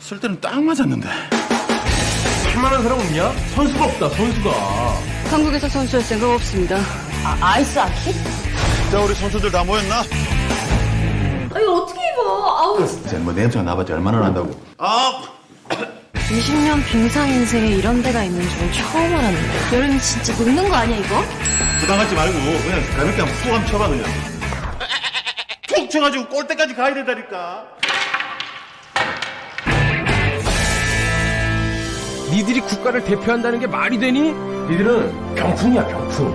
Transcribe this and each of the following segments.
쓸 때는 딱 맞았는데. 할 만한 사람 없냐? 선수가 없다, 선수가. 한국에서 선수할 생각 없습니다. 아이스 하키? 자, 우리 선수들 다 모였나? 아, 이거 어떻게 입어? 아우. 이제 뭐 냄새가 나봤자 얼마나 난다고. 20년 빙상 인생에 이런 데가 있는 줄은 처음 알았는데. 여름이 진짜 녹는 거 아니야, 이거? 부담 갖지 말고 그냥 가볍게 한번 푹 한번 쳐봐 그냥. 푹 쳐가지고 골대까지 가야 된다니까. 니들이 국가를 대표한다는 게 말이 되니? 니들은 병풍이야, 병풍.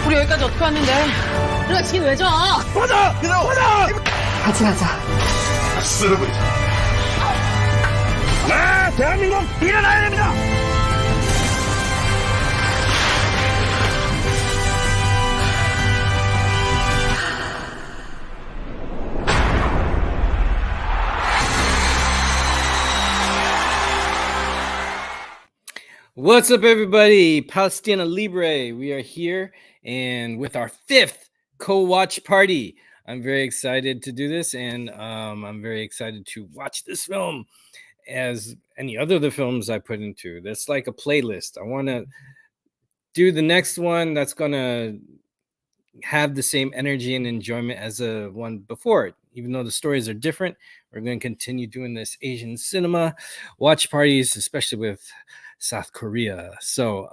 우리 여기까지 어떻게 왔는데? 우리가 지금 왜 져? 가자! 그냥 가자! 같이 가자. 쓸어버리자. 아, 대한민국 일어나야 됩니다! What's up, everybody? Palestina Libre. We are here and with our 5th co-watch party. I'm very excited to do this, and I'm very excited to watch this film as any other of the films I put into. That's like a playlist. I want to do the next one that's going to have the same energy and enjoyment as the one before it. Even though the stories are different, we're going to continue doing this Asian cinema watch parties, especially with South Korea. So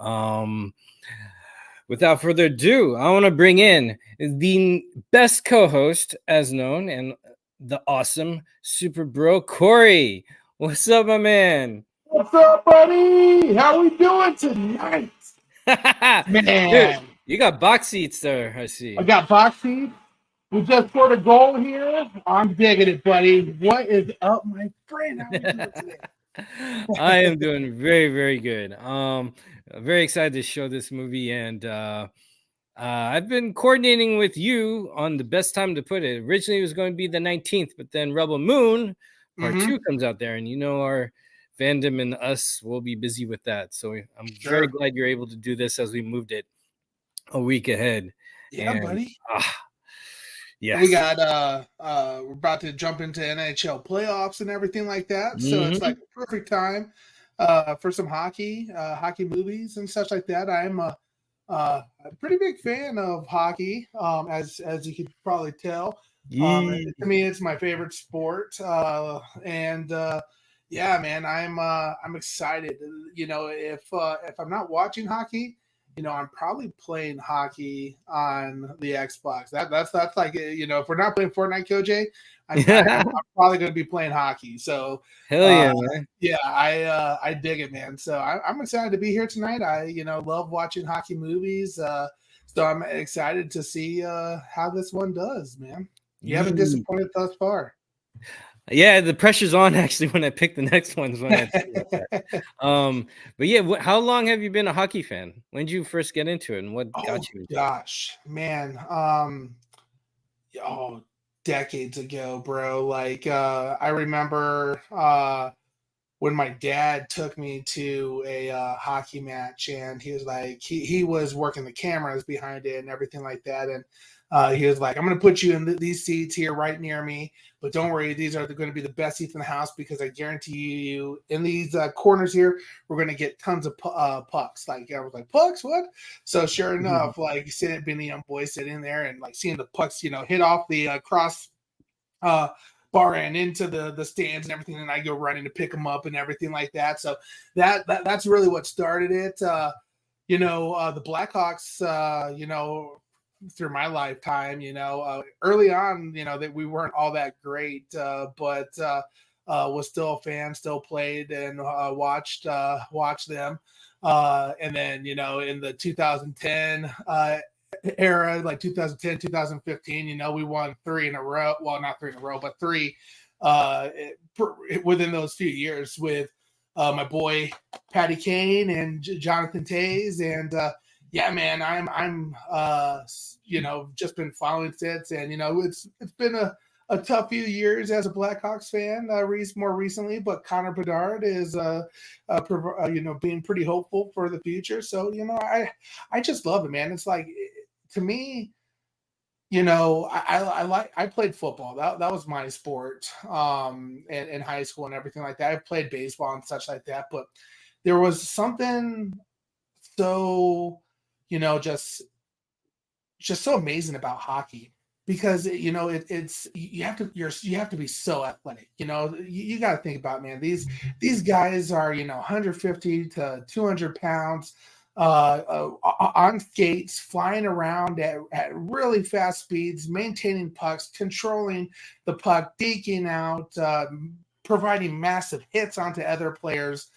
without further ado, I want to bring in the best co-host as known and the awesome super bro Corey. What's up, my man? What's up, buddy? How we doing tonight? Man, dude, you got box seats there, I see. I got box seats. We just scored a goal here. I'm digging it, buddy. What is up, my friend? How we doing today? I am doing very, very good. Very excited to show this movie, and I've been coordinating with you on the best time to put it. Originally, it was going to be the 19th, but then Rebel Moon Part 2 comes out there, and you know our fandom and us will be busy with that. So I'm very glad you're able to do this as we moved it a week ahead. Yeah, and, buddy. Yes. We got we're about to jump into NHL playoffs and everything like that. So it's like a perfect time for some hockey movies and such like that. I'm a pretty big fan of hockey, as you could probably tell. To me, it's my favorite sport. And yeah, man, I'm excited. You know, if I'm not watching hockey, you know, I'm probably playing hockey on the Xbox. That's like, you know, if we're not playing Fortnite, KJ, I'm probably going to be playing hockey. So hell yeah, man. Yeah, I dig it, man. So I'm excited to be here tonight. I love watching hockey movies. So I'm excited to see how this one does, man. You haven't disappointed thus far. Yeah, the pressure's on actually when I pick the next ones. But yeah, how long have you been a hockey fan? When did you first get into it, and what got you into gosh, man, decades ago, bro. Like I remember when my dad took me to a hockey match, and he was like, he was working the cameras behind it and everything like that, and he was like, I'm going to put you in these seats here right near me, but don't worry, these are going to be the best seats in the house because I guarantee you in these corners here, we're going to get tons of pucks. Like, I was like, pucks? What? So sure enough, like sitting, being a young boy sitting there and like seeing the pucks, you know, hit off the cross bar and into the stands and everything, and I go running to pick them up and everything like that. So that's really what started it. The Blackhawks, through my lifetime, early on, that we weren't all that great, but was still a fan, still played and watched them. And then, in the 2010 era, like 2010, 2015, we won 3 in a row. Well, not 3 in a row, but 3 within those few years with my boy Patty Kane and Jonathan Toews. And yeah, man, I'm just been following since, and it's been a a tough few years as a Blackhawks fan, more recently, but Connor Bedard is, being pretty hopeful for the future. So, I just love it, man. It's like, to me, I played football. That was my sport, in high school and everything like that. I played baseball and such like that, but there was something so, just so amazing about hockey, because it's you have to be so athletic. You got to think about, man, these guys are 150 to 200 pounds, on skates, flying around at really fast speeds, maintaining pucks, controlling the puck, deking out, providing massive hits onto other players.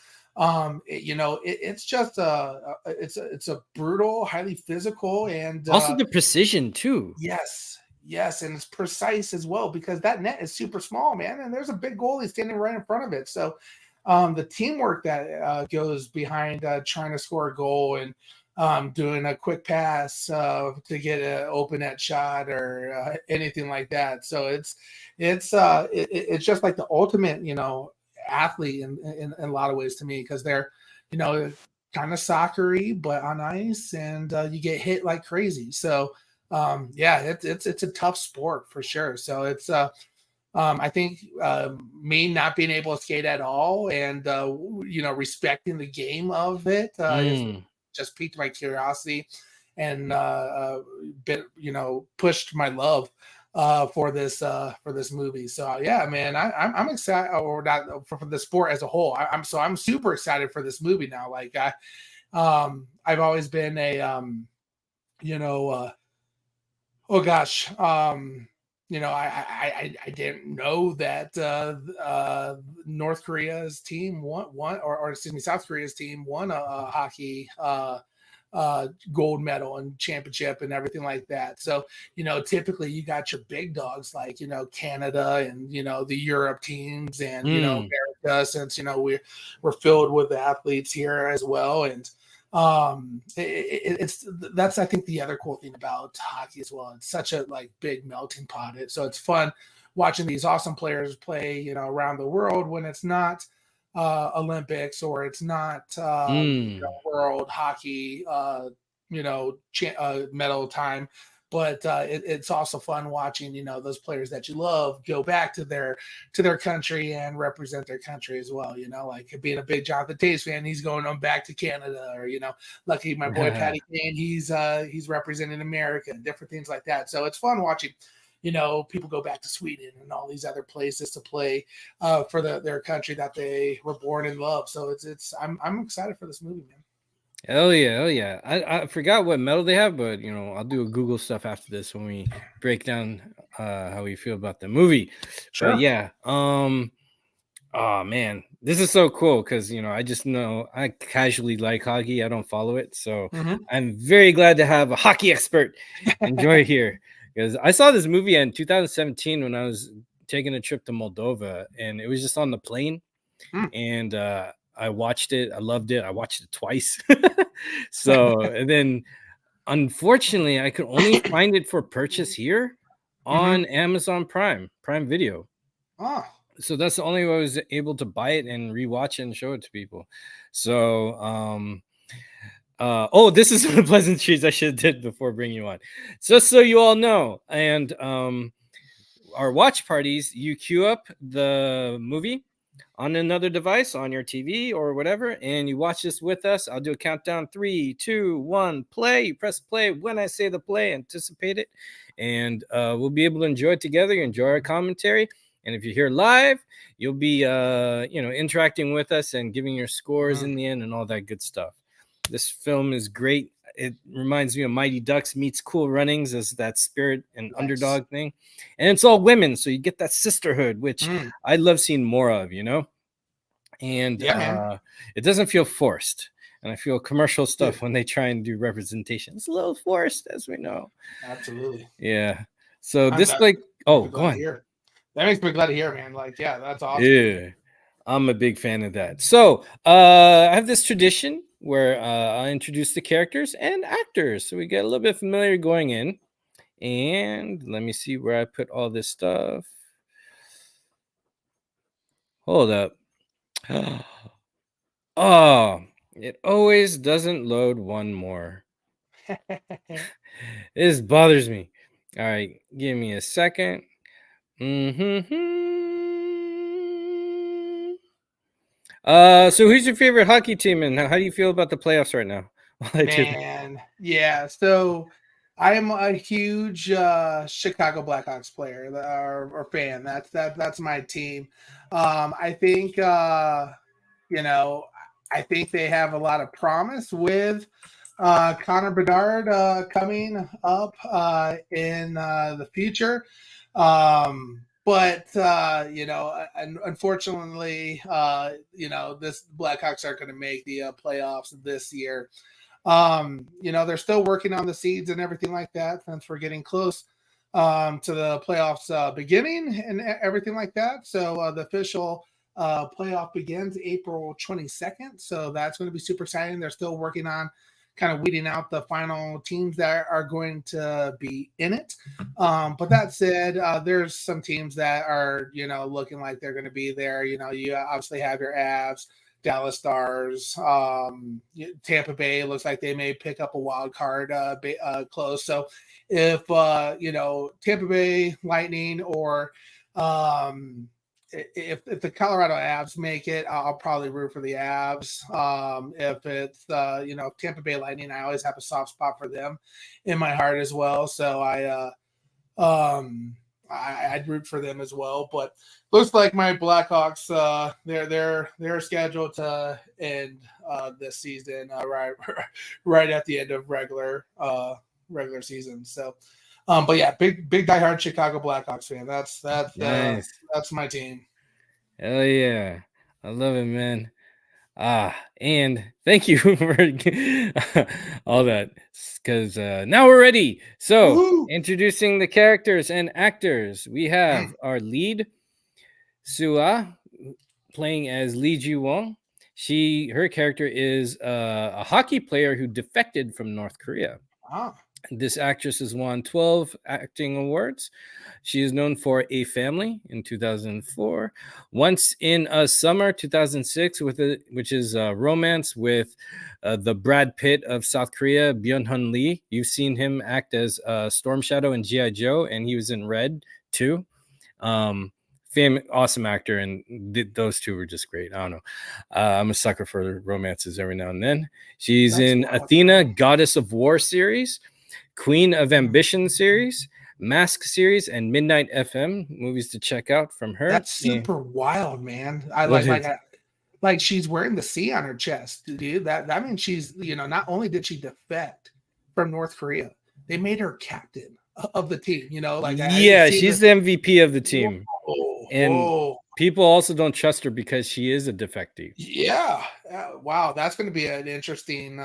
It's just it's a brutal, highly physical, and Also the precision too. yes, and it's precise as well, because that net is super small, man, and there's a big goalie standing right in front of it. So the teamwork that goes behind trying to score a goal, and doing a quick pass to get an open net shot, or anything like that. So it's just like the ultimate, athlete in a lot of ways to me, because they're, kind of soccery but on ice, and you get hit like crazy. So it's a tough sport for sure. So it's I think me not being able to skate at all, and respecting the game of it, is just piqued my curiosity, and pushed my love for this movie. So yeah, man, I'm excited, or not, for the sport as a whole. I'm super excited for this movie now. Like I've always been a oh gosh, I didn't know that North Korea's team won, or excuse me, South Korea's team won a hockey gold medal and championship and everything like that. So, typically you got your big dogs like, Canada, and, the Europe teams, and, America, since, we're filled with athletes here as well. And that's, I think, the other cool thing about hockey as well. It's such a big melting pot. So it's fun watching these awesome players play, around the world, when it's not Olympics, or it's not world hockey medal time, but it's also fun watching those players that you love go back to their country and represent their country as well. Like being a big Jonathan Toews fan, he's going on back to Canada, or lucky my boy Patty Kane, he's representing America, and different things like that. So it's fun watching people go back to Sweden and all these other places to play for their country that they were born and love. So I'm excited for this movie, man. Hell yeah. I forgot what medal they have, but I'll do a Google stuff after this when we break down how we feel about the movie. Sure. But yeah. Oh man, this is so cool, because I just know I casually like hockey. I don't follow it. So I'm very glad to have a hockey expert enjoy here. Because I saw this movie in 2017 when I was taking a trip to Moldova, and it was just on the plane. And I watched it. I loved it. I watched it twice. So, and then unfortunately, I could only find it for purchase here on Amazon Prime Video. Oh. So that's the only way I was able to buy it and rewatch it and show it to people. So, this is the pleasantries I should have did before bringing you on. Just so you all know, and our watch parties, you queue up the movie on another device, on your TV or whatever, and you watch this with us. I'll do a countdown: 3, 2, 1, play. You press play when I say the play, anticipate it, and we'll be able to enjoy it together. You enjoy our commentary. And if you're here live, you'll be interacting with us and giving your scores in the end and all that good stuff. This film is great. It reminds me of Mighty Ducks meets Cool Runnings, as that spirit and underdog thing. And it's all women, so you get that sisterhood, which I love seeing more of, And it doesn't feel forced. And I feel commercial stuff when they try and do representation, it's a little forced, as we know. Absolutely. Yeah. So go on. That makes me glad to hear, man. That's awesome. Yeah. I'm a big fan of that. So I have this tradition where I introduce the characters and actors, so we get a little bit familiar going in. And let me see where I put all this stuff. Hold up. Oh, it always doesn't load one more. This bothers me. All right, give me a second. So who's your favorite hockey team, and how do you feel about the playoffs right now? While I do that. Man, yeah. So I am a huge Chicago Blackhawks player or fan. That's my team. I think you know, I think they have a lot of promise with Connor Bedard coming up in the future. But unfortunately, this Blackhawks aren't going to make the playoffs this year. They're still working on the seeds and everything like that since we're getting close to the playoffs beginning and everything like that. So the official playoff begins April 22nd. So that's going to be super exciting. They're still working on kind of weeding out the final teams that are going to be in it. But that said, there's some teams that are, looking like they're going to be there. You obviously have your Avs, Dallas Stars, Tampa Bay looks like they may pick up a wild card close. So if Tampa Bay Lightning or if the Colorado Avs make it, I'll probably root for the Avs. If it's Tampa Bay Lightning, I always have a soft spot for them in my heart as well. So I'd root for them as well. But looks like my Blackhawks, they're scheduled to end this season right at the end of regular season. So, but yeah, big diehard Chicago Blackhawks fan. Nice. That's my team. Hell yeah, I love it, man. And thank you for all that, because now we're ready. So, Woo-hoo! Introducing the characters and actors, we have our lead, Sua, playing as Lee Ji-won. Her character is a hockey player who defected from North Korea. This actress has won 12 acting awards. She is known for A Family in 2004, Once in a Summer 2006, which is a romance with the Brad Pitt of South Korea, Byung-hun Lee. You've seen him act as Storm Shadow in G.I. Joe, and he was in Red too. Awesome actor, and those two were just great. I don't know. I'm a sucker for romances every now and then. She's in Athena, Goddess of War series, Queen of Ambition series, Mask series, and Midnight FM movies to check out from her. That's super wild, man. I like she's wearing the C on her chest, dude. That means she's, not only did she defect from North Korea, they made her captain of the team. She's the MVP of the team. And people also don't trust her because she is a defectee. Yeah. Wow. That's going to be an interesting,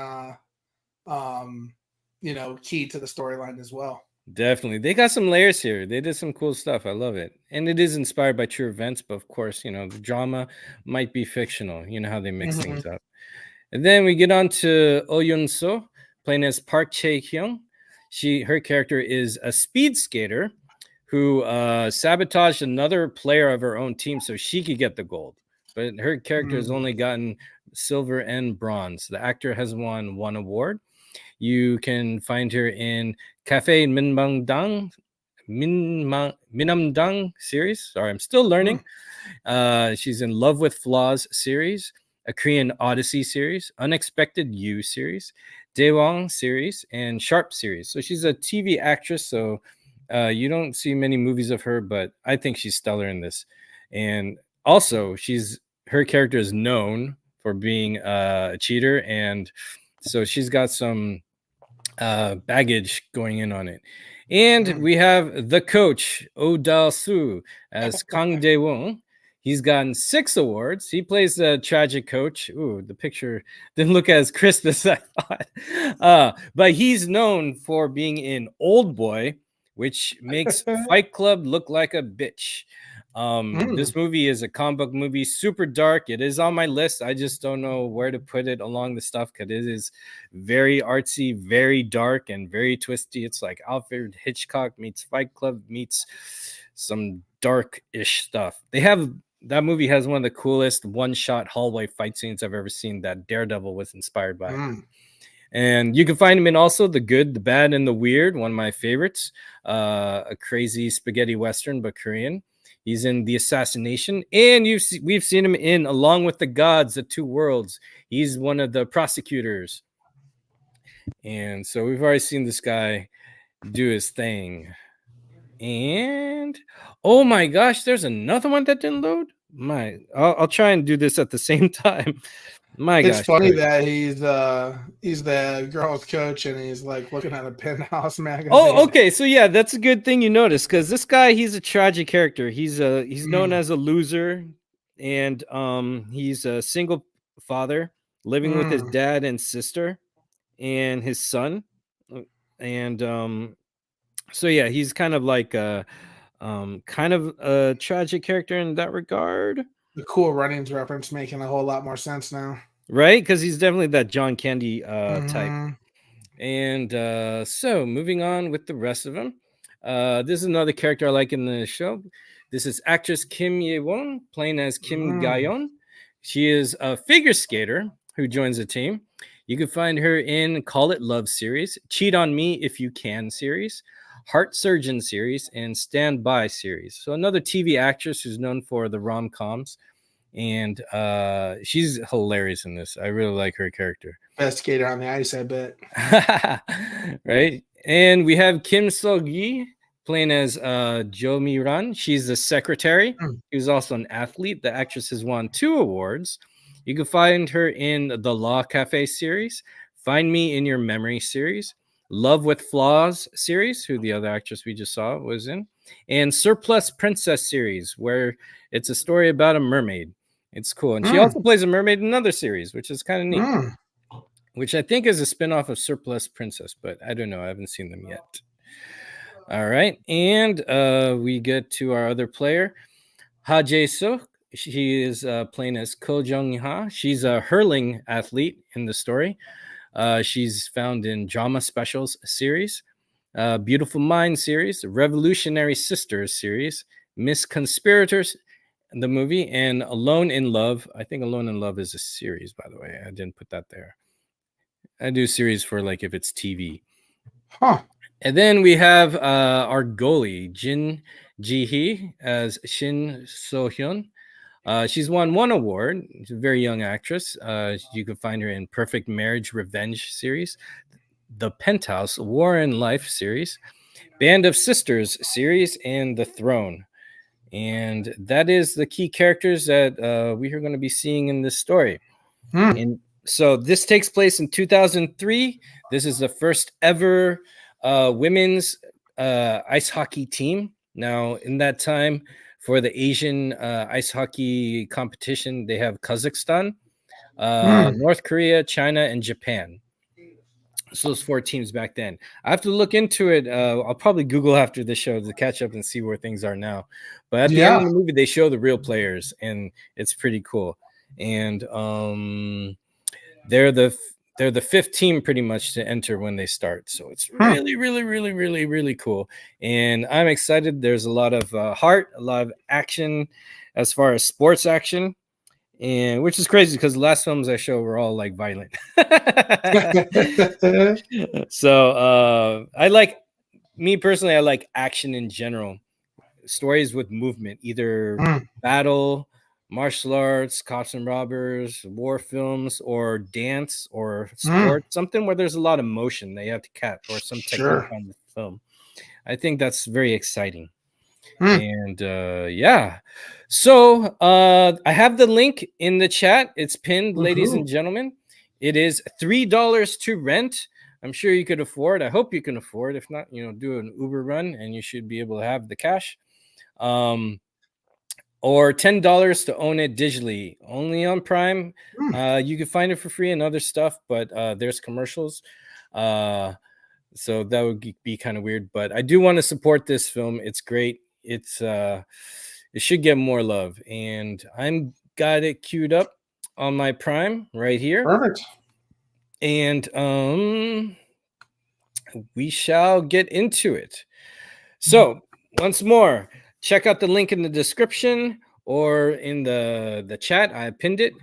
key to the storyline as well. Definitely. They got some layers here. They did some cool stuff. I love it. And it is inspired by true events, but of course, the drama might be fictional. You know how they mix things up. And then we get on to Oh Yun-so, playing as Park Chae-hyung. Her character is a speed skater who sabotaged another player of her own team so she could get the gold. But her character has only gotten silver and bronze. The actor has won one award. You can find her in Cafe Minamdang series. Sorry, I'm still learning. She's in Love with Flaws series, a Korean Odyssey series, Unexpected You series, Daewang series, and Sharp series. So she's a TV actress, so you don't see many movies of her, but I think she's stellar in this. And also, her character is known for being a cheater, and so she's got some baggage going in on it. And we have the coach, Oh Da-soo, as Kang Dae-won. He's gotten 6 awards. He plays the tragic coach. Ooh, the picture didn't look as crisp as I thought. But he's known for being in Old Boy, which makes Fight Club look like a bitch. This movie is a comic book movie, super dark. It is on my list. I just don't know where to put it along the stuff because it is very artsy, very dark, and very twisty. It's like Alfred Hitchcock meets Fight Club meets some dark-ish stuff. They have that movie has one of the coolest one-shot hallway fight scenes I've ever seen that Daredevil was inspired by. And you can find him in also The Good, the Bad, and the Weird, one of my favorites. A crazy spaghetti western, but Korean. He's in The Assassination, and we've seen him in Along with the Gods, The Two Worlds. He's one of the prosecutors. And so we've already seen this guy do his thing. And oh my gosh, there's another one that didn't load. I'll try and do this at the same time. My It's gosh. funny that he's the girls' coach and he's like looking at a Penthouse magazine. Oh, okay. So yeah, that's a good thing you noticed, because this guy, he's a tragic character. He's known as a loser, and he's a single father living with his dad and sister and his son. And so yeah, he's kind of like a tragic character in that regard. The Cool Runnings reference making a whole lot more sense now. Right? Because he's definitely that John Candy type. Mhm. And so moving on with the rest of them. This is another character I like in the show. This is actress Kim Ye-won, playing as Kim Ga-yeon. She is a figure skater who joins the team. You can find her in Call It Love series, Cheat on Me If You Can series, Heart Surgeon series, and Stand By series. So another TV actress who's known for the rom-coms. And she's hilarious in this. I really like her character. Best skater on the ice, I bet. Right? And we have Kim So-gi playing as Jo Mi-ran. She's the secretary. Who's also an athlete. The actress has won 2 awards. You can find her in the Law Cafe series, Find Me in Your Memory series, Love with Flaws series, who the other actress we just saw was in, and Surplus Princess series, where it's a story about a mermaid. It's cool. And she also plays a mermaid in another series, which is kind of neat, which I think is a spinoff of Surplus Princess, but I don't know. I haven't seen them yet. All right. And we get to our other player, Ha Jae-suk. She is playing as Ko Jung-ha. She's a hurling athlete in the story. She's found in Drama Specials series, Beautiful Mind series, Revolutionary Sisters series, Miss Conspirators, the movie, and Alone in Love. I think Alone in Love is a series, by the way. I didn't put that there. I do series for like if it's TV. And then we have our goalie, Jin Ji-hee, as Shin So-hyun. She's won 1 award. She's a very young actress. You can find her in Perfect Marriage Revenge series, The Penthouse War and Life series, Band of Sisters series, and The Throne. And that is the key characters that we are going to be seeing in this story. And so this takes place in 2003. This is the first ever women's ice hockey team. Now, in that time, for the Asian ice hockey competition, they have Kazakhstan, North Korea, China, and Japan. So those 4 teams back then. I have to look into it. I'll probably Google after the show to catch up and see where things are now. But at the end of the movie, they show the real players, and it's pretty cool. And they're the 5th team pretty much to enter when they start. So it's really, really, really, really, really cool. And I'm excited. There's a lot of heart, a lot of action as far as sports action. And which is crazy because the last films I show were all like violent. So I like, me personally, I like action in general. Stories with movement, either battle, martial arts, cops and robbers, war films, or dance or sport, something where there's a lot of motion that you have to catch, or some technique on the film. I think that's very exciting. And yeah, so I have the link in the chat. It's pinned, ladies and gentlemen. It is $3 to rent. I'm sure you could afford. I hope you can afford. If not, do an Uber run and you should be able to have the cash. Or $10 to own it digitally, only on Prime. You can find it for free and other stuff, but there's commercials. So that would be kind of weird, but I do want to support this film. It's great. It should get more love, and I'm got it queued up on my Prime right here. Perfect. And we shall get into it. So once more, check out the link in the description, or in the chat. I pinned it.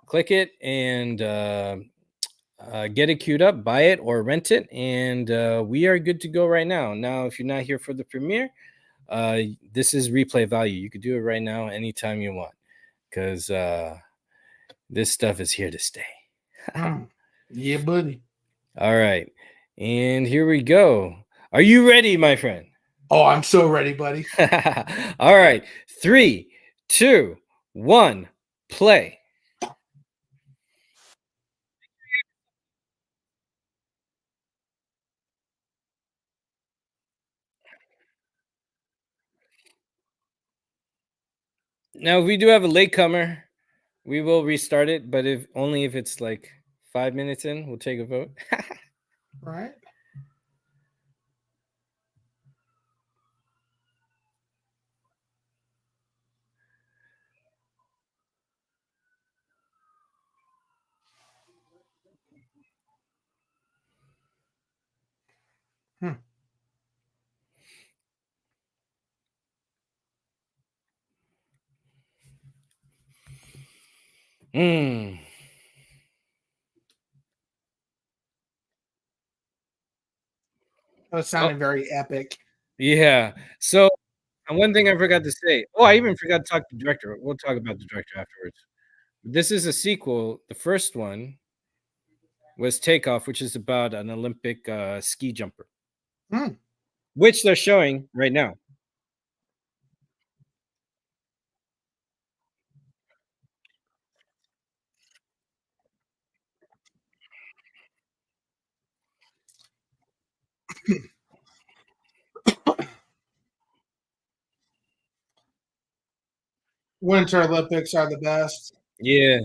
Click it and get it queued up, buy it or rent it, and we are good to go right now. Now, if you're not here for the premiere, this is replay value. You could do it right now, anytime you want, because this stuff is here to stay. Yeah, buddy. All right, and here we go. Are you ready, my friend? Oh, I'm so ready, buddy. All right, 3, 2, 1, play. Now, if we do have a latecomer, we will restart it, but if only if it's like 5 minutes in, we'll take a vote. Right. Hmm. That sounded very epic. Yeah. So, and one thing I forgot to say. Oh, I even forgot to talk to the director. We'll talk about the director afterwards. This is a sequel. The first one was Takeoff, which is about an Olympic ski jumper, which they're showing right now. Winter Olympics are the best. Yeah.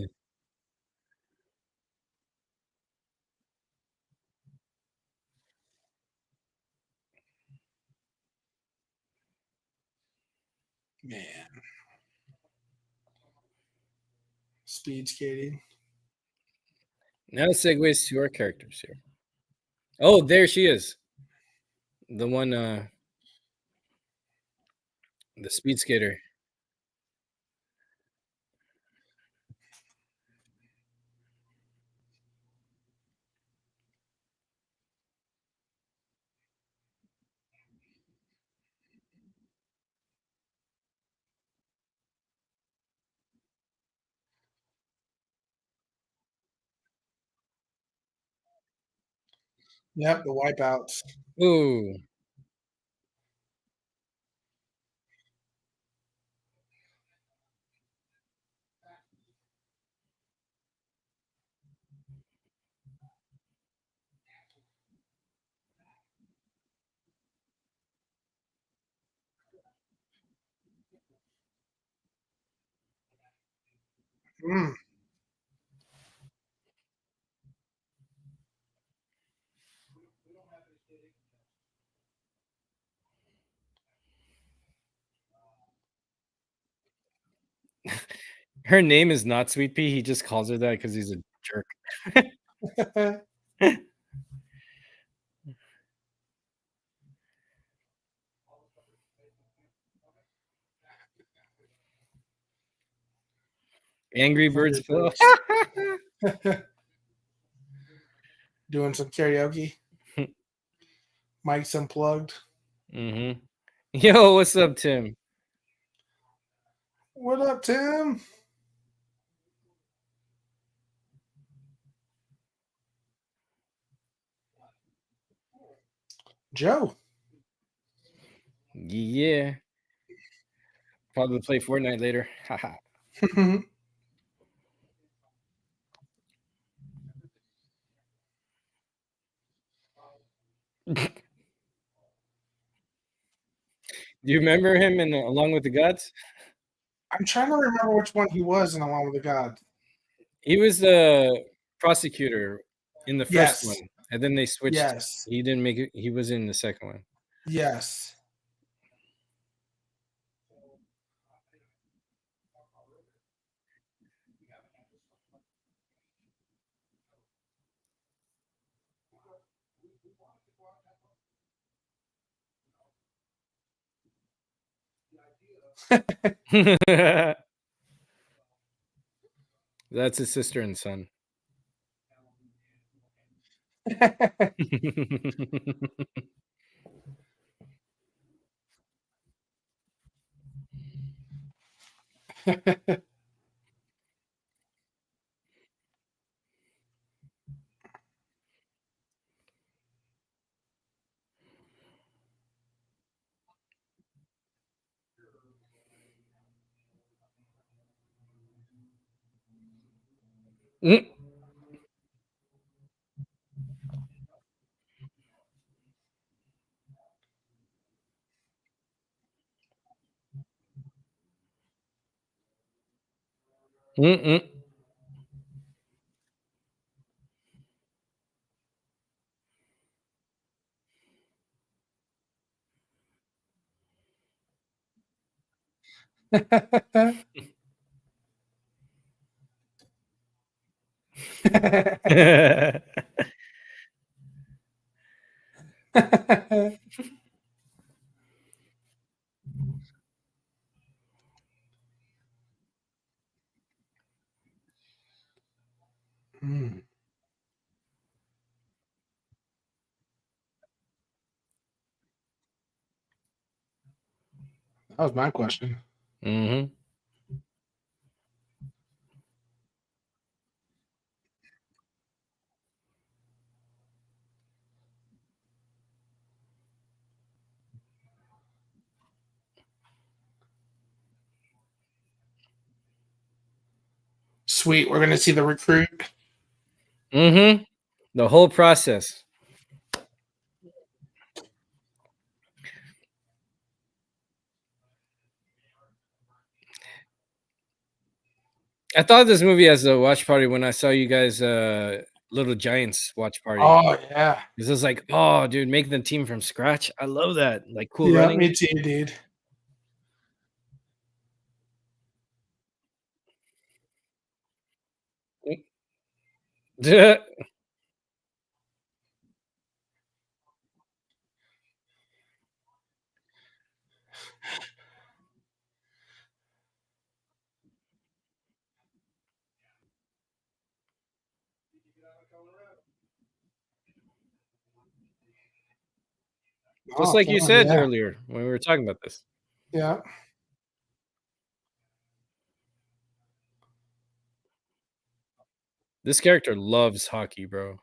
Man. Speed skating. Now it segues to our characters here. Oh, there she is. The one, the speed skater. Yep, the wipeouts. Ooh. Mm. Her name is not Sweet Pea. He just calls her that because he's a jerk. Angry Birds Pillow. Doing some karaoke. Mike's unplugged. Mm-hmm. Yo, what's up, Tim? What up, Tim? Joe. Yeah. Probably play Fortnite later. Haha. Do you remember him in Along with the Gods? I'm trying to remember which one he was in Along with the God. He was the prosecutor in the first Yes. one, and then they switched. Yes. He didn't make it. He was in the second one. Yes. That's his sister and son. Mm, mm, mm. Hmm. That was my question. Mhm. Sweet. We're gonna see the recruit. Mhm. The whole process. I thought this movie as a watch party when I saw you guys Little Giants watch party. Oh yeah. This is like, oh dude, make the team from scratch. I love that. Like cool Yeah, running. me too, dude. Just Oh like you said yeah. earlier when we were talking about this. Yeah. This character loves hockey, bro.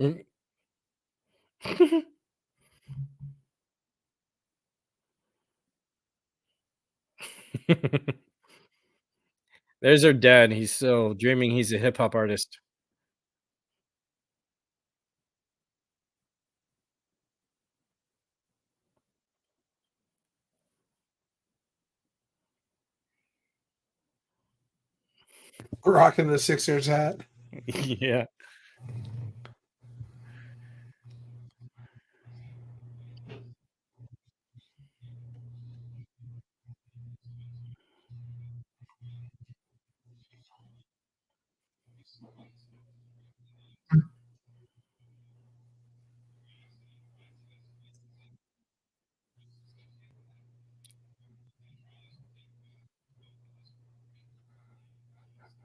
Mm. There's her dad. He's still dreaming he's a hip hop artist. Rocking the Sixers hat. Yeah.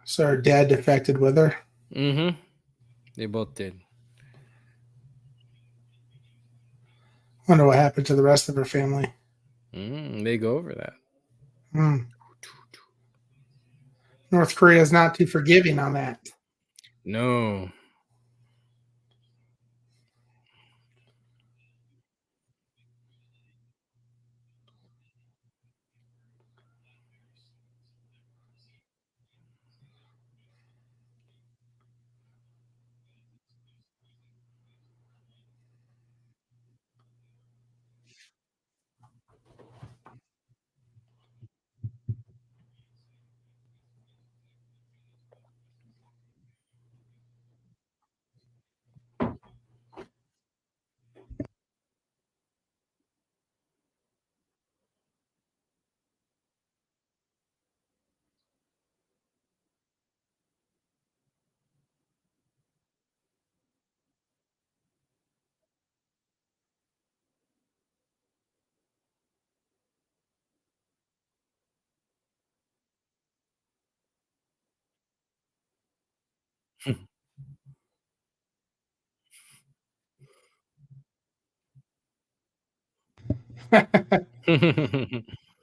So her dad defected with her. Mhm. They both did. Wonder what happened to the rest of her family. They go over that. Hmm. North Korea is not too forgiving on that. No.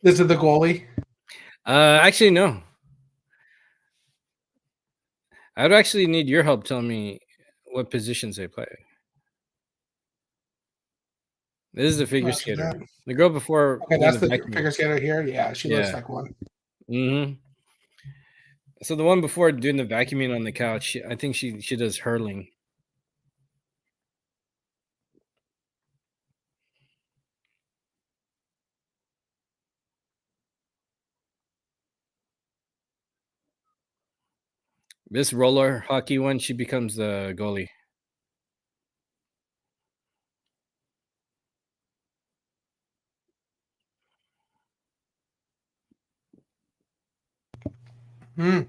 This is the goalie. Actually, no. I would actually need your help telling me what positions they play. This is the figure After skater. that. The girl before Okay, doing that's the the vacuuming. figure skater here. Yeah, she looks Yeah. like one. Hmm. So the one before doing the vacuuming on the couch, I think she does hurling. This roller hockey one, she becomes the goalie. Hmm.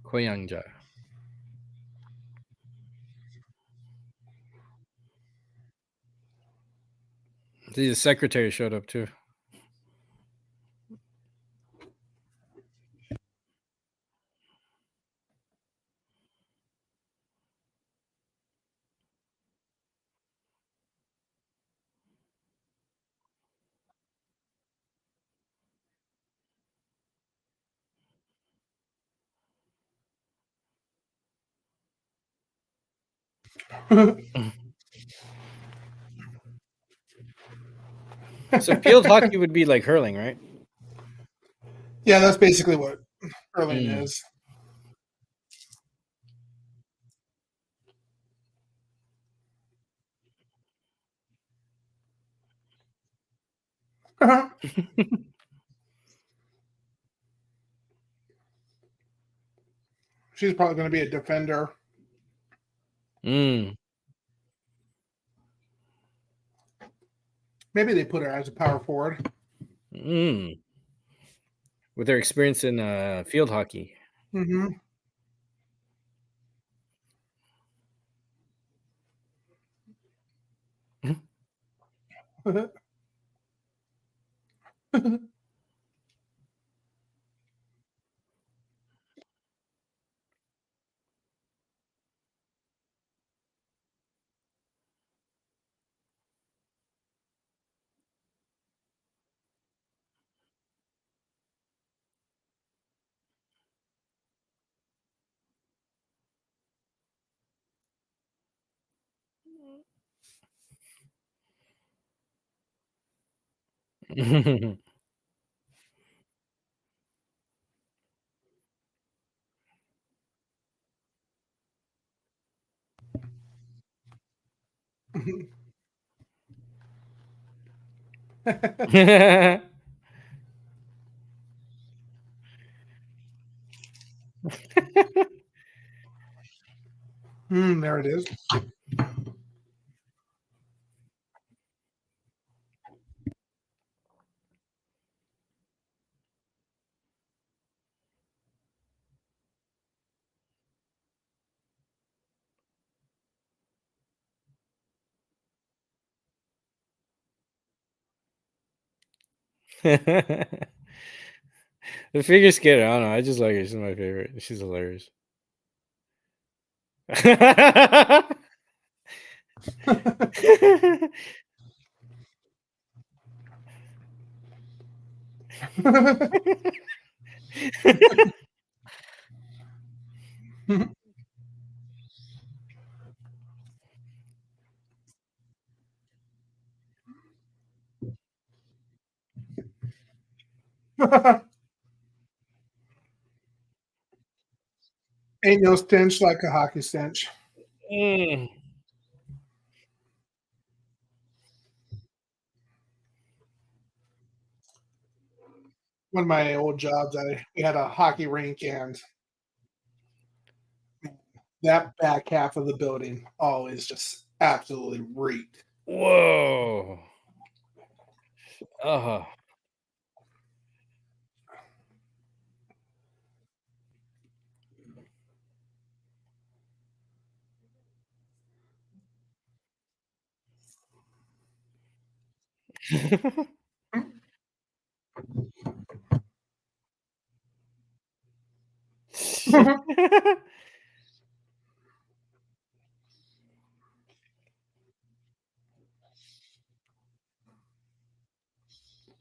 Koyangja. See, the secretary showed up too. So field hockey would be like hurling, right? Yeah, that's basically what hurling Mm. is. She's probably going to be a defender. Mm. Maybe they put her as a power forward. Mm. With their experience in field hockey. Mm-hmm. There it is. The figure skater, I don't know. I just like her. She's my favorite. She's hilarious. Ain't no stench like a hockey stench. Mm. One of my old jobs, we had a hockey rink, and that back half of the building always just absolutely reeked. Whoa. Oh.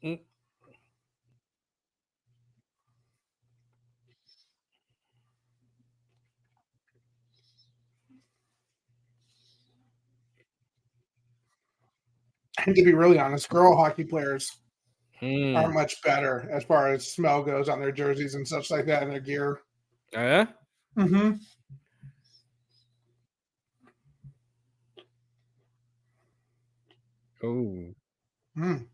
Mm, And to be really honest, girl hockey players mm. aren't much better as far as smell goes on their jerseys and such like that and their gear. Oh, yeah? Mm-hmm. Oh, Mm.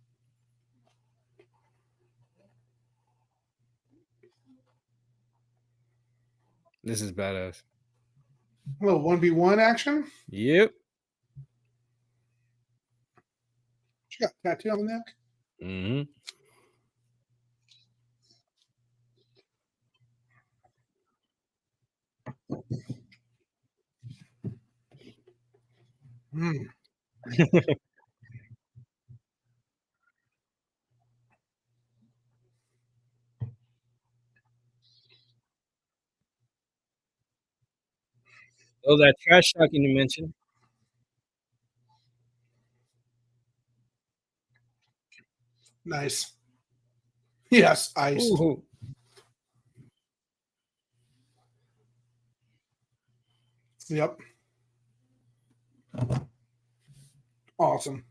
this is badass. A little 1v1 action. Yep. She got a tattoo on the neck. Hmm. Mm. Oh, that trash talking you mentioned. Nice. Yes, iced. Ooh. Yep. Awesome.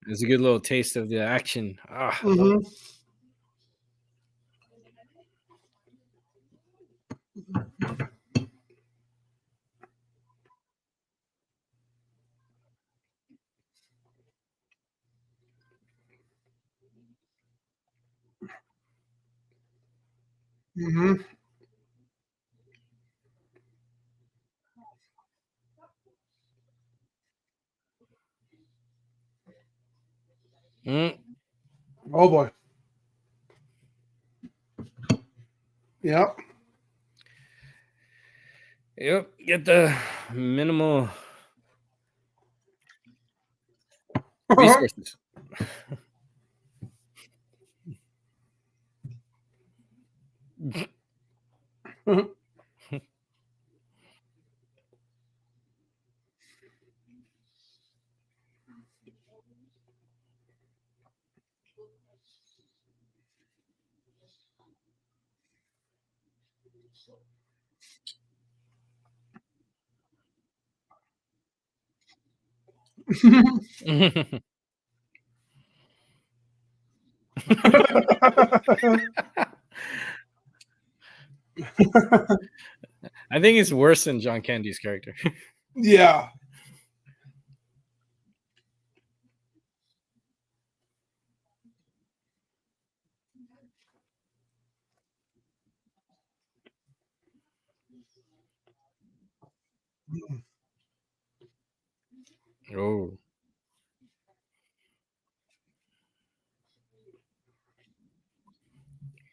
It's a good little taste of the action. Ah, I love Mm-hmm. it. Mm-hmm. Mm, Oh boy. Yep. yep. Get the minimal resources. I think it's worse than John Candy's character. Yeah. Oh.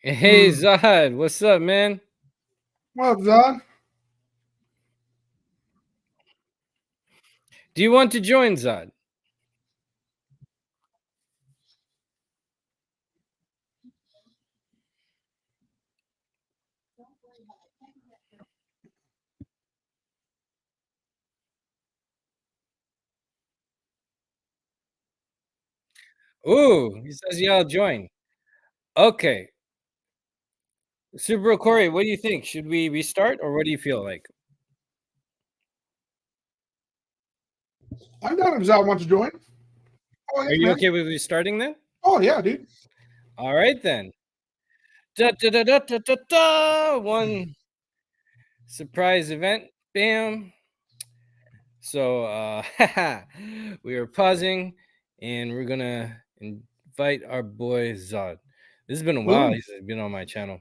Hey, Mm. Zahad, what's up, man? Well, Zod. Do you want to join, Zad? Ooh, he says yeah, I'll join. Okay. Super Corey, what do you think? Should we restart or what do you feel like? I'm down if Zod wants to join. Oh Are yeah, you man. okay with restarting then? Oh yeah, dude. All right then. Da, da, da, da, da, da, da. One surprise event. Bam. So we are pausing and we're gonna invite our boy Zod. This has been a while. Boom. He's been on my channel.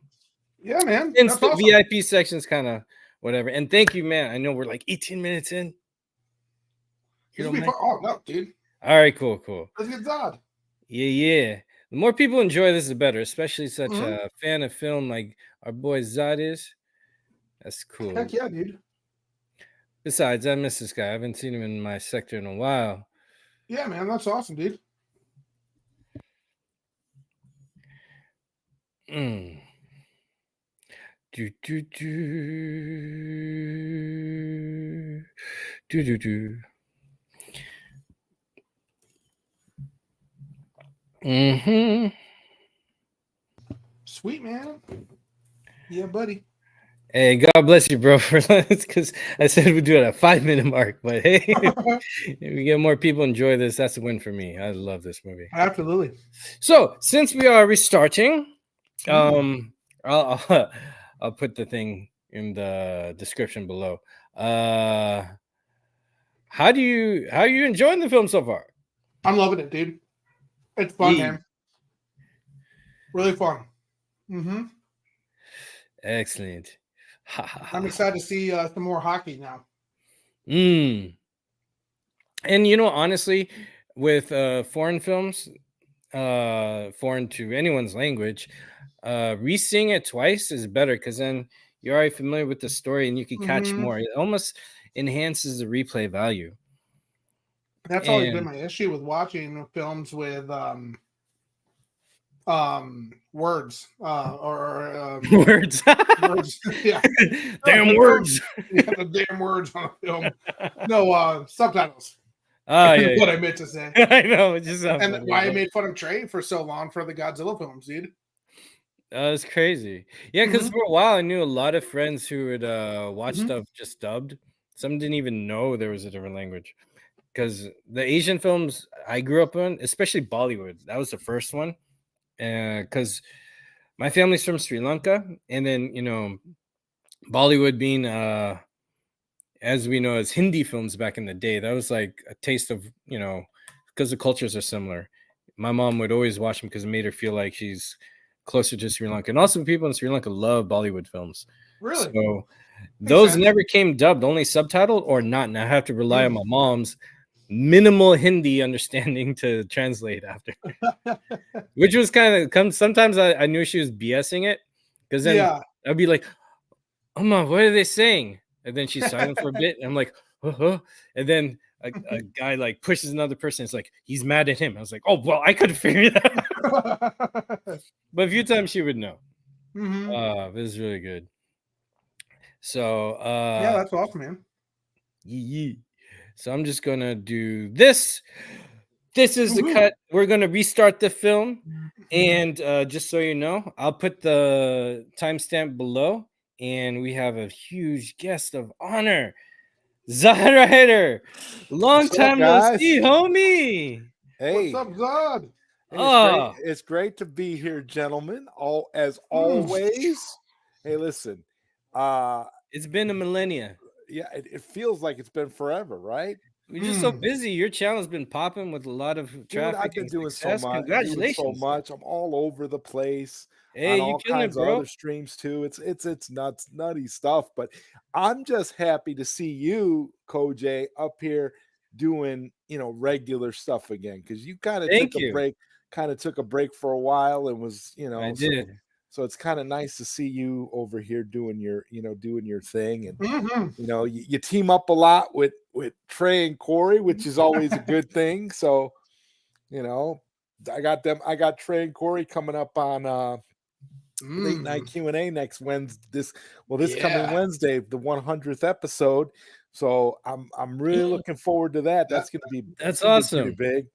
Yeah, man. Since That's the awesome. VIP section's kind of whatever. And thank you, man. I know we're like 18 minutes in. You This don't will be mind? fun. Oh no, dude. All right, cool. Let's get Zod. Yeah. The more people enjoy this, the better, especially such Mhm. a fan of film like our boy Zod is. That's cool. Heck yeah, dude. Besides, I miss this guy. I haven't seen him in my sector in a while. Yeah, man. That's awesome, dude. Mm. Do, do, do. Do, do, do. Mm-hmm. Sweet, man. Yeah, buddy. Hey, God bless you, bro, for because I said we'd do it at a 5-minute mark, but hey, if we get more people enjoy this, that's a win for me. I love this movie. Absolutely. So, since we are restarting, I'll I'll put the thing in the description below. How are you enjoying the film so far? I'm loving it, dude. It's fun, Yeah. man. Really fun. Mm-hmm. Excellent. I'm excited to see some more hockey now. And honestly, with foreign films, foreign to anyone's language, re-seeing it twice is better because then you're already familiar with the story and you can catch Mhm. more. It almost enhances the replay value. That's always been And my issue with watching films with words or words. words. Yeah. Damn The words. yeah, the damn words on a film. No, subtitles. Oh, Is yeah. what I meant to say. I know. It just sounds And funny, why I but- made fun of Trey for so long for the Godzilla films, dude. It's crazy. Yeah, because for a while I knew a lot of friends who would watch Mhm. stuff just dubbed. Some didn't even know there was a different language. Because the Asian films I grew up on, especially Bollywood, that was the first one. Because my family's from Sri Lanka, and then Bollywood being as we know as Hindi films back in the day, that was like a taste of because the cultures are similar. My mom would always watch them because it made her feel like she's closer to Sri Lanka. And also people in Sri Lanka love Bollywood films. Really? So those sense. never came dubbed, only subtitled or not. And I have to rely on Mm. my mom's minimal Hindi understanding to translate after. Which was kind of sometimes I knew she was BSing it because then Yeah. I'd be like, Oma, what are they saying? And then she's silent for a bit. And I'm like, uh-huh. And then a guy like pushes another person. It's like, he's mad at him. I was like, oh, well, I could figure that out. But a few times she would know. Mhm. It was really good. So, Yeah, that's awesome, man. yee. So I'm just going to do this. This is the Woohoo. cut. We're going to restart the film. And just so you know, I'll put the timestamp below. And we have a huge guest of honor, ZodWriter. Long What's up, time no guys? see, homie. Hey, What's up, Zod? hey, Oh. it's great to be here, gentlemen. As always. Hey, listen. It's been a millennia. Yeah, it feels like it's been forever, right? We're just so busy. Your channel's been popping with a lot of Dude, traffic. I've been and doing success. so much. Congratulations. I'm all over the place. Hey, On you all killing it, kinds of bro. other streams too. It's nutty stuff. But I'm just happy to see you, Koj, up here doing regular stuff again, because you kind of Thank took a you. break for a while and was I did. So it's kind of nice to see you over here doing your thing, and you team up a lot with Trey and Corey, which is always a good thing. So I got Trey and Corey coming up on late night Q&A next Wednesday. This coming Wednesday, the 100th episode. So I'm really looking forward to that. That's awesome. Pretty big.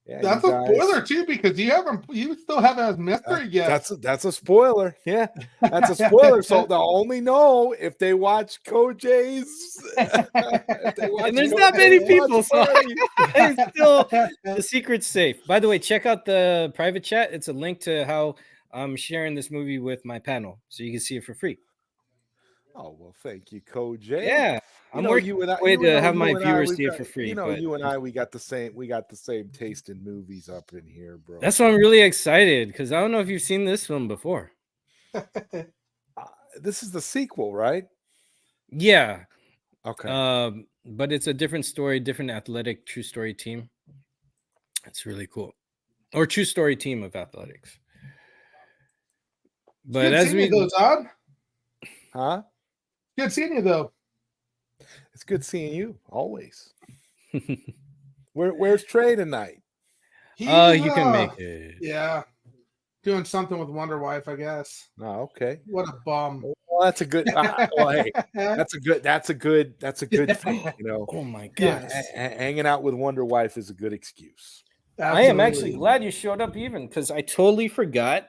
Yeah, That's a spoiler too, because you still haven't mystery yet. That's a spoiler. Yeah, that's a spoiler. So they'll only know if they watch Koj's. And there's not many people, so it's still the secret's safe. By the way, check out the private chat. It's a link to how I'm sharing this movie with my panel, so you can see it for free. Oh, well, thank you, Koj. Yeah, I'm working on a way to have my viewers see it for free. But You and I, we got the same taste in movies up in here, bro. that's why I'm really excited, because I don't know if you've seen this film before. This is the sequel, right? Yeah. Okay. But it's a different story, different athletic true story team. It's really cool. Or true story team of athletics. But as we go, Zod. Huh? Good seeing you, though. It's good seeing you always. Where's Trey tonight? You can make it. Yeah, doing something with Wonder Wife, I guess. Oh, okay. What a bum. Well, that's a good. Well, hey, that's a good thing. You know, Oh my god. Yes. hanging out with Wonder Wife is a good excuse. I am actually Absolutely. glad you showed up even because I totally forgot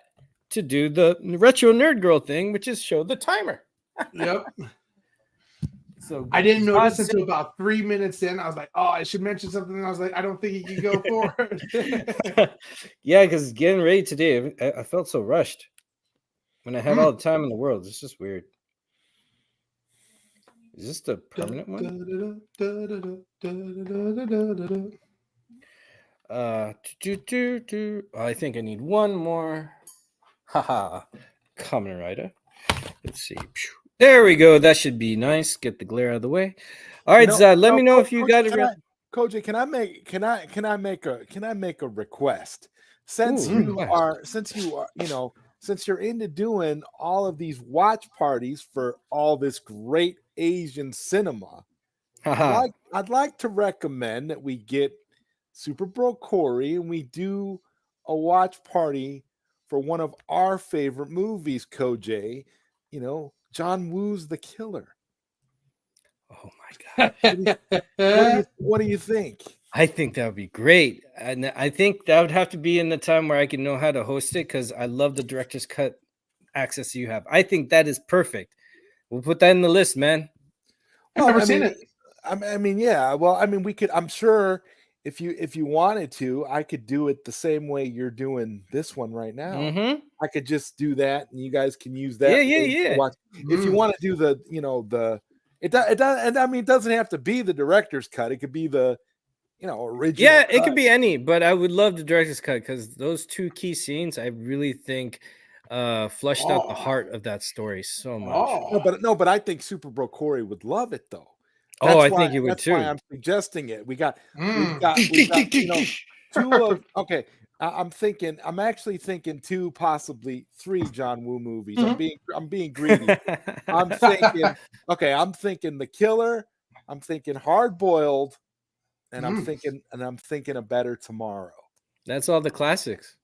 to do the retro nerd girl thing, which is show the timer. Yep. So I didn't God notice until about 3 minutes in. I was like, oh, I should mention something. And I was like, I don't think he can go forward. yeah, because getting ready today, I felt so rushed when I had all the time in the world. It's just weird. Is this the permanent one? I think I need one more. Haha, Kamen Rider. Let's see. There we go. That should be nice. Get the glare out of the way. All right, Zod. Let me know if you got it. Koji, can I make a request? Since Ooh, you are, since you're into doing all of these watch parties for all this great Asian cinema, I'd like to recommend that we get Super Bro Corey and we do a watch party for one of our favorite movies, Koji. You know, John Woo's The Killer. Oh my god. What do you think? I think that would be great. And I think that would have to be in the time where I can know how to host it because I love the director's cut access you have. I think that is perfect. We'll put that in the list, man. I've never seen it. I mean, yeah. Well, I mean, we could. I'm sure if you wanted to, I could do it the same way you're doing this one right now. Mm-hmm. I could just do that, and you guys can use that. Yeah. If you want to do it doesn't have to be the director's cut. It could be the original. Yeah, cut. it could be any, but I would love the director's cut because those two key scenes, I really think, flushed out the heart of that story so much. But I think Super Bro Corey would love it though. I think he would that's too. Why I'm suggesting it. We got two of okay. I'm actually thinking 2, possibly 3 John Woo movies. I'm being greedy. I'm thinking The Killer, I'm thinking Hard Boiled, and I'm thinking A Better Tomorrow. That's all the classics.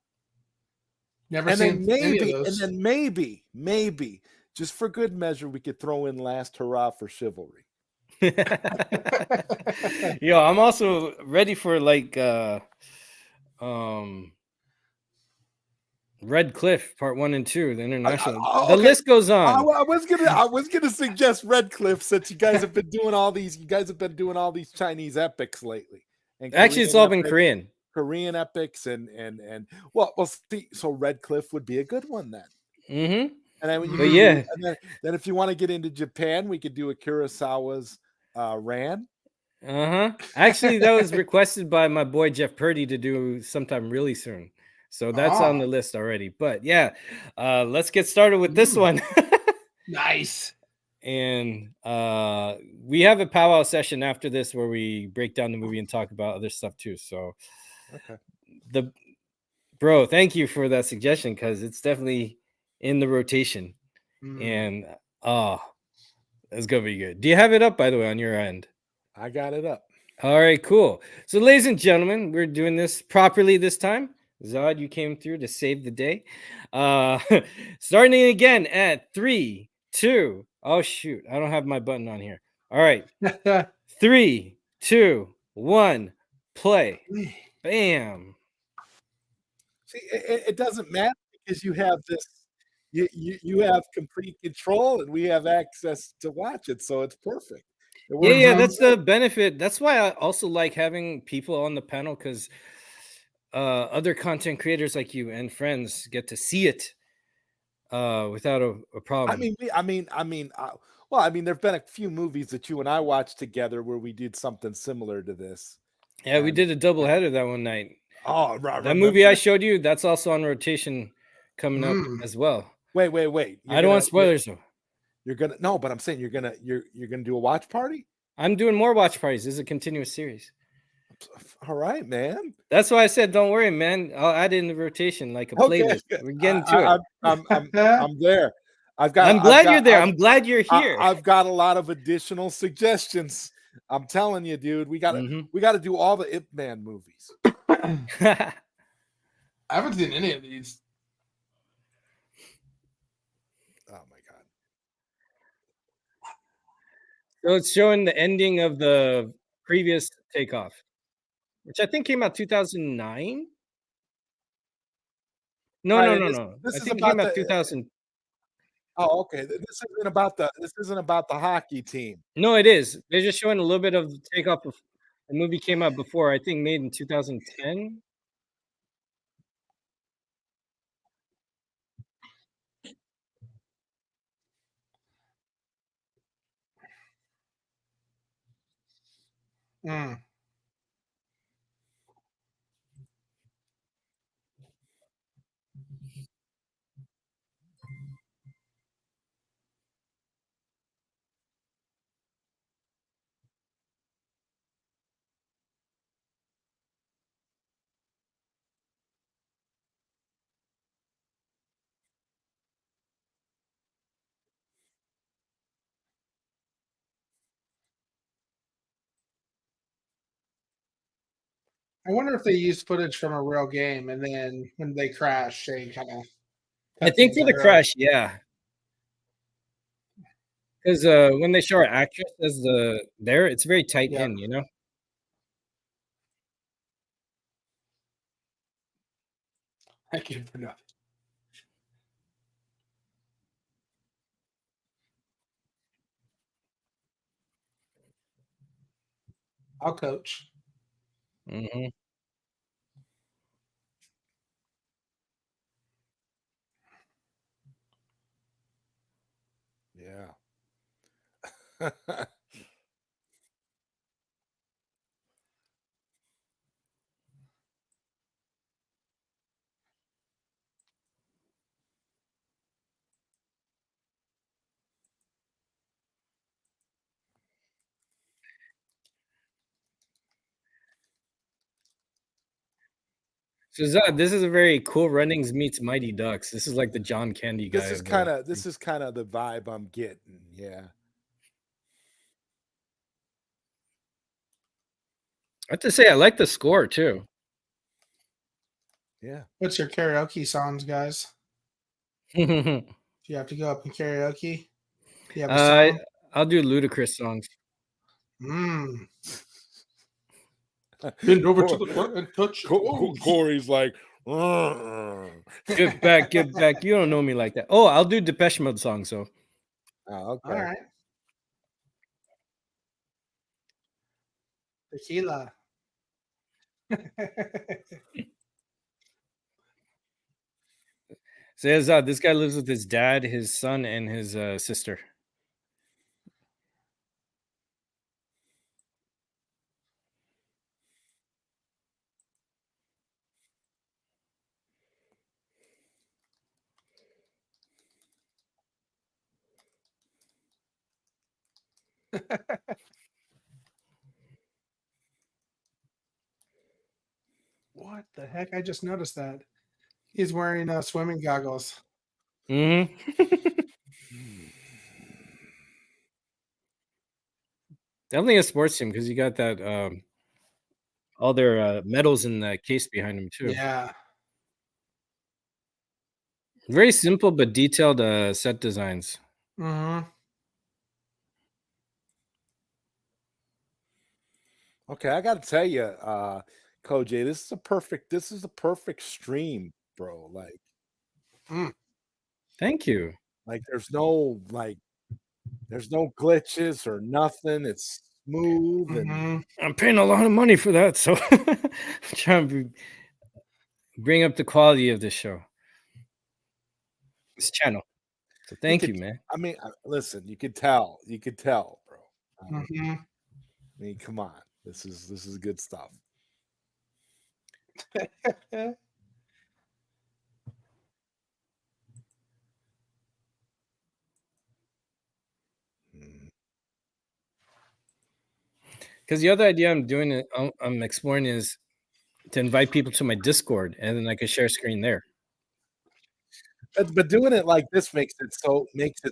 Never seen any of those. And then maybe, just for good measure, we could throw in Last Hurrah for Chivalry. Yo, I'm also ready for Red Cliff Part 1 and 2, the international. The list goes on. I was gonna suggest Red Cliff since you guys have been doing all these. You guys have been doing all these Chinese epics lately. And actually, it's all been Korean. Korean epics and well, see, so Red Cliff would be a good one then. Mm-hmm. And then then if you want to get into Japan, we could do a Kurosawa's Ran. Actually, that was requested by my boy Jeff Purdy to do sometime really soon. So that's on the list already. But yeah, let's get started with this one. Nice. And we have a powwow session after this where we break down the movie and talk about other stuff too. So bro, thank you for that suggestion because it's definitely in the rotation. And it's gonna be good. Do you have it up, by the way, on your end? I got it up. All right, cool. So, ladies and gentlemen, we're doing this properly this time. Zod, you came through to save the day. Starting again at 3, 2. Oh shoot, I don't have my button on here. All right, 3, 2, 1, play. Bam. See, it doesn't matter because you have this. You have complete control and we have access to watch it, so it's perfect. Yeah, that's the benefit. That's why I also like having people on the panel because other content creators like you and friends get to see it without a problem. There've been a few movies that you and I watched together where we did something similar to this. Yeah, we did a double header that one night. Oh, right. That movie I showed you, that's also on rotation coming up as well. Wait. I don't want spoilers though. But I'm saying you're gonna do a watch party? I'm doing more watch parties. This is a continuous series. All right, man. That's why I said don't worry, man. I'll add it in the rotation like a playlist. We're getting to it. I'm there. I'm glad you're there. I'm glad you're here. I've got a lot of additional suggestions. I'm telling you, dude. We gotta do all the Ip Man movies. I haven't seen any of these. Oh my god. So it's showing the ending of the previous takeoff, which I think came out 2009. No, Right, no, and no, this no. this I is think it came about out the 2000. oh, okay. This isn't about the hockey team. No, it is. They're just showing a little bit of the takeoff. The movie came out before, I think, made in 2010. Mm. I wonder if they used footage from a real game, and then when they crash, they kind of I cut think things for the out early. crash, yeah. Because when they show our actress as it's very tight Yep. in, you know? Thank you for nothing. I'll coach. Hmm. Yeah. So Zod, this is a very Cool Runnings meets Mighty Ducks. This is like the John Candy guy This is of the. kinda this is kinda the vibe I'm getting, yeah. I have to say, I like the score too. Yeah. What's your karaoke songs, guys? uh, Do you have to go up and karaoke? Do you have a I'll song? do ludicrous songs. Mm. Bend over to Cor the front and touch your Co Co toes. Corey's like, "Uh." Get back, get back. You don't know me like that. Oh, I'll do Depeche Mode songs. So Oh, All okay. right. Tequila. yeah, Zod, this guy lives with his dad, his son, and his sister. What the heck? I just noticed that. He's wearing swimming goggles. Hmm. Definitely a sports team because you got that all their medals in the case behind him too. Yeah. Very simple but detailed set designs. Mm-hmm. Okay, I gotta tell you, Koj, this is a perfect stream, bro. Mm. Thank you. There's no glitches or nothing. It's smooth and Mm-hmm. I'm paying a lot of money for that, so I'm trying to bring up the quality of this show, this channel. So you thank could you, man. I mean, listen, you could tell, bro. Mm-hmm. I mean, come on. This is good stuff. Mm. Because the other idea I'm exploring is to invite people to my Discord, and then I can share screen there. But doing it like this makes it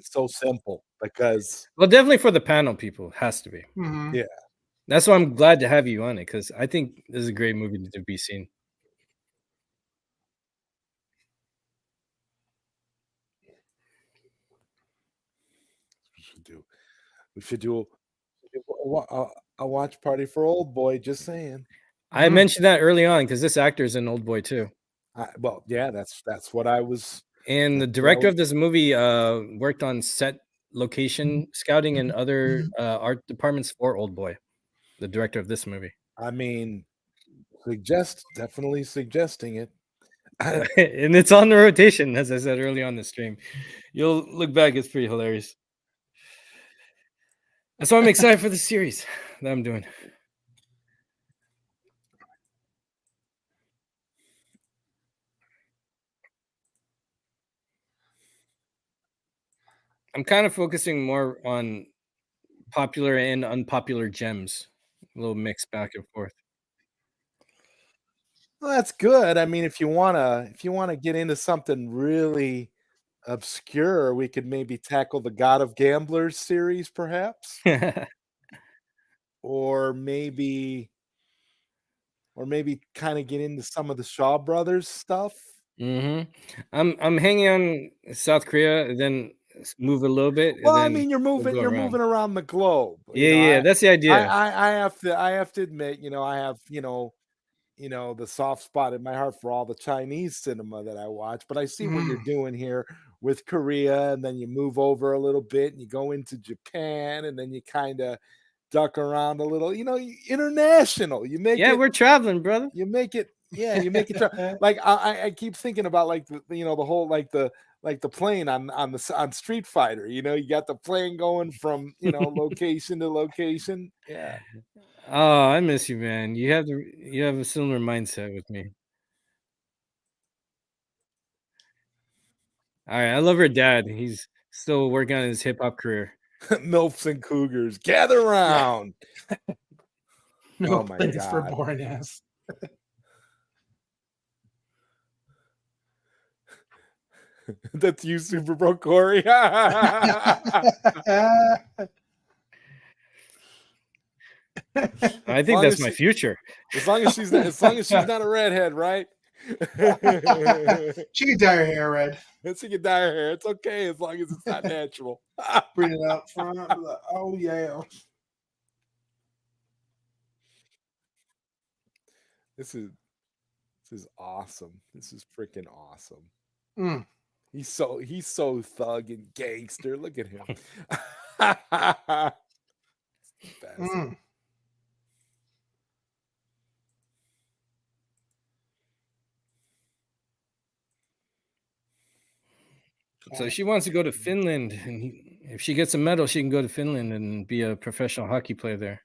so simple because Well, definitely for the panel people, has to be. Mm-hmm. yeah, That's why I'm glad to have you on it because I think this is a great movie to be seen. we should do we should do a watch party for old boy. Just saying. I mentioned that early on because this actor is an old boy too. Well, yeah, that's what I was. And the That's what I director was. of this movie worked on set location scouting and other art departments for Old Boy. The director of this movie. I mean, definitely suggesting it. And it's on the rotation, as I said early on the stream. You'll look back, it's pretty hilarious. That's why I'm excited for the series that I'm doing. I'm kind of focusing more on popular and unpopular gems. A little mix back and forth. Well, that's good. I mean, if you wanna get into something really obscure, we could maybe tackle the God of Gamblers series, perhaps, or maybe kind of get into some of the Shaw Brothers stuff. I'm hanging on South Korea, then move a little bit, and Well, I then mean, we'll go you're around. moving around the globe. Yeah, that's the idea. I have to admit, I have, the soft spot in my heart for all the Chinese cinema that I watch, but I see what you're doing here with Korea, and then you move over a little bit and you go into Japan, and then you kind of duck around a little, international. Yeah, we're traveling, brother. You make it, yeah, you make it like I keep thinking about like the whole like the plane on Street Fighter. You got the plane going from location to location. Yeah. Oh, I miss you, man. You have a similar mindset with me. All right, I love her dad. He's still working on his hip hop career. Milfs and cougars, gather round. No Oh my place for God. boring ass. That's you, Super Bro Corey. I think that's my future. As long as she's not a redhead, right? She can dye her hair red. She can dye her hair. It's okay as long as it's not natural. Bring it up front. Oh yeah. This is awesome. This is freaking awesome. Mm. He's so thug and gangster. Look at him. Mm. So she wants to go to Finland, and if she gets a medal, she can go to Finland and be a professional hockey player there.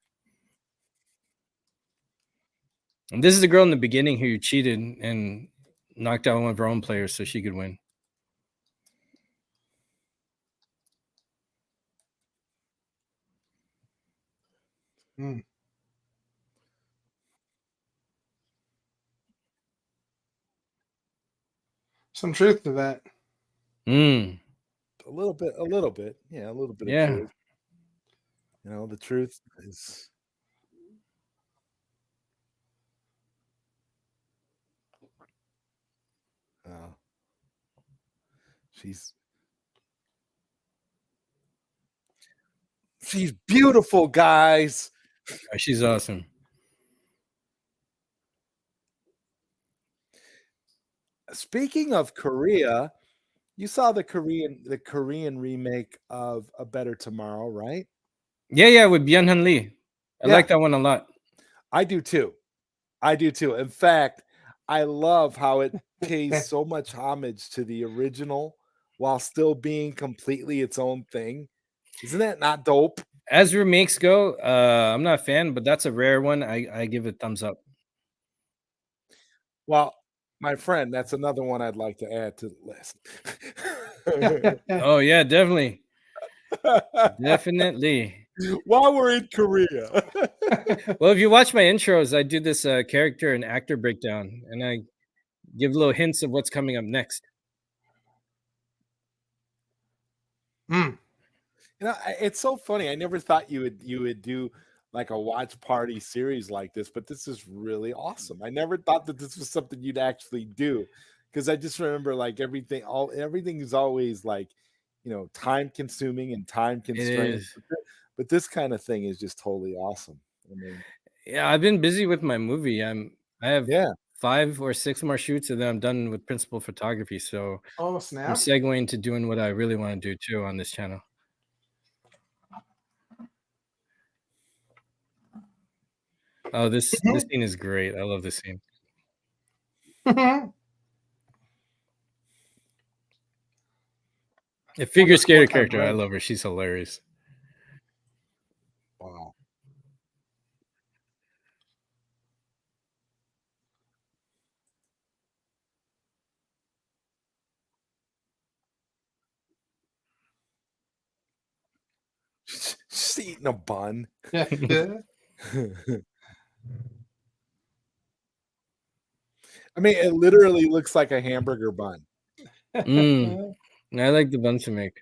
And this is the girl in the beginning who cheated and knocked out one of her own players so she could win. Mm. Some truth to that. Mm. A little bit. Yeah, a little bit Yeah. of truth. The truth is she's beautiful, guys. She's awesome. Speaking of Korea, you saw the Korean remake of A Better Tomorrow, right? Yeah, with Byung-hun Lee. I like that one a lot. I do too. In fact, I love how it pays so much homage to the original while still being completely its own thing. Isn't that not dope? As remakes go, I'm not a fan, but that's a rare one. I give it thumbs up. Well, my friend, that's another one I'd like to add to the list. Oh yeah, definitely. Definitely. While we're in Korea. Well, if you watch my intros, I do this character and actor breakdown, and I give little hints of what's coming up next. It's so funny. I never thought you would do like a watch party series like this, but this is really awesome. I never thought that this was something you'd actually do, because I just remember like everything is always like, time consuming and time It constrained. is. But this kind of thing is just totally awesome. I mean, Yeah, I've been busy with my movie. I have yeah. 5 or 6 more shoots, and then I'm done with principal photography. So Oh, I'm snap. segueing to doing what I really want to do too on this channel. Oh, this scene is great. I love this scene. The figure Wonder skater what kind of character, I bread. love her. She's hilarious. Wow. She's eating a bun. Yeah. I mean, it literally looks like a hamburger bun. Mm. I like the buns to make.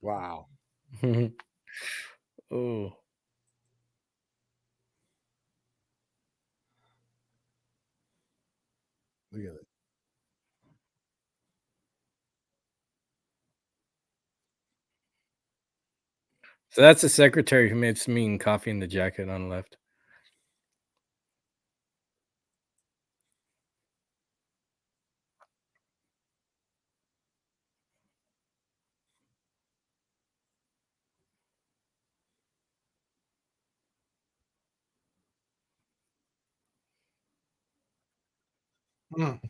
Wow. Oh. Look at it. So that's the secretary who makes me and coffee in the jacket on the left. Mm.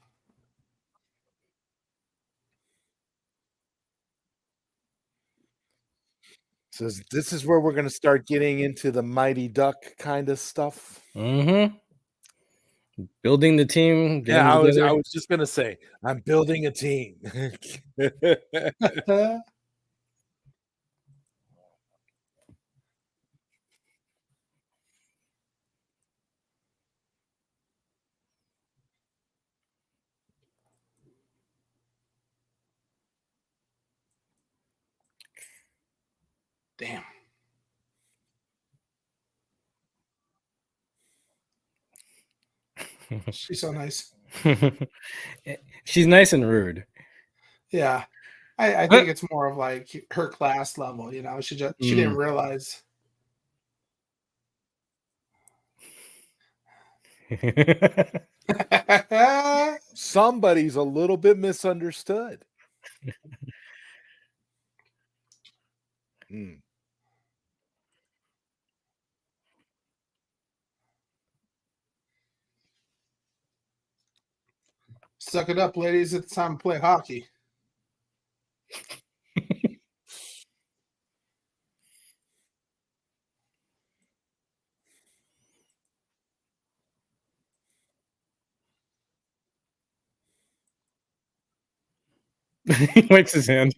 So this is where we're going to start getting into the Mighty Duck kind of stuff. Mm-hmm. Building the team, Yeah, getting I was together. just going to say I'm building a team. Damn. She's so nice. She's nice and rude. Yeah. I think it's more of like her class level, she didn't Mm. realize. Somebody's a little bit misunderstood. Mm. Suck it up, ladies. It's time to play hockey. He wipes his hand.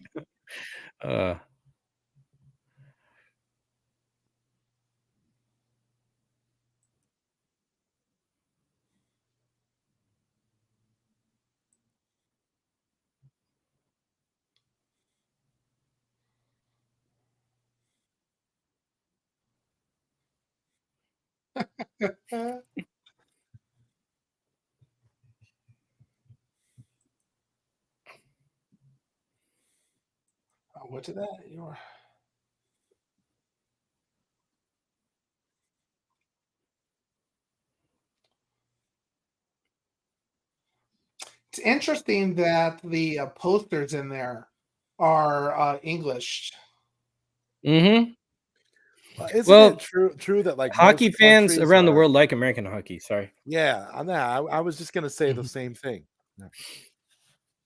Uh, Oh, what did that? It's interesting that the posters in there are English. mm-hmm. Isn't it Well, true that like hockey most fans countries around the are? world like American hockey. Sorry, Yeah, on that. I was just going to say the Mhm. same thing. Yeah.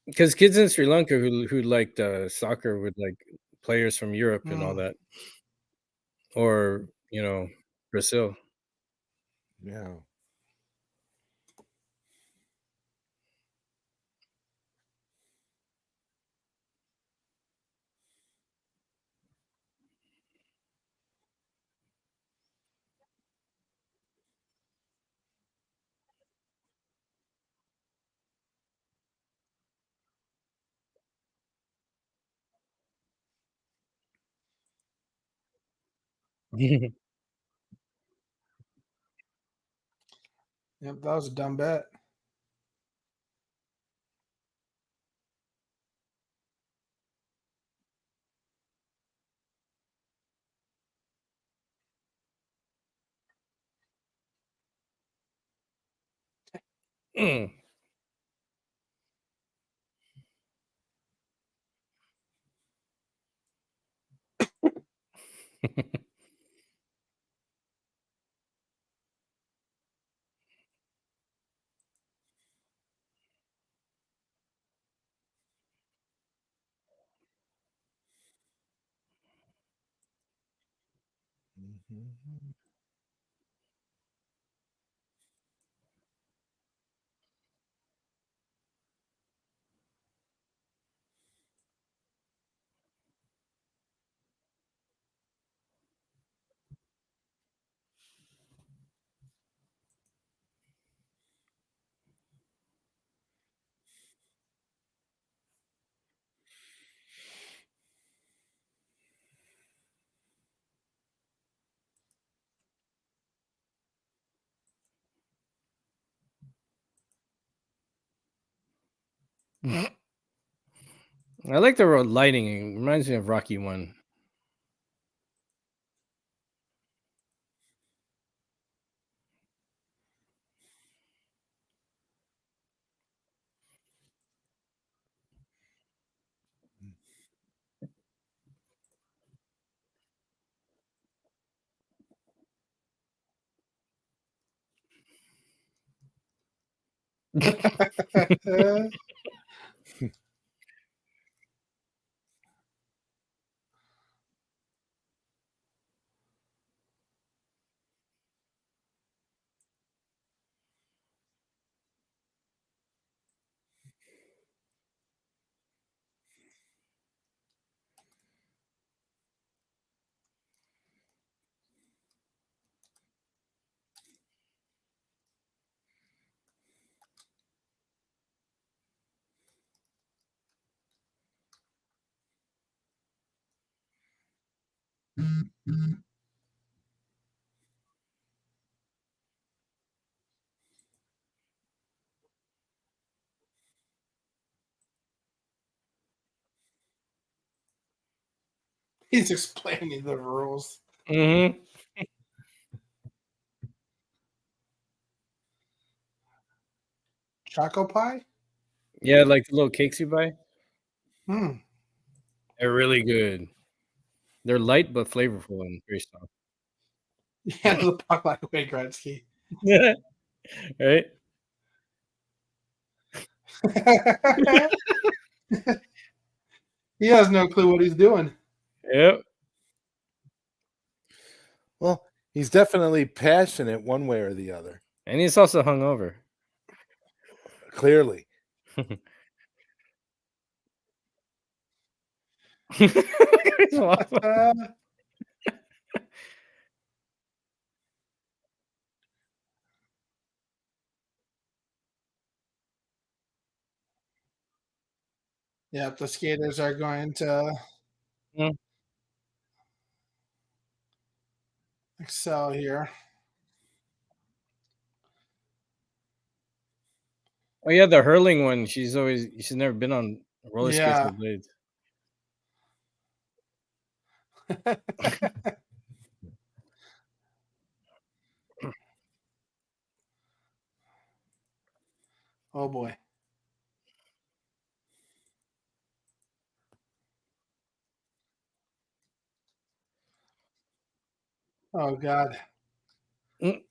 Because kids in Sri Lanka who liked soccer with like players from Europe and all Mm. that, or Brazil. Yeah. Yep, that was a dumb bet. Mm. Mhm. I like the lighting. It reminds me of Rocky One. He's explaining the rules. Hmm. Choco pie? Yeah, like the little cakes you buy. Hmm. They're really good. They're light but flavorful and very soft. Yeah, the puck like Wayne Gretzky. Right? He has no clue what he's doing. Yep. Well, he's definitely passionate one way or the other. And he's also hungover. Clearly. He's awesome. Yep, the skaters are going to Mm. excel here. Oh yeah, the hurling one. She's never been on roller skates Yeah. with blades. Oh boy. Oh god. Mm.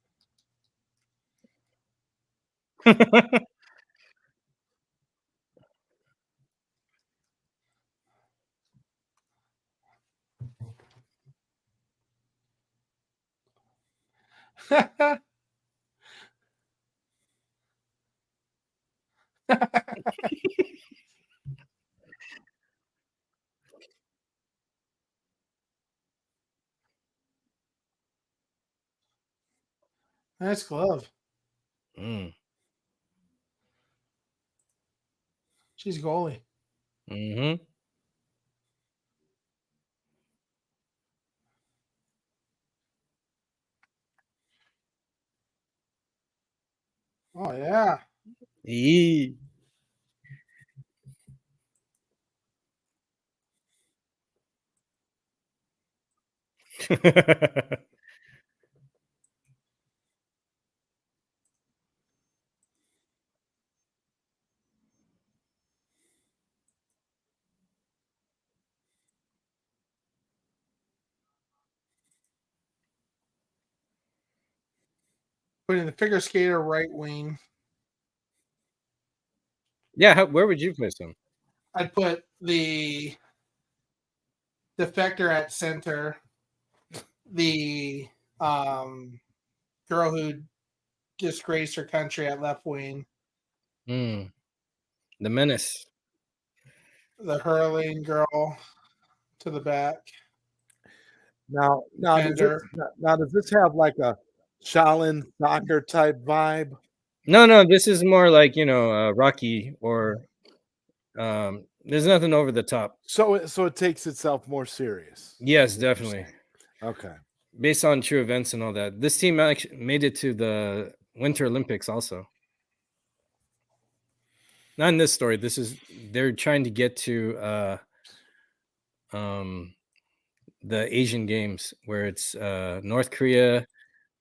Nice glove. Mm. She's goalie. Hmm. Oh yeah. Yee. Putting the figure skater right wing. Yeah, where would you place him? I'd put the defector at center. The girl who disgraced her country at left wing. Mm, the menace. The hurling girl to the back. Now Defender. does this have like a Shaolin soccer type vibe? No, this is more like, Rocky or there's nothing over the top. So it takes itself more serious. Yes, is what you're definitely. saying. Okay. Based on true events and all that. This team actually made it to the Winter Olympics also. Not in this story. They're trying to get to the Asian Games where it's North Korea.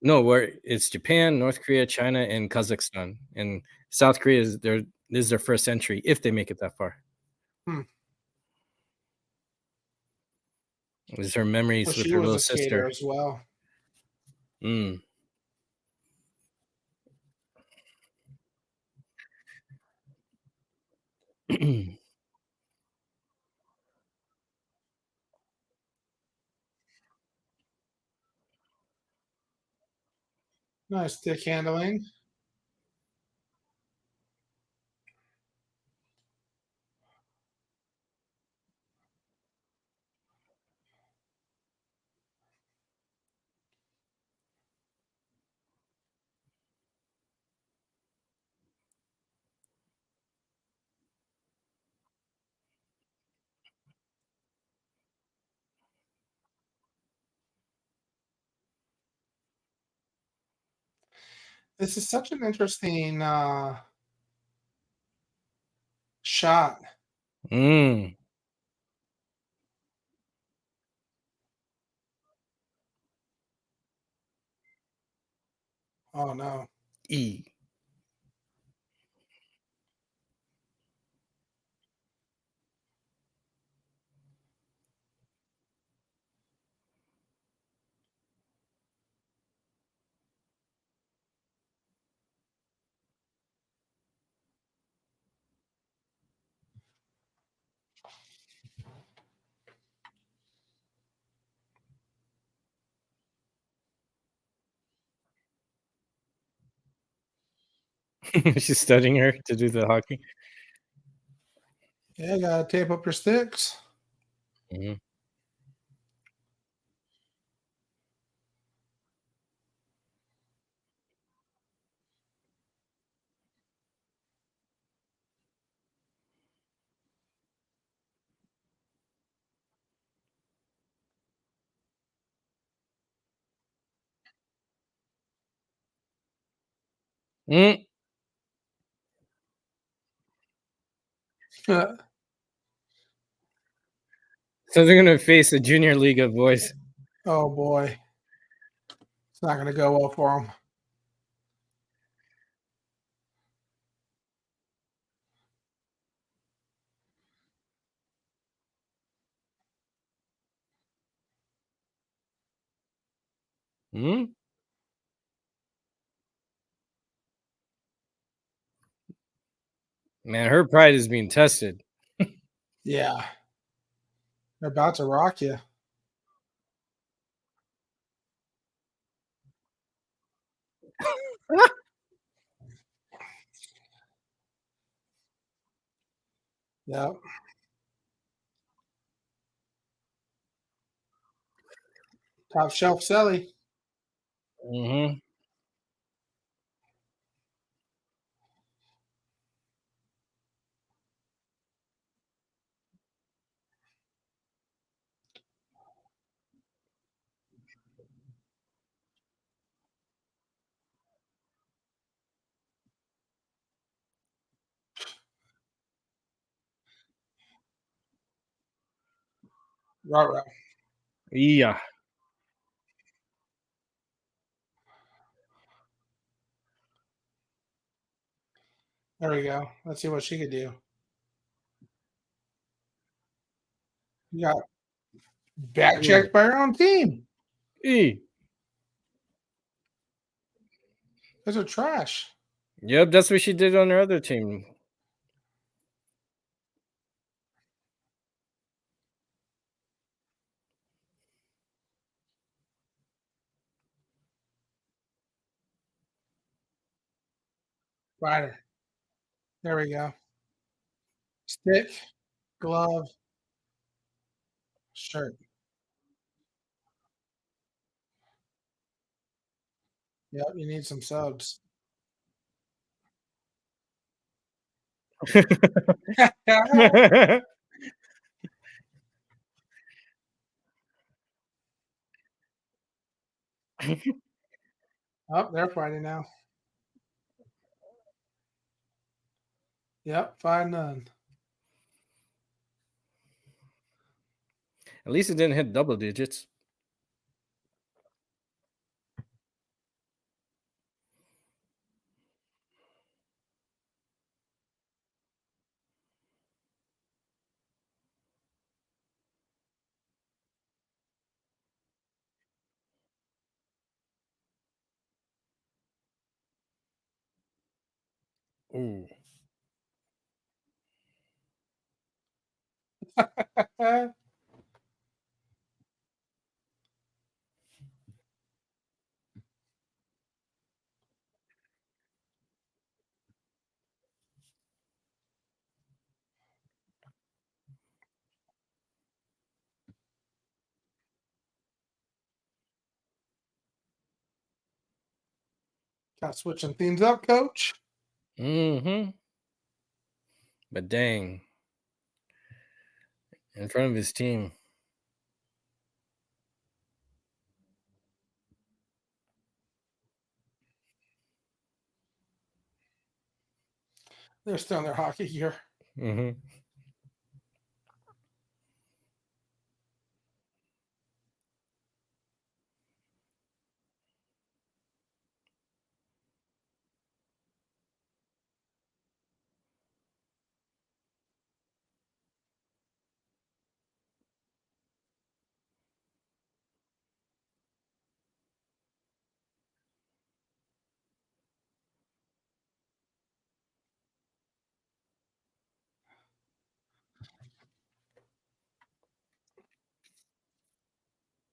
No, where it's Japan, North Korea, China, and Kazakhstan. And South Korea this is their first entry if they make it that far. Hmm. It was her memories Well, with she her was little a skater sister. as well. Mm. Nice stick handling. This is such an interesting shot. Mm. Oh no. E. She's studying her to do the hockey. Yeah, gotta tape up your sticks. Mhm. Mm. Oh So they're gonna face a junior league of boys. boy. It's not gonna go well for him. Mm? Man, her pride is being tested. Yeah. They're about to rock you. Yep. Top shelf Selly. Hmm. Right. Yeah. There we go. Let's see what she could do. You got back checked by her own team. E. Those are trash. Yep, that's what she did on her other team. Rider. There we go. Stick, glove, shirt. Yep, you need some subs. Oh, they're fighting now. Yep, 5-0. At least it didn't hit double digits. Ooh. Got switching things up, coach. Mm-hmm. But dang. In front of his team. They're still in their hockey gear. Mm-hmm.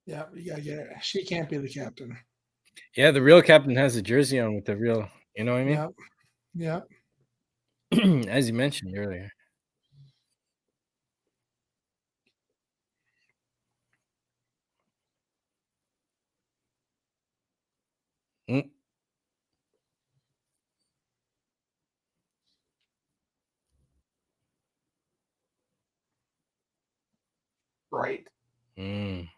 Yeah, you gotta get it. She can't be the captain. Yeah, the real captain has a jersey on with the real, you know what I mean? Yep. Yep. As you mentioned earlier. Mm. Right. Mm.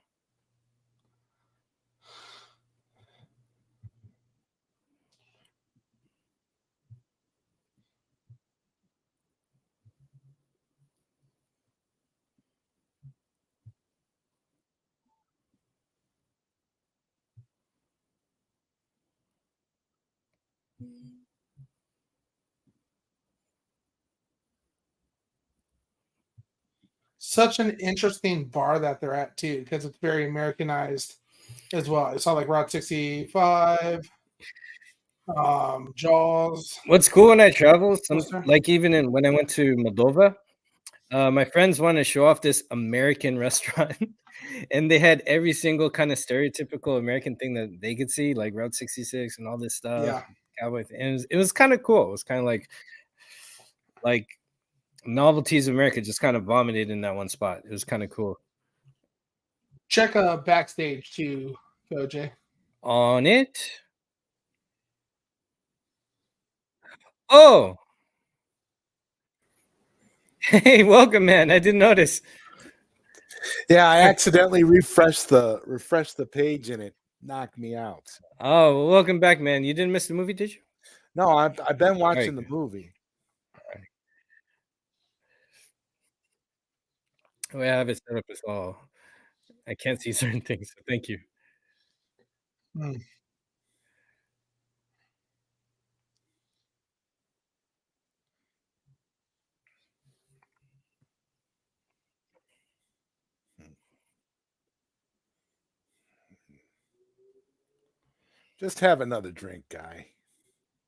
Such an interesting bar that they're at too, because it's very Americanized as well. It's not like Route 65, Jaws. What's cool when I travel, Twister. like even when I went to Moldova, my friends want to show off this American restaurant, and they had every single kind of stereotypical American thing that they could see, like Route 66 and all this stuff, Yeah. cowboy thing. And it was kind of cool. It was kind of like novelties of America just kind of vomited in that one spot. It was kind of cool. Check backstage too, OJ. On it. Oh, hey, welcome, man. I didn't notice. Yeah, I accidentally refreshed the page and it knocked me out. Oh, well, welcome back, man. You didn't miss the movie, did you? No, I've been watching the good. movie. We have it set up as well. I can't see certain things. So thank you. Hmm. Just have another drink, guy.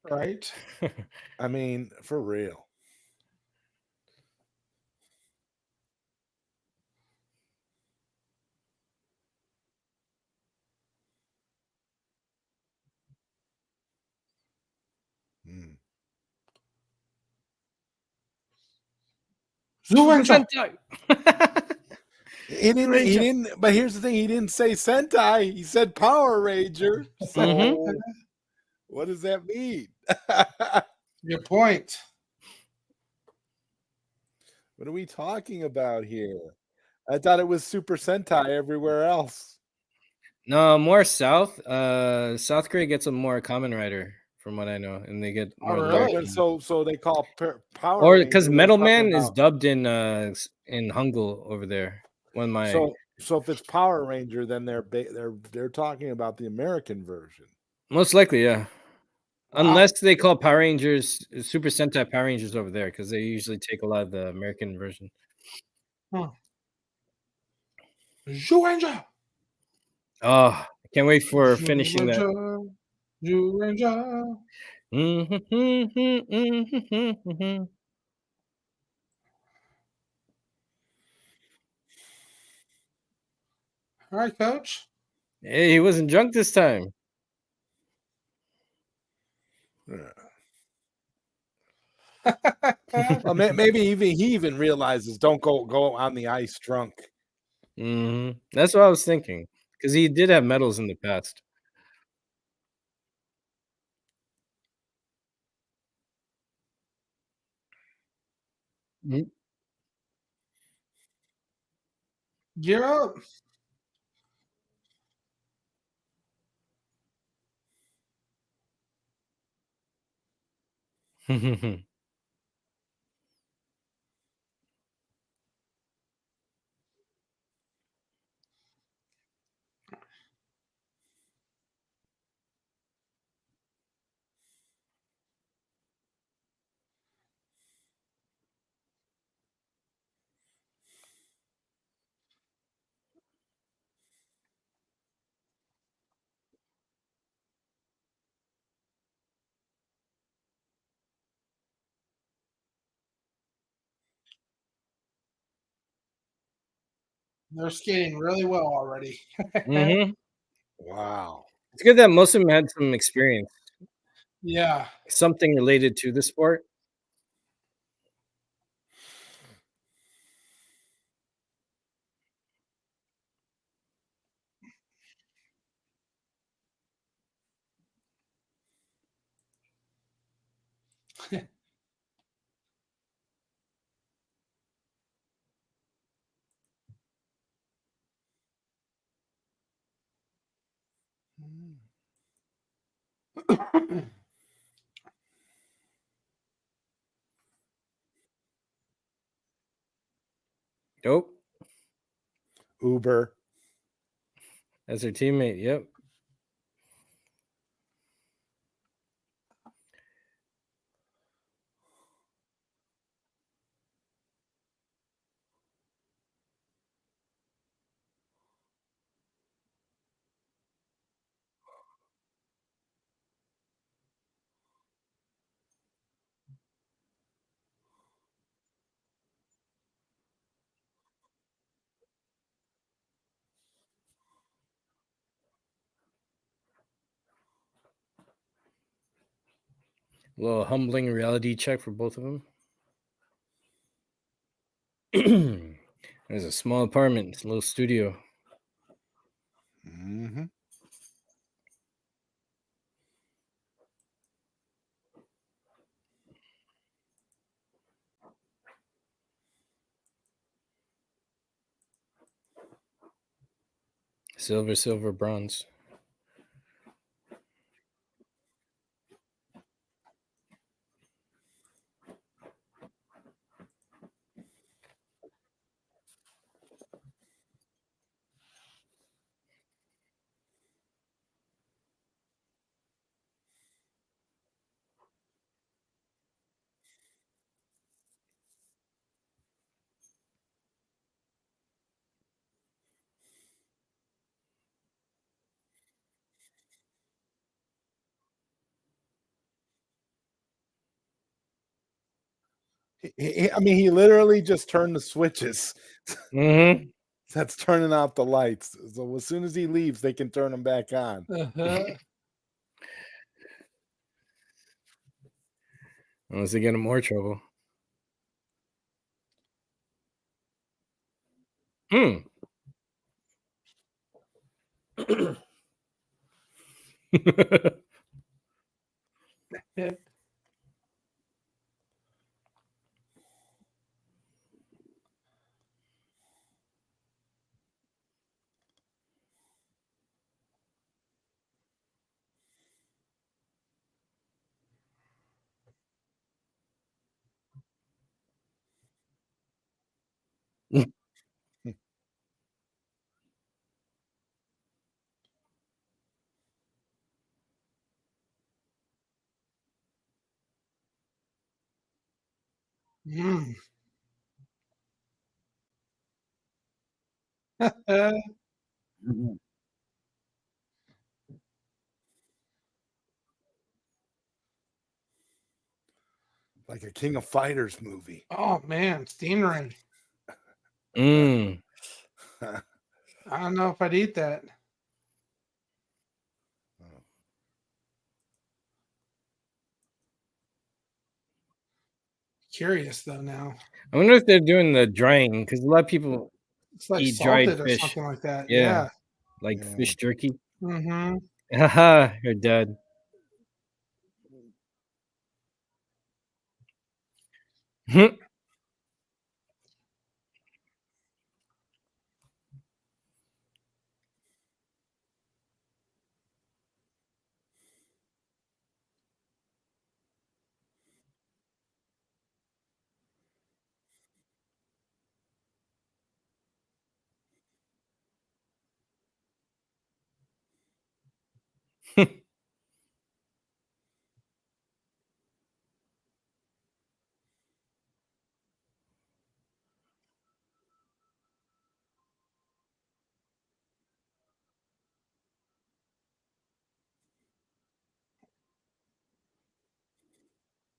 Right? I mean, for real. Mm. Super Zuenja. Sentai. He didn't. He Ranger. didn't. But here's the thing: he didn't say Sentai. He said Power Ranger. So what does that mean? Good point. What are we talking about here? I thought it was Super Sentai everywhere else. No, more South. South Korea gets a more common Rider, from what I know, and they get Oh, more really? But so they call Power Or Ranger. because They're Metal talking Man is about. dubbed in Hangul over there. One of my So if it's Power Ranger, then they're talking about the American version. most likely, yeah. Wow. Unless they call Power Rangers Super Sentai Power Rangers over there, because they usually take a lot of the American version. Zuenja. Oh, I can't wait for finishing that. Zuenja. All right, coach. Hey, he wasn't drunk this time. Well, maybe he even realizes don't go on the ice drunk. That's what I was thinking, because he did have medals in the past. Mm. Gear up. They're skating really well already. Mhm. Wow. It's good that most of them had some experience, Yeah. something related to the sport. Dope. Uber. As their teammate. Yep. A little humbling reality check for both of them. There's a small apartment, it's a little studio. Mm-hmm. Silver, silver, bronze. I mean, he literally just turned the switches. Mm-hmm. That's turning off the lights. So as soon as he leaves, they can turn them back on. Unless they get in more trouble. Hmm. Mm. Like a King of Fighters movie. Oh man, Stingray. Mm. I don't know if I'd eat that. Curious though now. I wonder if they're doing the drying because a lot of people It's like eat dried salted or fish. something like that. Yeah, Yeah. like Yeah. fish jerky. Mm-hmm. Haha, you're dead.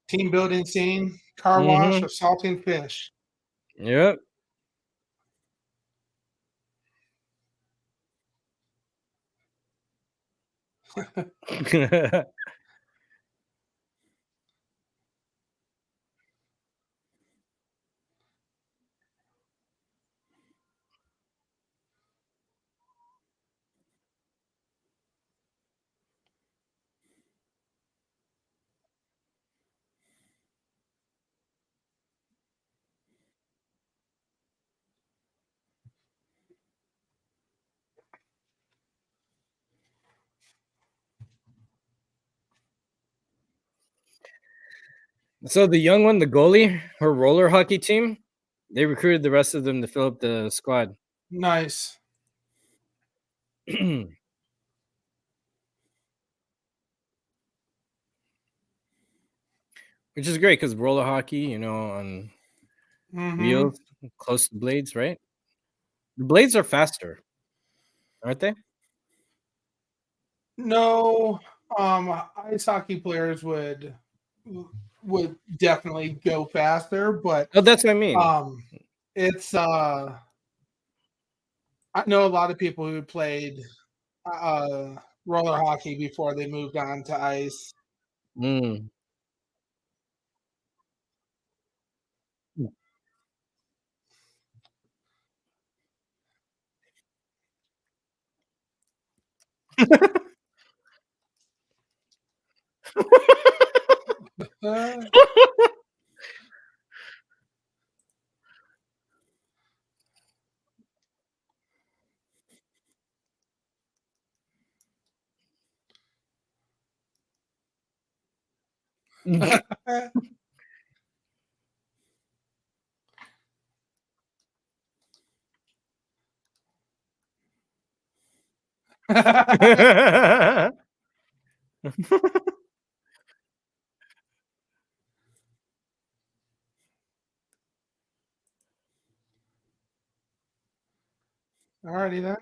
Team building scene, car wash, Mm-hmm. or salting fish. Yep. So the young one, the goalie, her roller hockey team, they recruited the rest of them to fill up the squad. Nice. Which is great because roller hockey, on Mm-hmm. wheels, close to blades, right? The blades are faster, aren't they? No, ice hockey players would definitely go faster, but Oh, that's what I mean. it's I know a lot of people who played roller hockey before they moved on to ice. Mm. Uh, Alrighty then.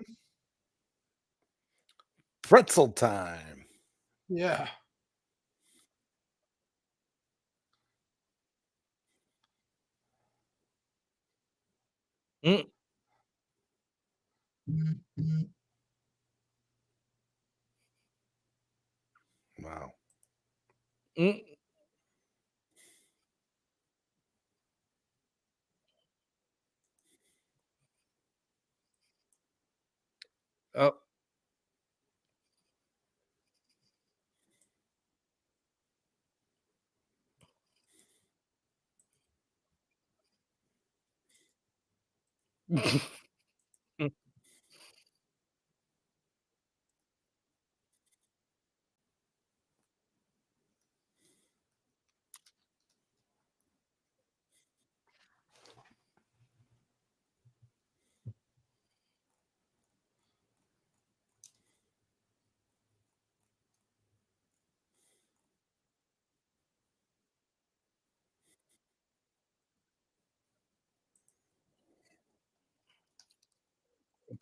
Pretzel time. Yeah. Mm, Wow. mm. Oh.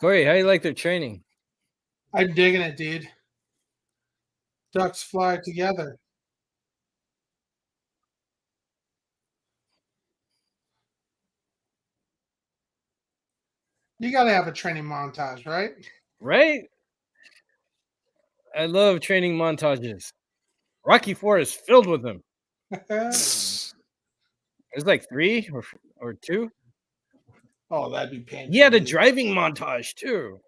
Corey, how you like their training? I'm digging it, dude. Ducks fly together. You got to have a training montage, right? Right? I love training montages. Rocky 4 is filled with them. There's like 3 or 2. Oh, that'd be He painful, had a dude. driving montage too.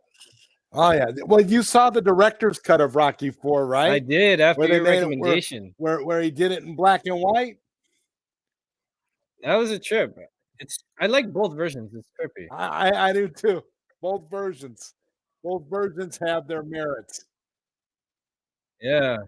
Oh yeah. Well, you saw the director's cut of Rocky 4, I right? did after Where they your made it recommendation. where he did it in black and white. That was a trip. I like both versions. It's trippy. I do too. Both versions. Both versions have their merits. Yeah.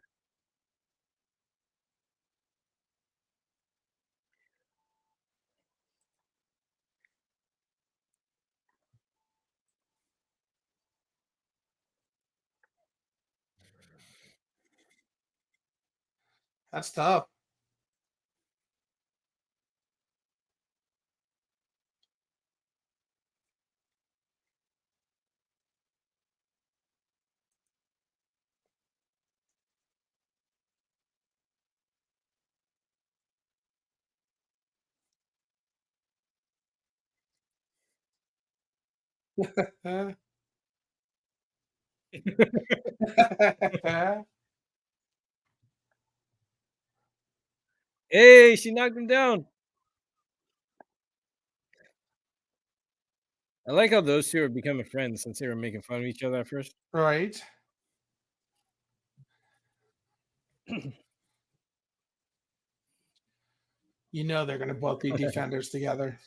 That's tough. Hey, she knocked him down. I like how those two are becoming friends since they were making fun of each other at first. Right. You know they're going to both be defenders together.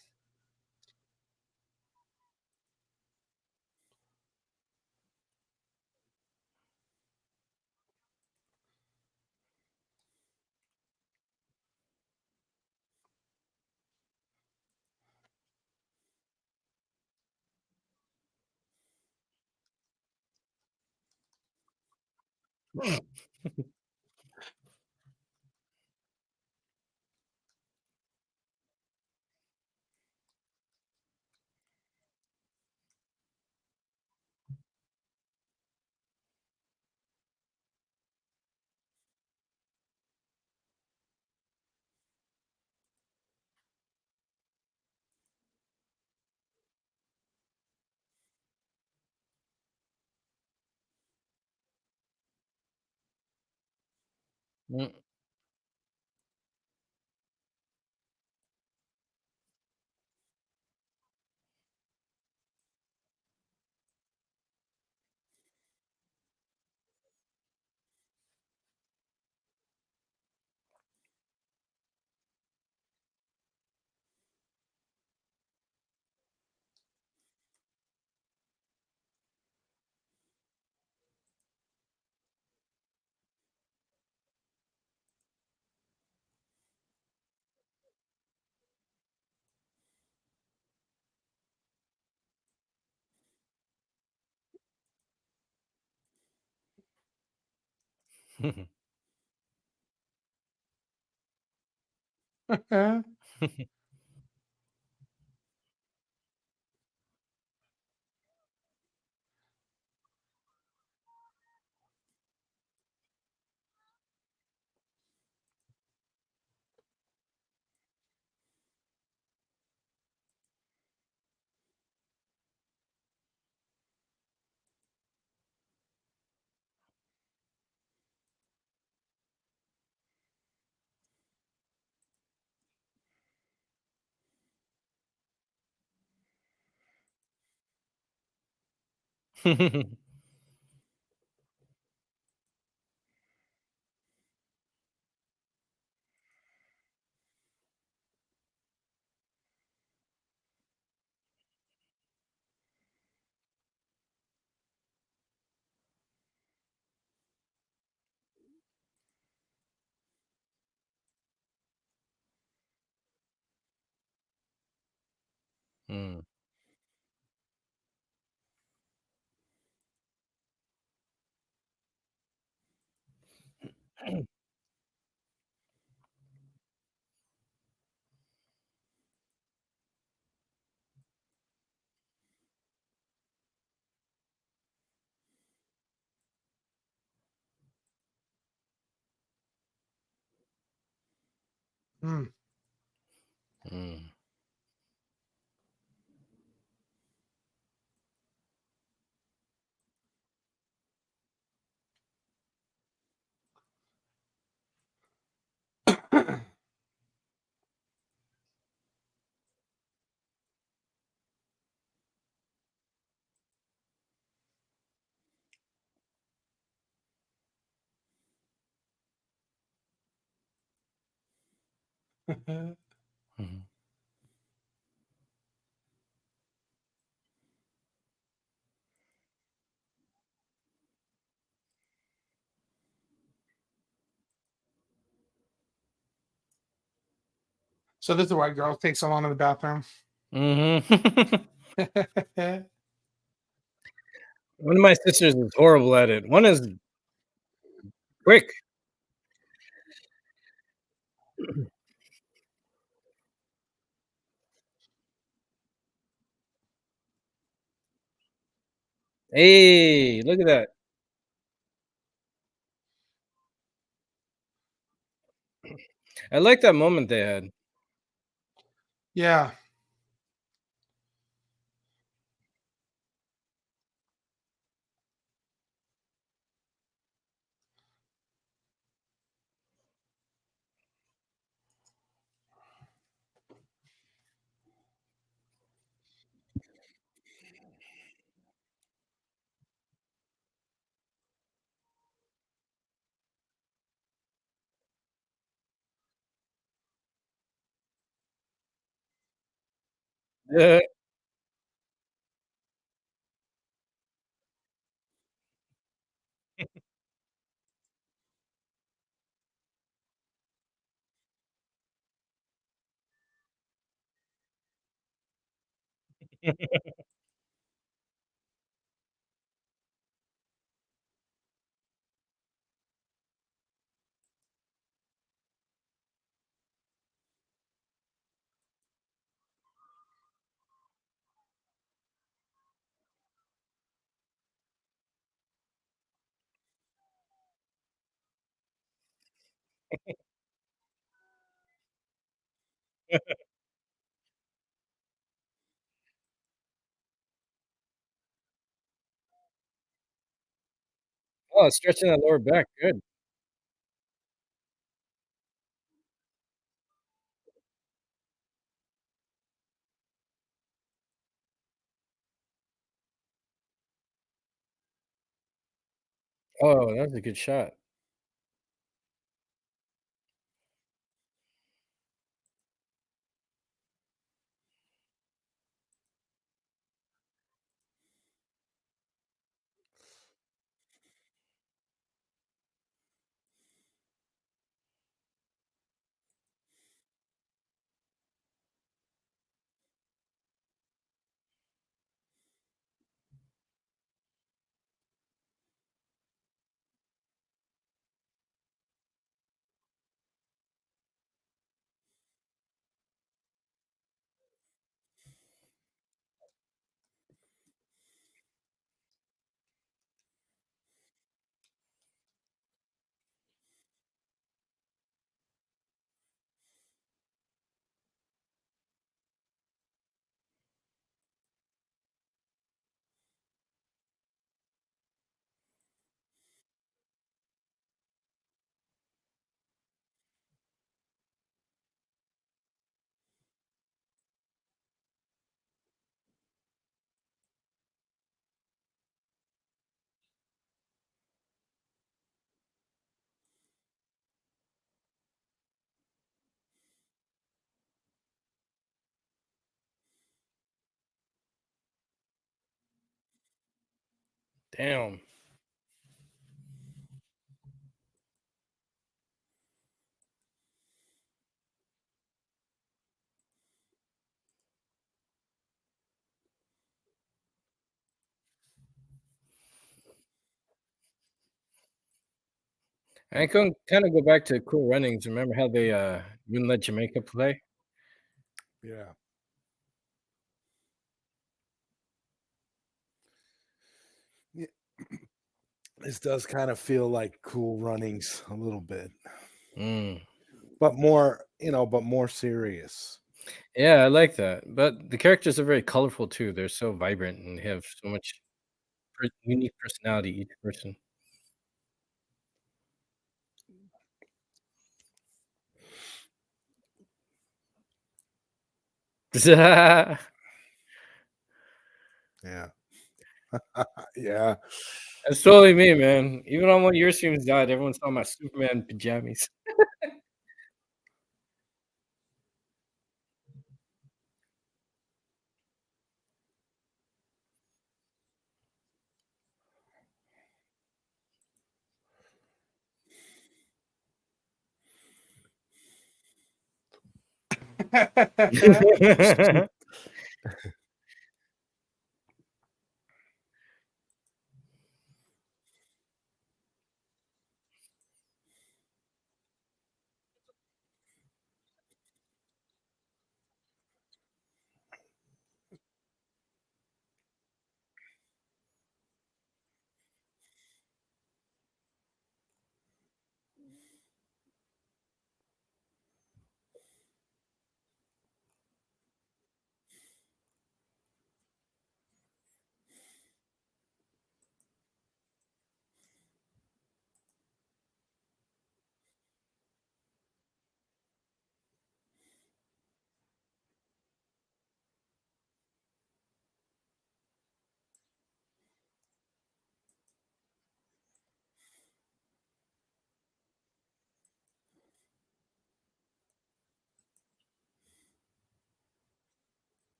Mm. Mm. Hmm. Mm. Mhm. So this is why girls take so long in the bathroom. Mhm. One of my sisters is horrible at it. One is quick. Hey, look at that. I like that moment they had. Yeah. Yeah. Oh, stretching that lower back, good. Oh, that was a good shot. Damn. I can kind of go back to Cool Runnings. Remember how they wouldn't let Jamaica play? Yeah. Yeah. This does kind of feel like Cool Runnings a little bit, Mm. but more, but more serious. Yeah, I like that. But the characters are very colorful too. They're so vibrant and have so much unique personality, each person. That's Yeah. Yeah. totally me, man. Even on one of your streams died, everyone saw my Superman pajamas.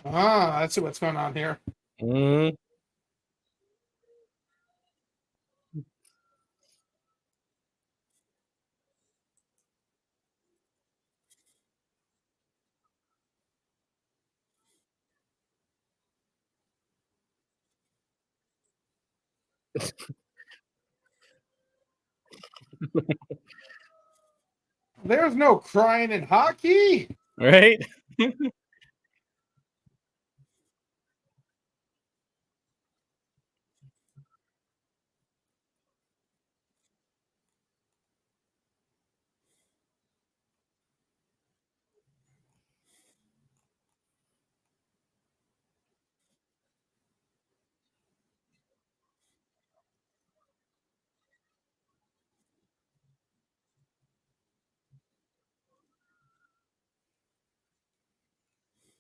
Ah, let's see what's going on here. Mhm. There's no crying in hockey. Right?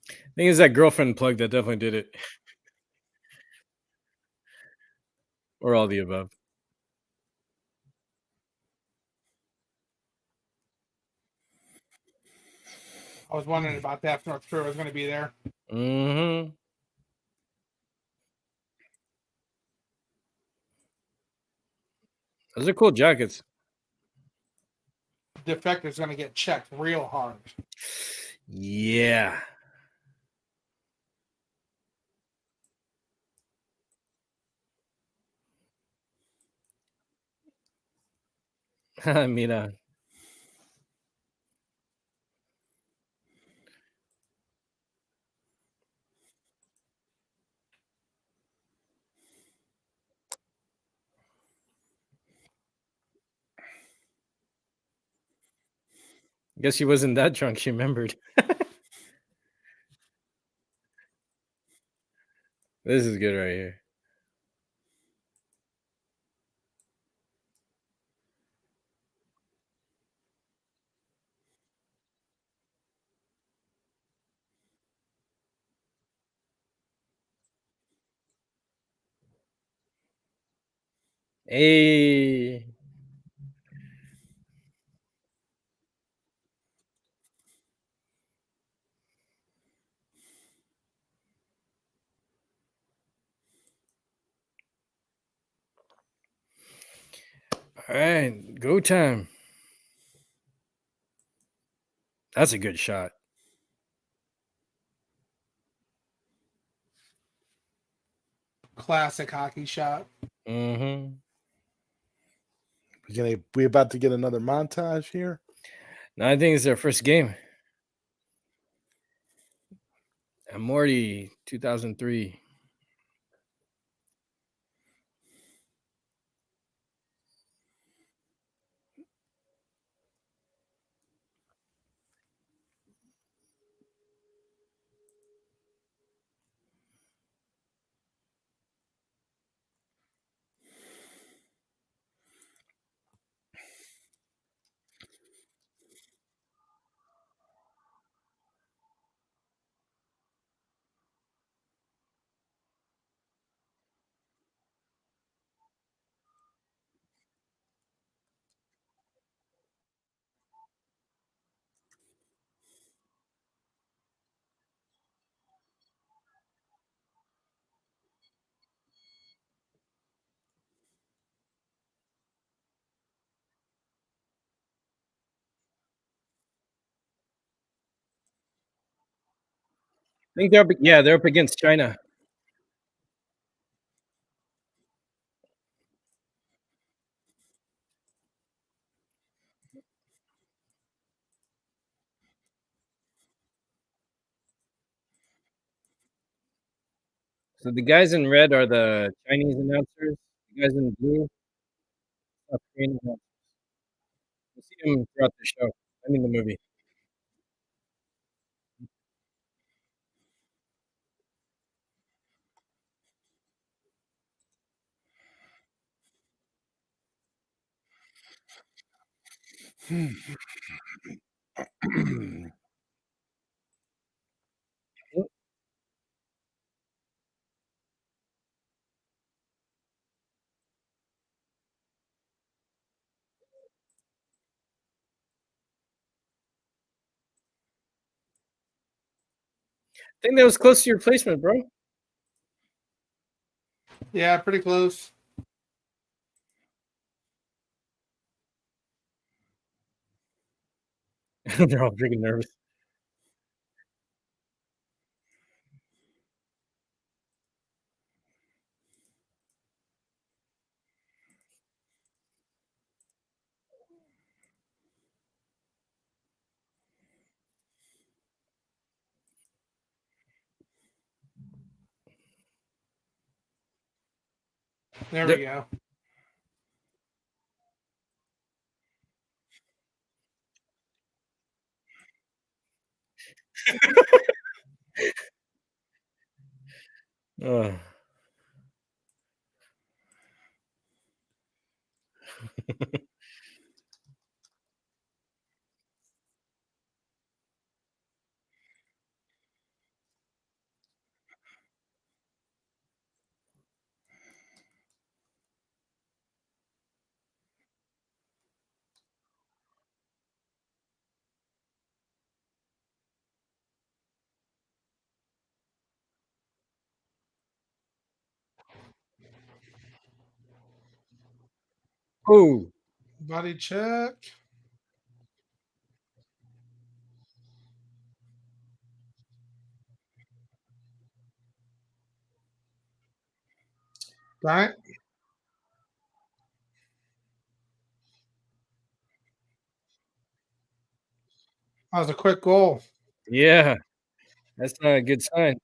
I think it's that girlfriend plug that definitely did it. Or all the above. I was wondering about that. North Korea was going to be there. Mhm. Those are cool jackets. Defector's going to get checked real hard. Yeah. Mira. Guess she wasn't that drunk. She remembered. This is good right here. Hey. All right, go time. That's a good shot. Classic hockey shot. Mm-hmm. We about to get another montage here. No, I think it's their first game. And Morty, 2003. I think they're up against China. So the guys in red are the Chinese announcers. The guys in blue, South Korean announcers. You see them throughout the show. I mean the movie. I think that was close to your placement, bro. Yeah, pretty close. They're all freaking nervous. There we go. Uh, oh, Body check. Right. That was a quick goal. yeah. That's not a good sign.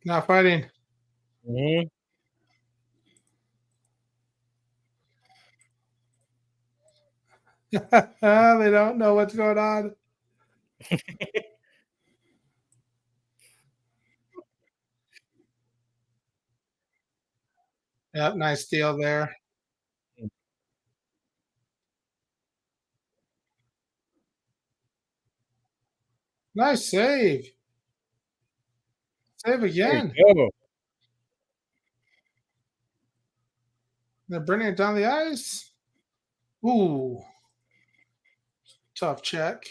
Not fighting. Hmm. They don't know what's going on. Yep, nice steal there. Nice save. Save There again. you go. They're bringing it down the ice. Ooh. Tough check.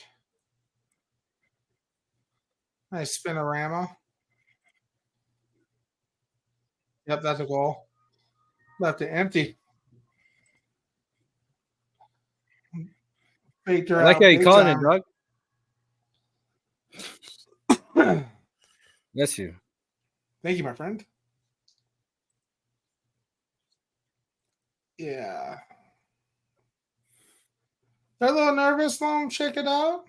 Nice spinorama. Yep, that's a goal. Left it empty. Faked her I like out how you big calling it, time. dog. Bless you. Thank you, my friend. Yeah. They're a little nervous, Mom. Check it out.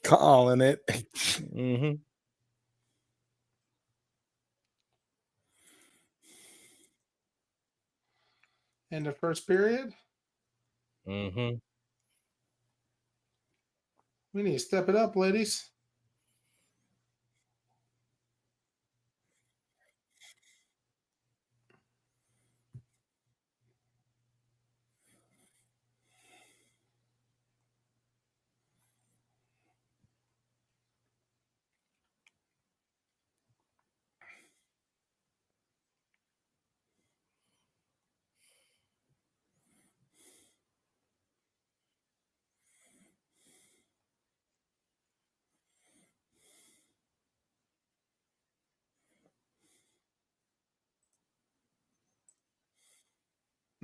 Calling it. Mm-hmm. In the first period. Mm-hmm. We need to step it up, ladies.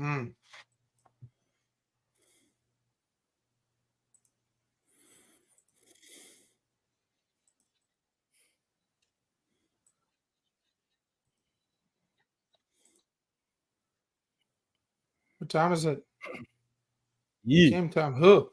Mm. What time is it? Yeah. Game time. Huh.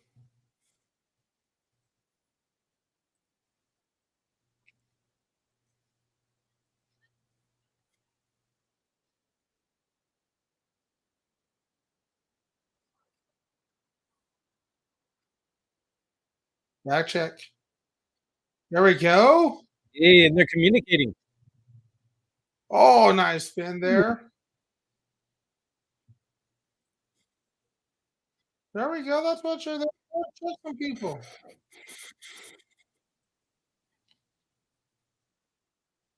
Back check. There we go. Hey, and they're communicating. Oh, nice spin there. There we go. That's what you're there for. Check some people.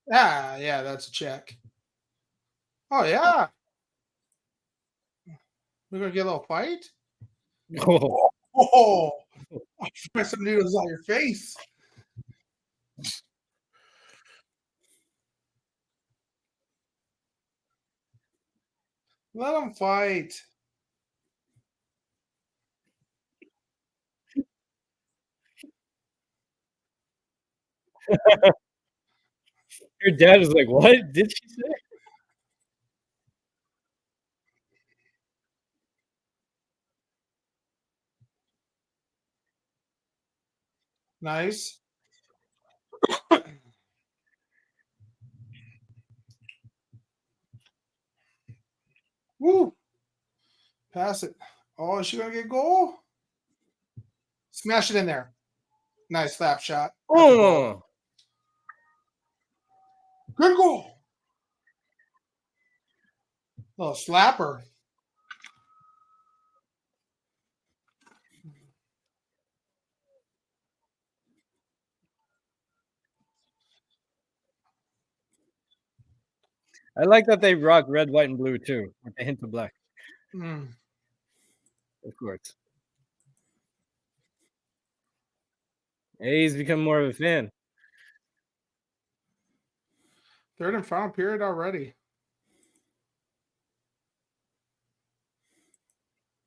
Yeah, that's a check. Oh, yeah. We're going to get a little fight? Oh, Oh, put some noodles on your face. Let them fight. your dad was like, "What did she say?" Nice. Woo. Pass it. Oh, is she going to get goal? Smash it in there. Nice slap shot. That's a goal. Oh, Good goal. Little slapper. I like that they rock red, white, and blue too, with a hint of black, Mm. of course. Hey, he's become more of a fan. Third and final period already.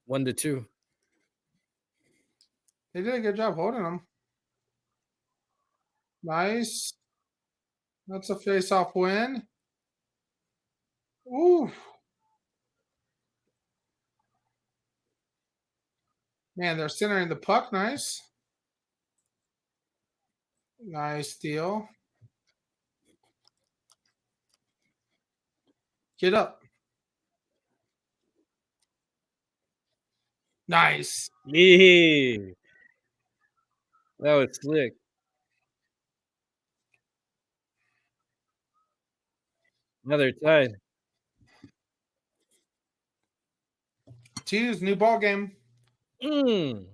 1-2. They did a good job holding them. Nice. That's a face-off win. Ooh. Man, they're centering the puck. Nice. Nice steal. Get up. Nice. Yeah, that was slick. Now they're tied. T's new ball game. Mm.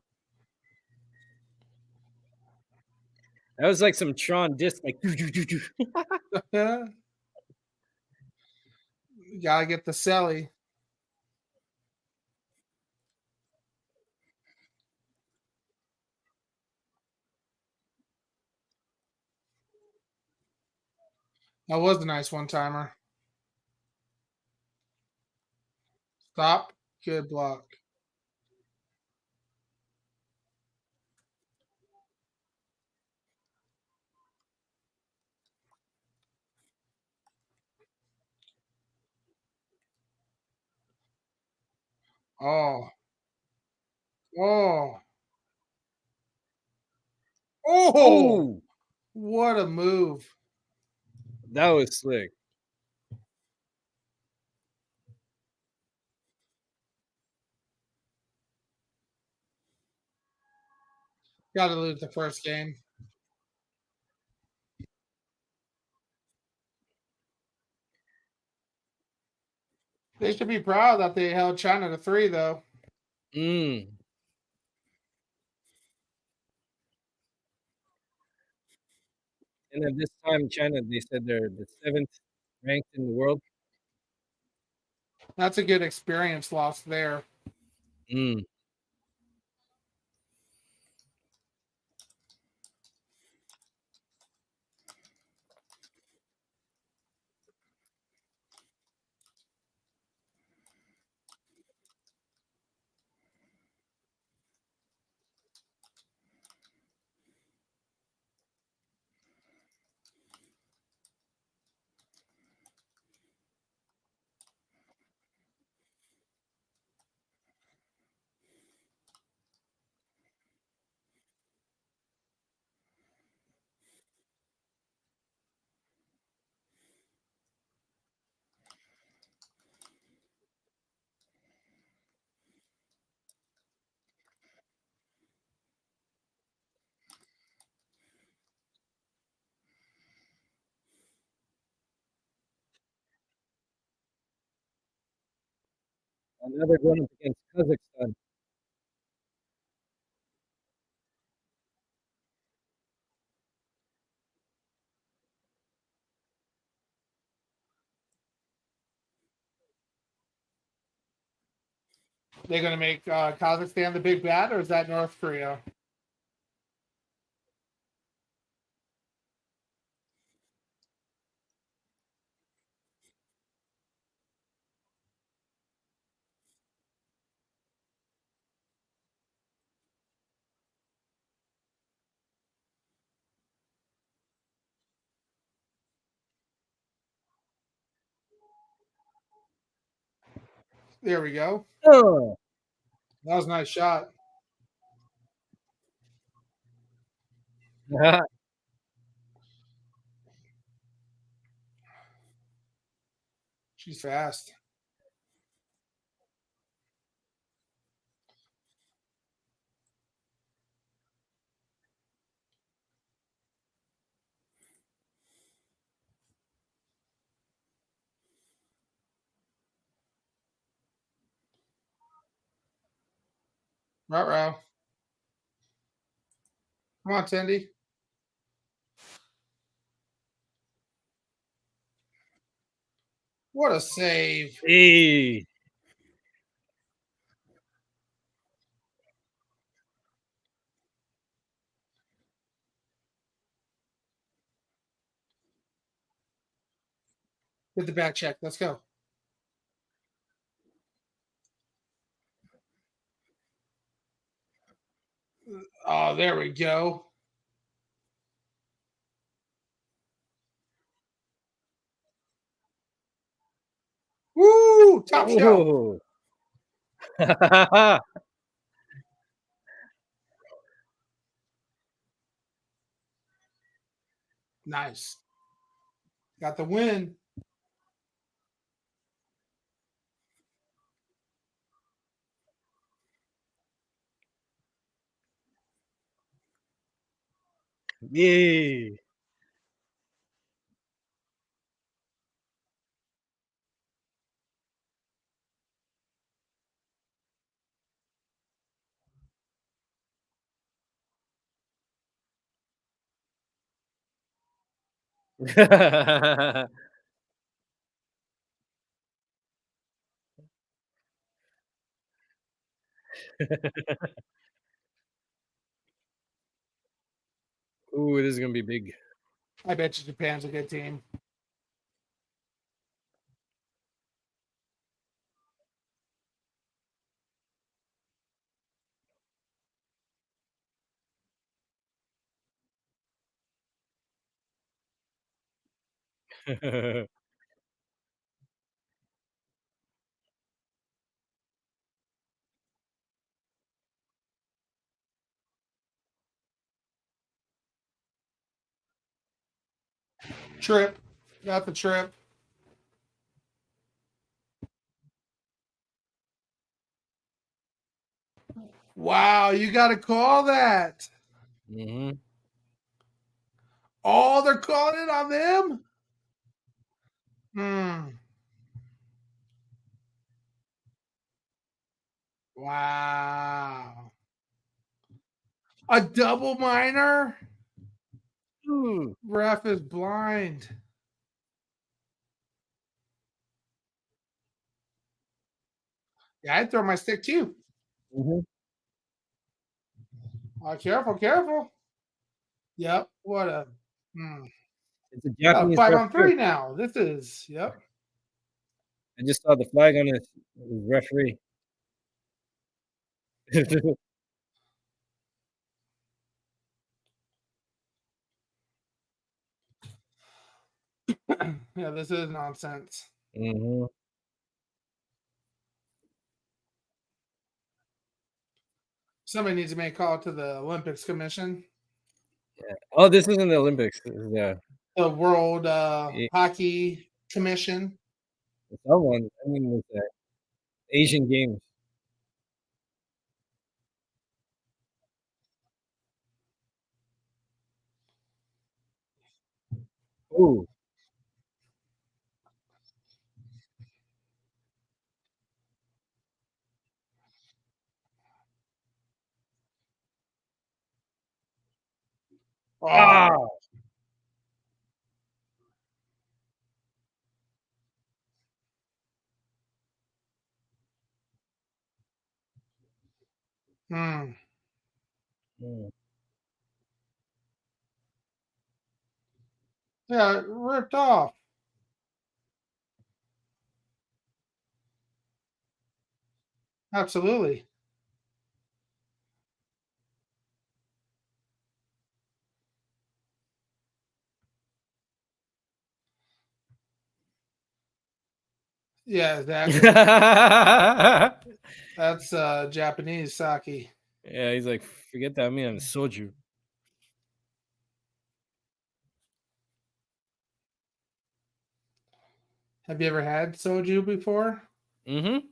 That was like some Tron disc, like You gotta get the celly. That was a nice one timer. Stop. Good block. Oh. Oh. Oh. oh, What a move. that was slick. Gotta lose the first game. They should be proud that they held China to 3, though. Mm. And then this time, China, they said they're the 7th ranked in the world. That's a good experience lost there. Mm. Another going up against Kazakhstan. They're going to make Kazakhstan the big bad, or is that North Korea? There we go. Oh. That was a nice shot. She's fast. Ruh-roh. Come on, Cindy. What a save. Hey. Get the back check. Let's go. Oh, there we go. Woo! Top shelf. Oh. Nice. Got the win. Yay. Ooh, this is gonna be big. I bet you Japan's a good team. Trip. Got the trip. Wow, you got to call that. Mhm. Oh, they're calling it on them? Hmm. Wow. A double minor? Ooh. Ref is blind. Yeah, I'd throw my stick too. Mhm. Careful, careful. Yep. What a. Hmm. It's a Got a Japanese five ref on too. three now. This is. Yep. I just saw the flag on his referee. Yeah, this is nonsense. Mhm. Somebody needs to make a call to the Olympics Commission, Oh, this isn't the Olympics. This is, the World A Hockey Commission. someone, I mean, it's, Asian Games. Ooh. Oh, Ah! hmm. Mm. Yeah, ripped off. Absolutely. Yeah, exactly. That's Japanese sake. Yeah, he's like, "Forget that, me, I'm soju." Have you ever had soju before? Mhm.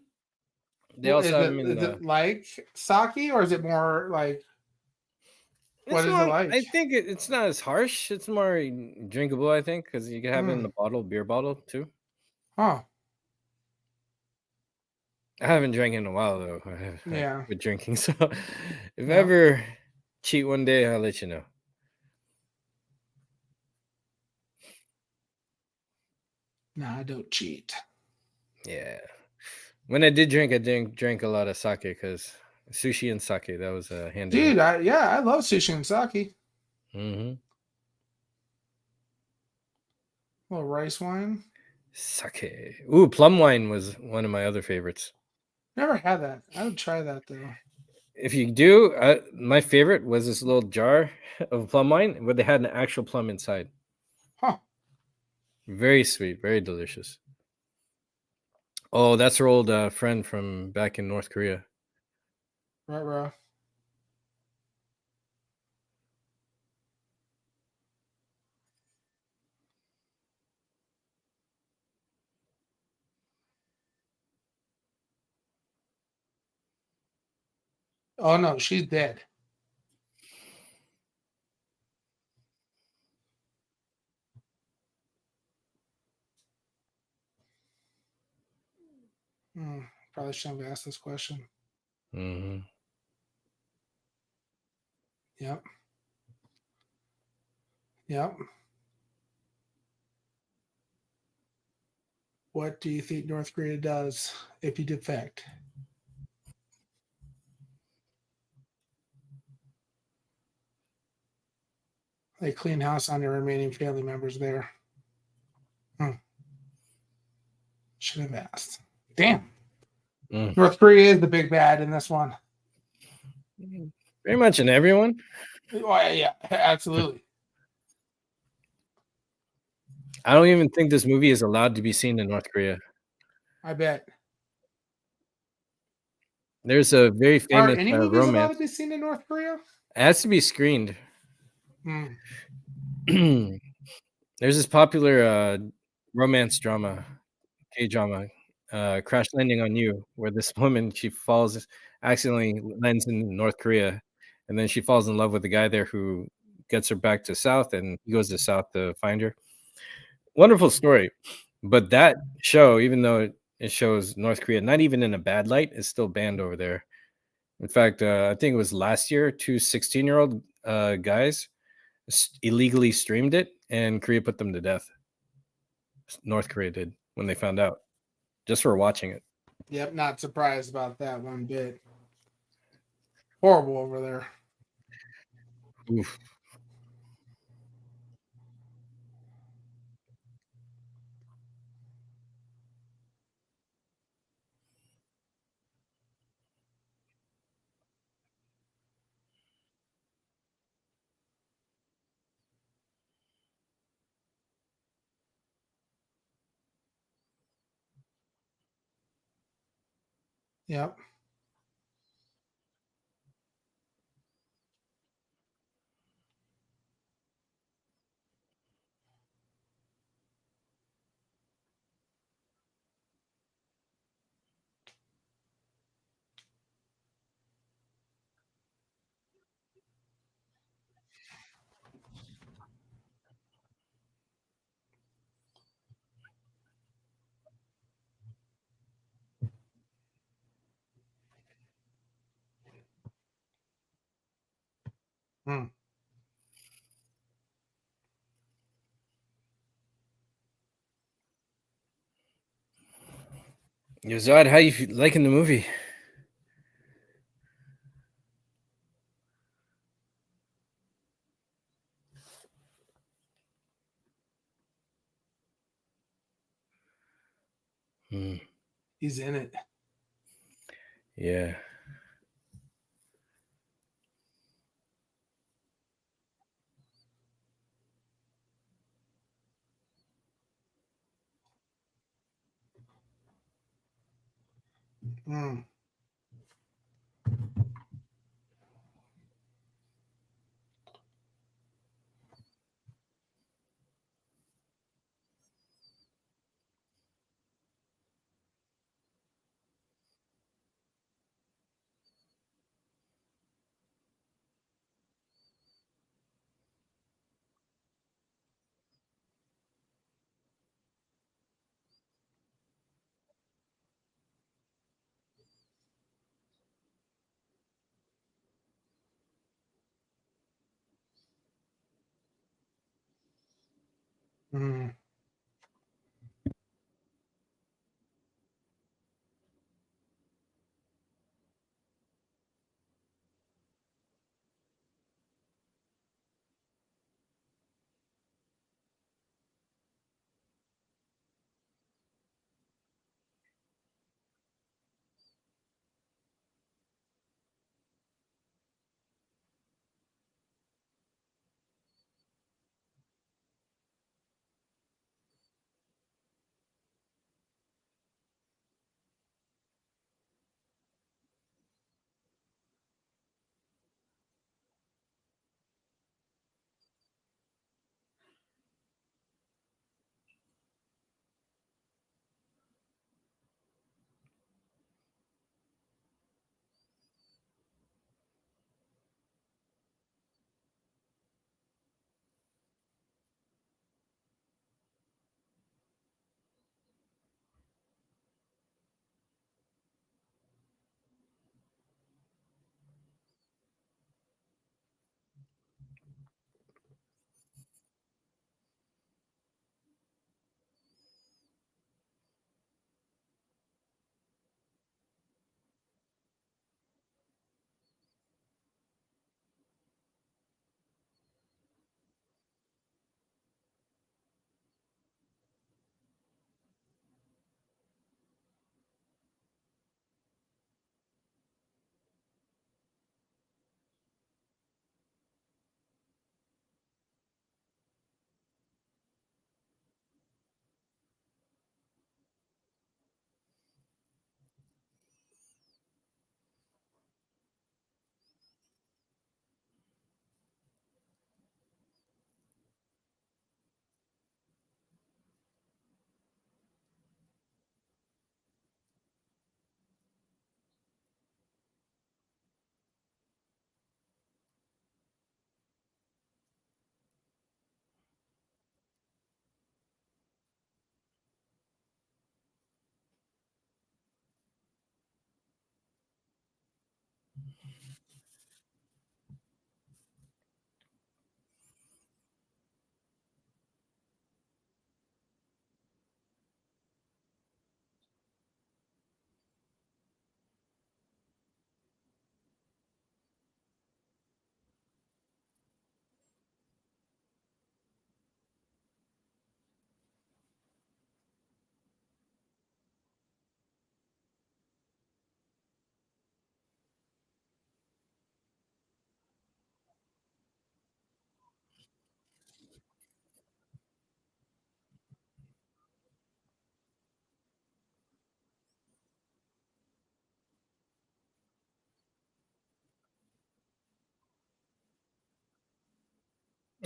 They also Is have it them in is the it like sake or is it more like what it's is it more like? I think it's not as harsh, it's more drinkable, I think, because you can have it in Hmm. a bottle, beer bottle, too. Huh. I haven't drank in a while, though. I Yeah. quit drinking, so if I Yeah. ever cheat one day, I'll let you know. Nah, I don't cheat. Yeah. When I did drink, I drank a lot of sake because sushi and sake, that was, hand in hand. Dude, I love sushi and sake. Mhm. A little rice wine. Sake. Ooh, plum wine was one of my other favorites. Never had that. I would try that though. If you do, my favorite was this little jar of plum wine where they had an actual plum inside. Huh. Very sweet, very delicious. Oh, that's our old friend from back in North Korea. Right, bro. Oh no, she's dead. Hmm. Probably shouldn't have asked this question. Hmm. Yep. Yep. What do you think North Korea does if you defect? They clean house on their remaining family members there. Should have asked. Damn. North Korea is the big bad in this one. Very much in everyone. Oh, yeah, absolutely. I don't even think this movie is allowed to be seen in North Korea. I bet. There's a very Are famous any movies allowed romance. to be seen in North Korea? It has to be screened. There's this popular romance drama, K-drama, Crash Landing on You, where this woman, she accidentally lands in North Korea, and then she falls in love with a guy there who gets her back to South, and he goes to South to find her. Wonderful story. But that show, even though it shows North Korea not even in a bad light, is still banned over there. In fact, I think it was last year, 2 16-year-old guys illegally streamed it, and Korea put them to death. North Korea did when they found out, just for watching it. Yep, not surprised about that one bit. Horrible over there. Oof. Yep. Yo, Zod, how you liking the movie? He's in it. Yeah.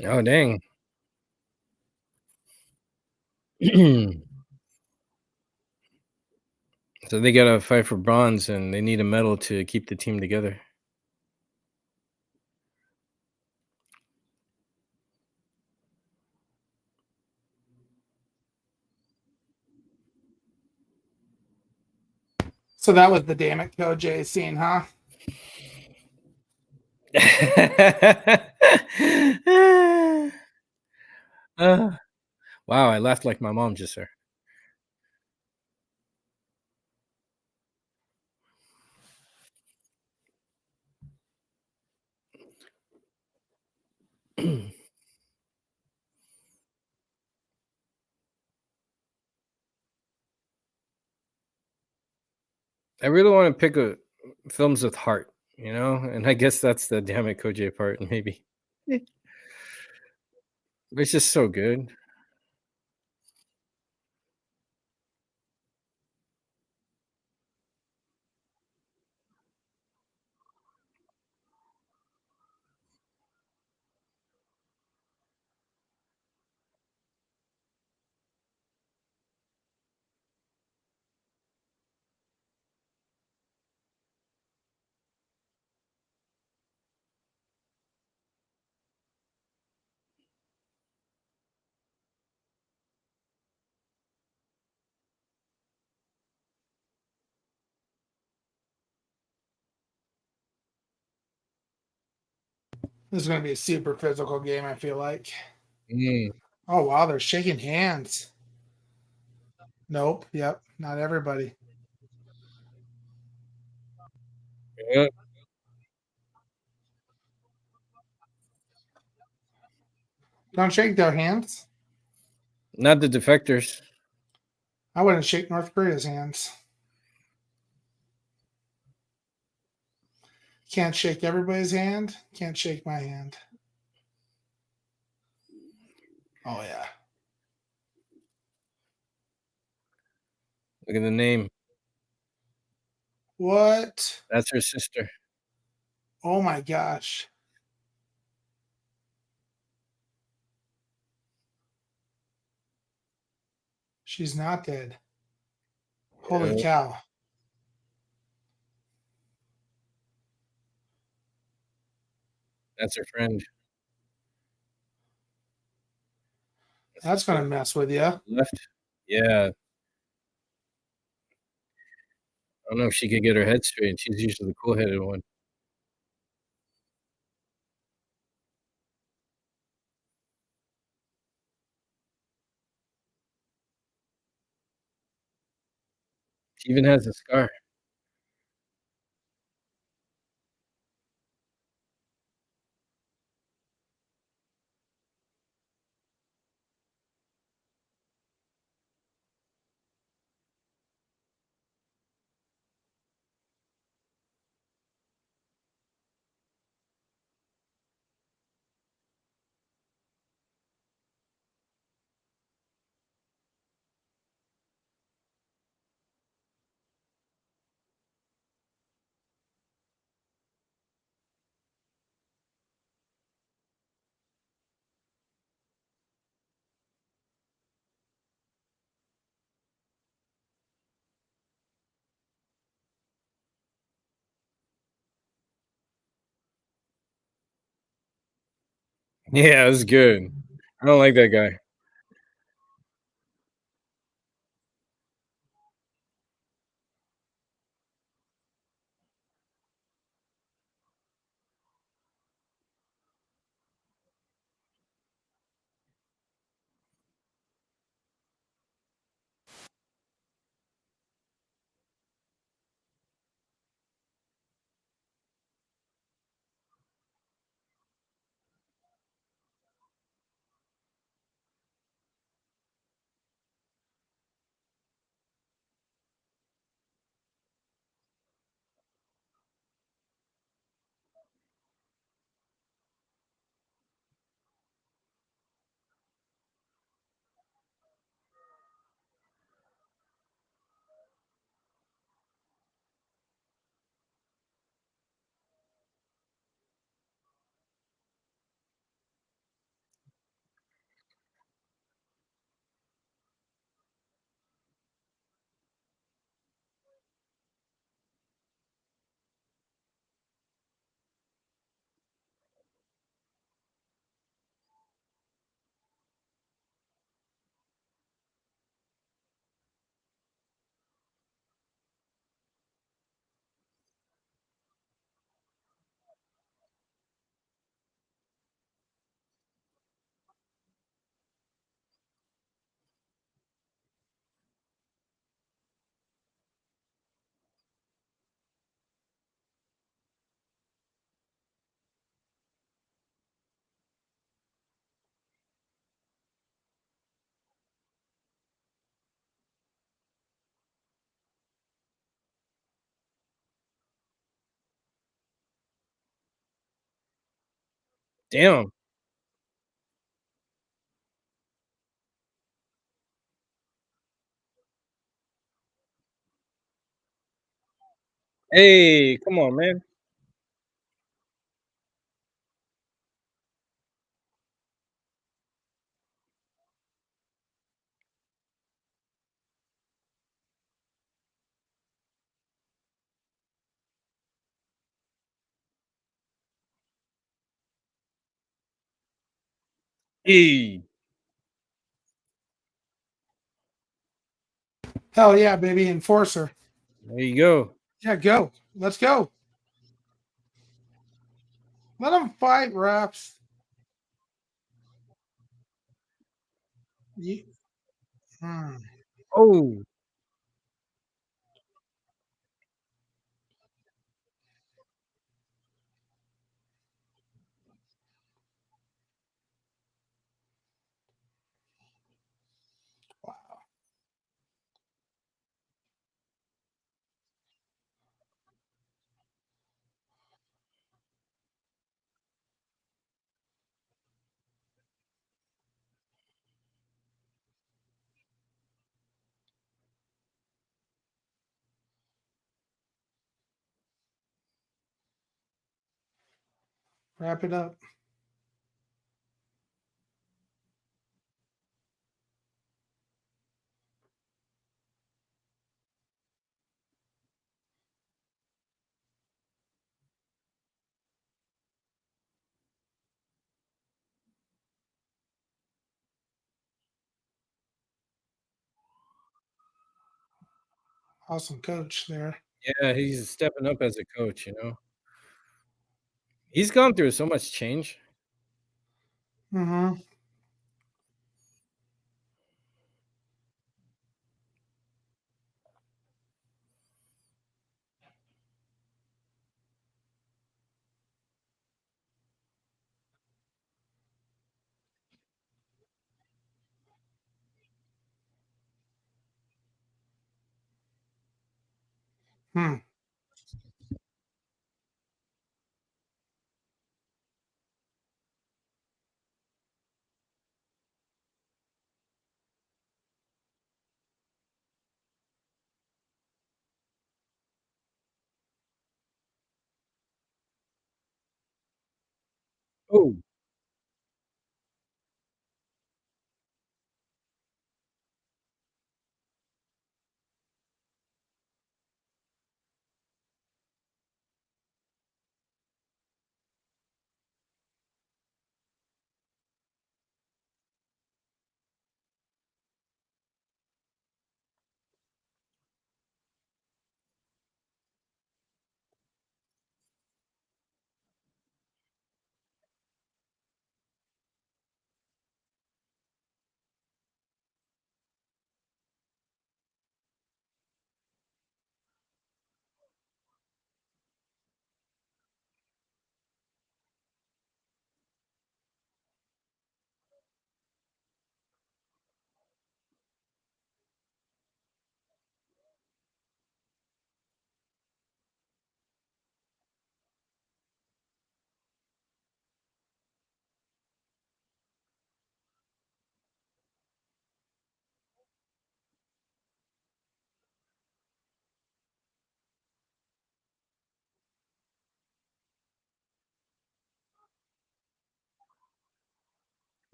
Oh dang. So they gotta fight for bronze, and they need a medal to keep the team together. So that was the damn it Koj scene, huh? Uh, wow, I laughed like my mom just there. I really want to pick a films with heart, and I guess that's the damn it Koj part, maybe. It's just so good. This is going to be a super physical game, I feel like. Mm, Oh, wow, they're shaking hands. Nope. Yep. Not everybody. yeah, Don't shake their hands. not the defectors. I wouldn't shake North Korea's hands. Can't shake everybody's hand. Can't shake my hand. Oh, yeah. Look at the name. What? That's her sister. Oh, my gosh. She's not dead. Holy Yeah, cow. that's her friend. That's That's going to mess with you. left. Yeah, I don't know if she could get her head straight. She's usually the cool-headed one. She even has a scar. Yeah, it was good. I don't like that guy. Damn. Hey, come on, man. Hey, Hell yeah, baby, enforcer. there you go. Yeah, go. Let's go. Let them fight, refs. Ye- hmm. Oh, Wrap it up. Awesome coach there. yeah, he's stepping up as a coach, you know? He's gone through so much change. Mm-hmm. Hmm. Oh,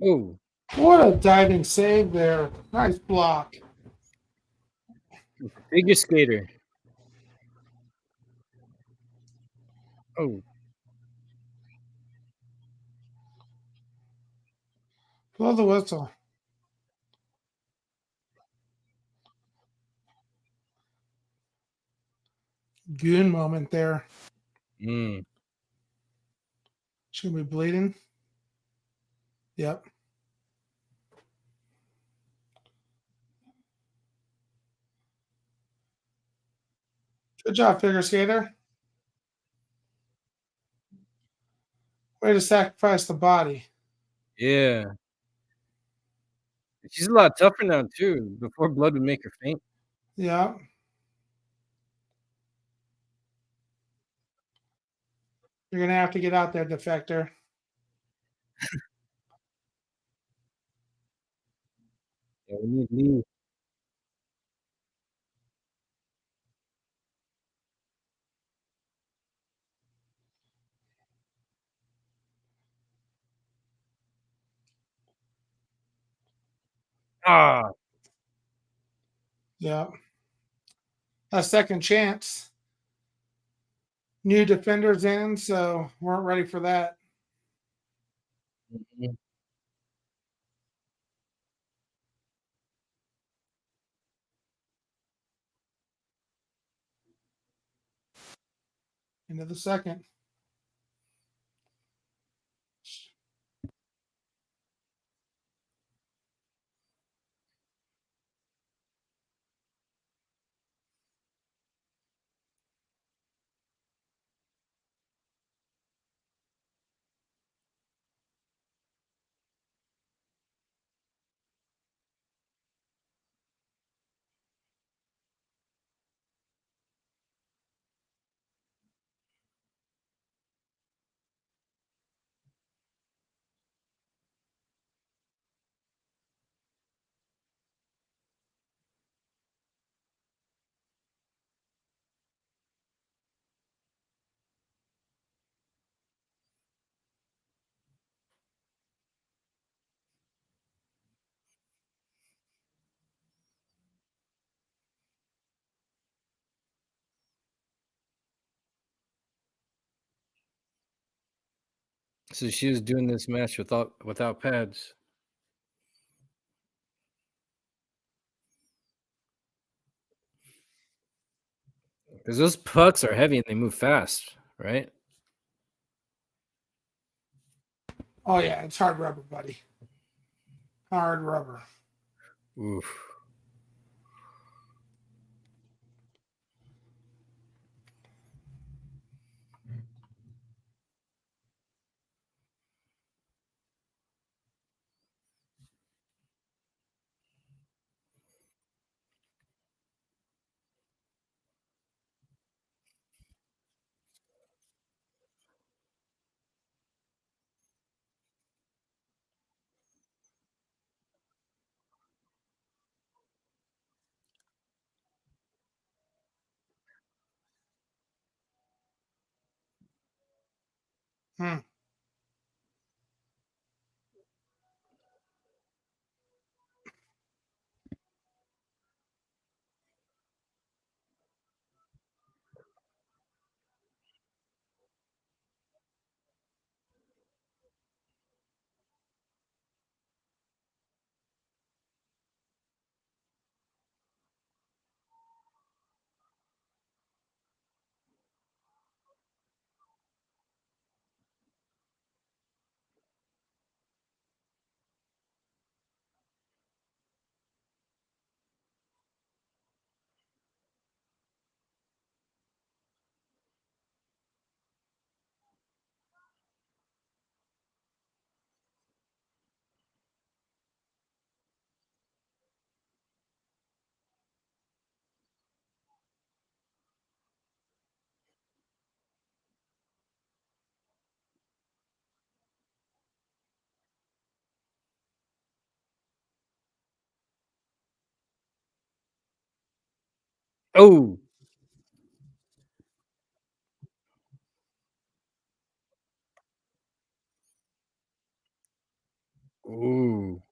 oh, What a diving save there. Nice block. figure skater. Oh, Blow the whistle. Goon moment there. mm. Should be bleeding. Yep. Good job, figure skater. Way to sacrifice the body. Yeah. She's a lot tougher now too. Before blood would make her faint. Yeah. You're gonna have to get out there, defector. Yeah, we need Lee. Ah, Yeah. A second chance. New defenders in, so weren't ready for that. mhm. Into the second. So she was doing this match without pads. Because those pucks are heavy and they move fast, right? Oh yeah, it's hard rubber, buddy. Hard rubber. Oof. Hmm. Oh. Ooh.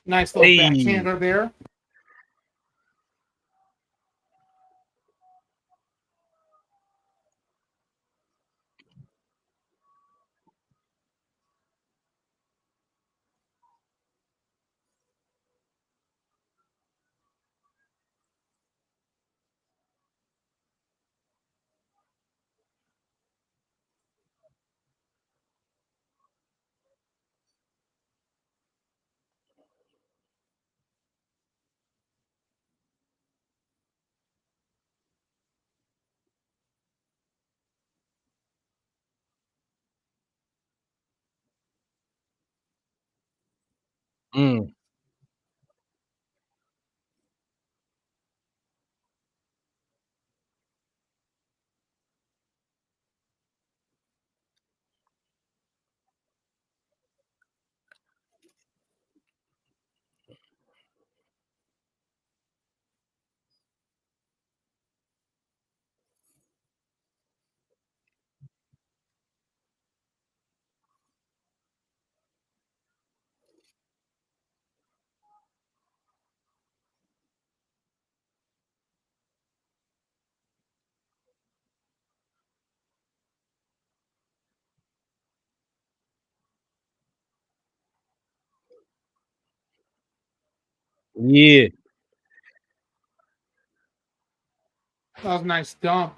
Nice little Hey. backhander there. Mm. Yeah. That was a nice dump.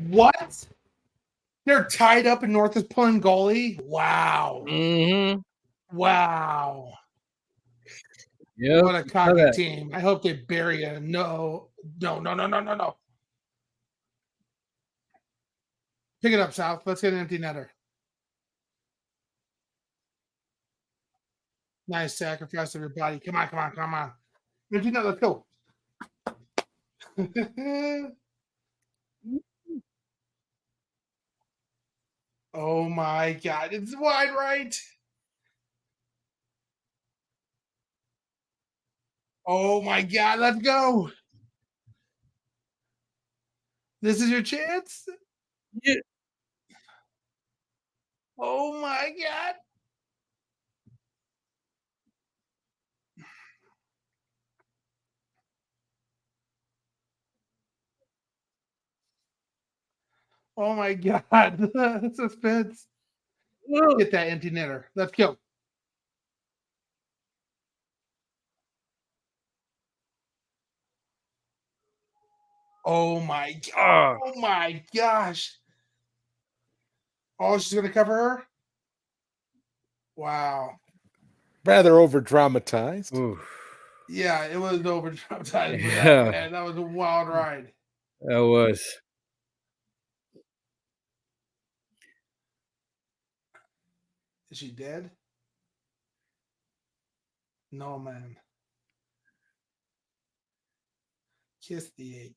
What? They're tied up and North is pulling goalie? Wow. Mhm. Wow. Yep. What a Saw cocky that. team. I hope they bury it. No. No, no, no, no, no, no. Pick it up, South. Let's get an empty netter. Nice sacrifice of your body. Come on, come on, come on. Empty net, let's go. Oh my god. It's wide right. Oh my god, let's go. This is your chance. Yeah. Oh my god. Oh my god. Suspense. Ugh. Get that empty netter. Let's go. Oh my Ah. oh my gosh. Oh, she's gonna cover her? Wow. Rather over dramatized. Ooh. Yeah, it was over traumatized for that, Yeah, man. That was a wild ride. that was. Is she dead? No, man. Kiss the egg.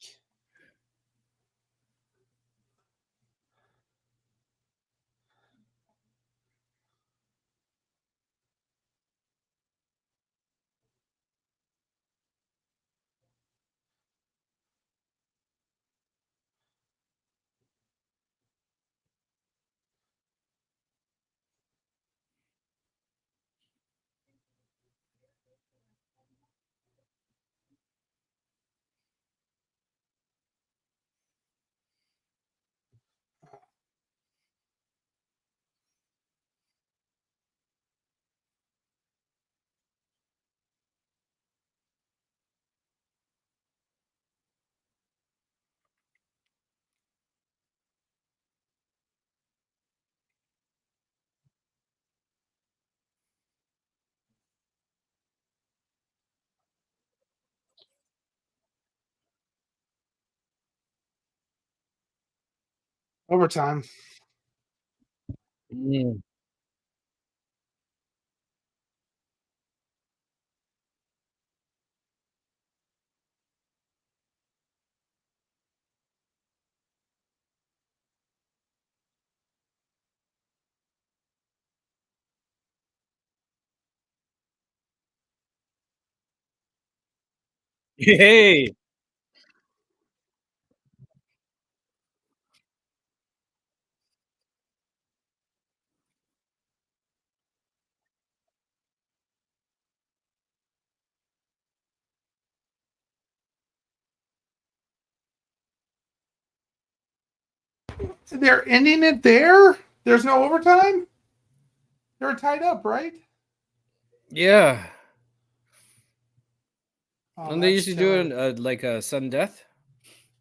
Overtime. Mm. Hey. They're ending it there? There's no overtime? They were tied up, right? Yeah. Oh, And they that's usually do killer. it like a sudden death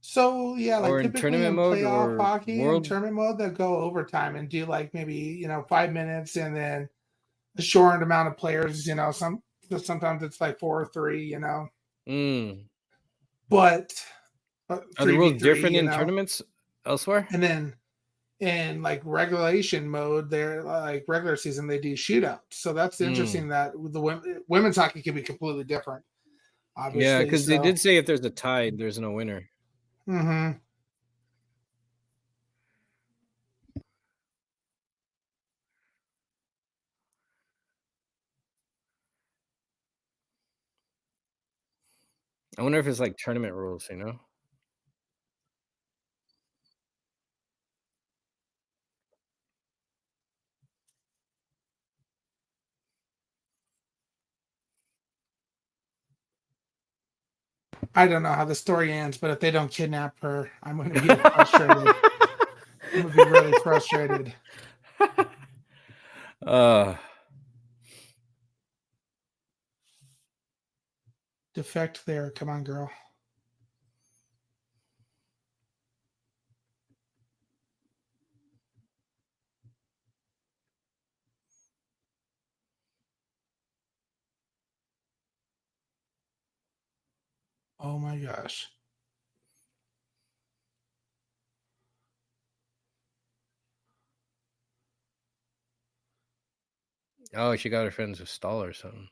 So yeah, like or in typically tournament in mode playoff or hockey and world. tournament mode, they'll go overtime and do like maybe 5 minutes and then a shortened amount of players. Sometimes it's like 4-3. Mm. But Are the three v rules three. different in tournaments elsewhere? And then in like regulation mode, they're like regular season, they do shootouts. So that's Mm. interesting that the women's hockey can be completely different, Yeah, obviously. because they So. did say if there's a tie, there's no winner. Mm-hmm. I wonder if it's like tournament rules, you know? I don't know how the story ends, but if they don't kidnap her, I'm going to be frustrated. I'm going to be really frustrated. uh Defect there. Come on, girl. Oh my gosh. oh, she got her friends with Stall or something.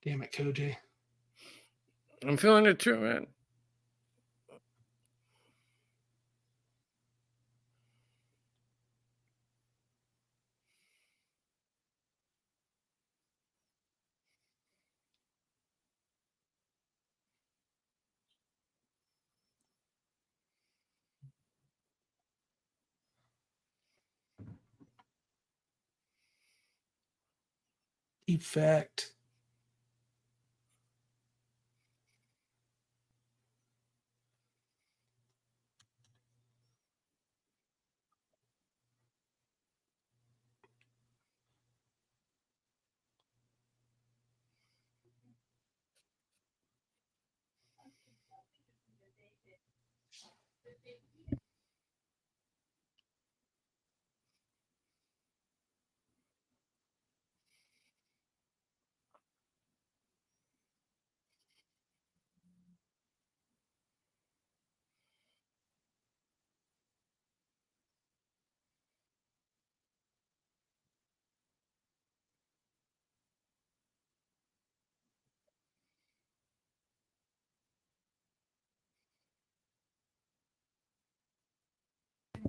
Damn it, Koji. I'm feeling it too, man. Effect.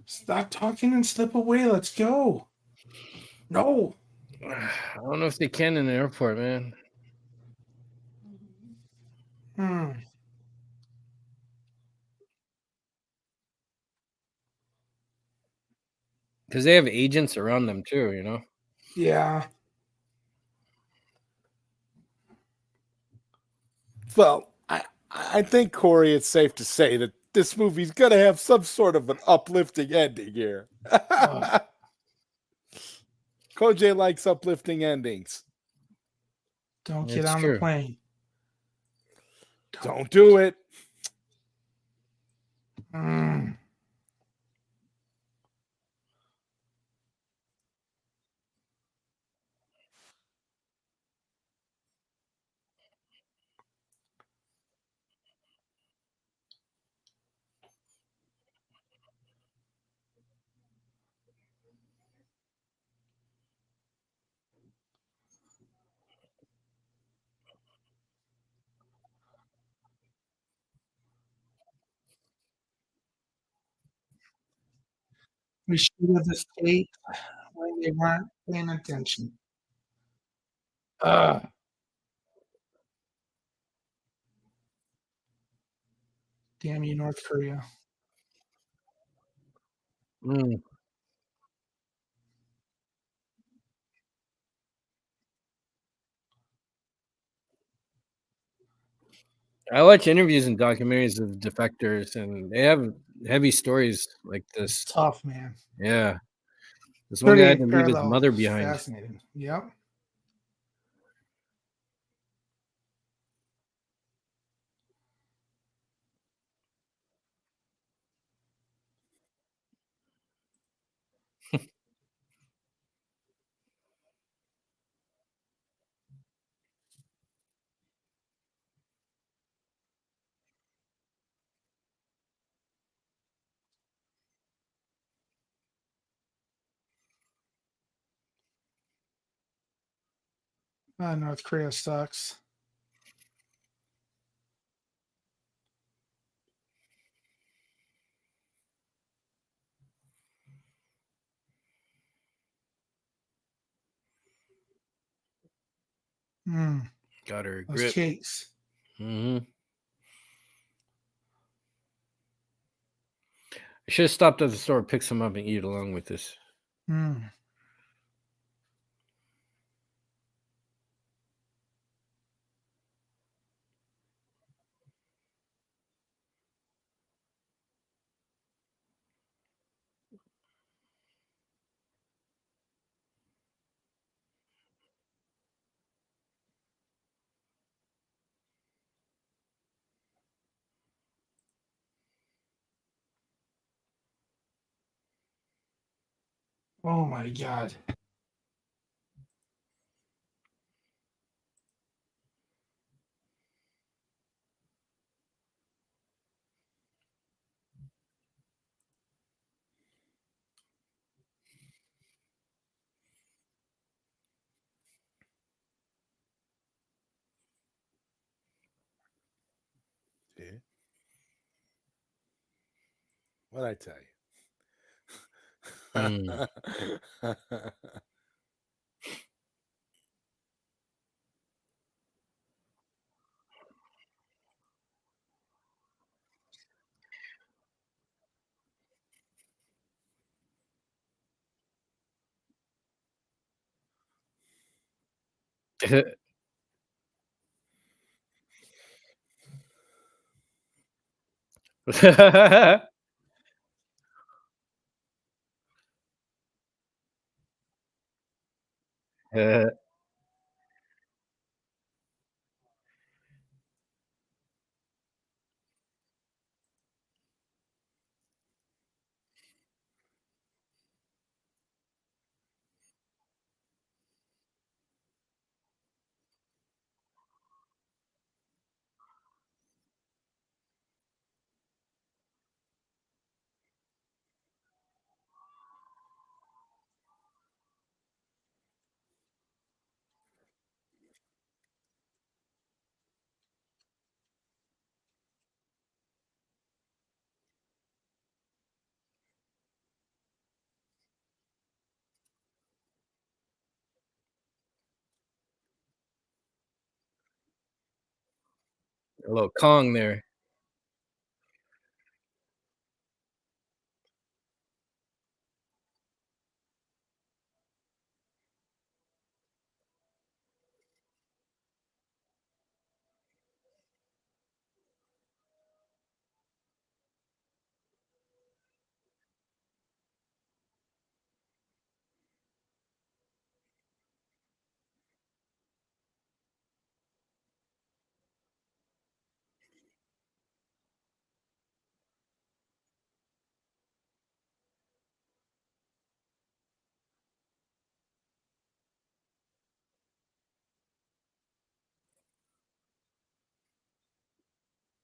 Stop talking and slip away. Let's go. No. I don't know if they can in the airport, man. Hmm. Because they have agents around them too, you know? Yeah. Well, I think, Corey, it's safe to say that this movie's going to have some sort of an uplifting ending here. Koj likes uplifting endings. Don't get It's on the true. plane. Don't do it. Mm. We should have escaped when they weren't paying attention. Damn you, North Korea. Mm. I watch interviews and documentaries of defectors, and they have heavy stories like this. Tough, man. Yeah. This one guy had to leave his Parallel. mother behind. Fascinating. Yep. North Korea sucks. Got her a Those grip. cakes. I should have stopped at the store, picked some up, and eat along with this. Oh my god. Yeah. What'd I tell Mm. you? A little Kong there.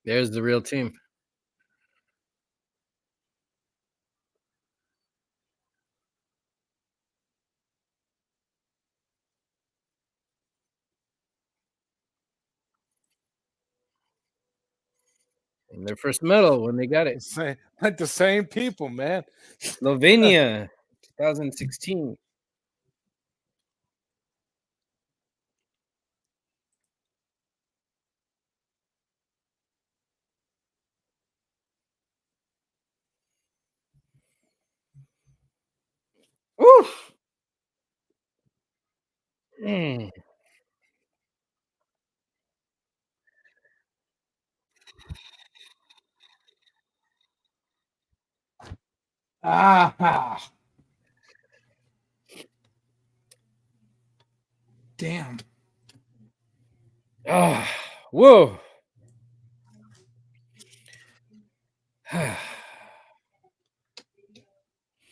There's the real team. And their first medal when they got it. Like the same people, man. Slovenia, 2016. Woo! Mm. Ah, damn. Ah, whoa.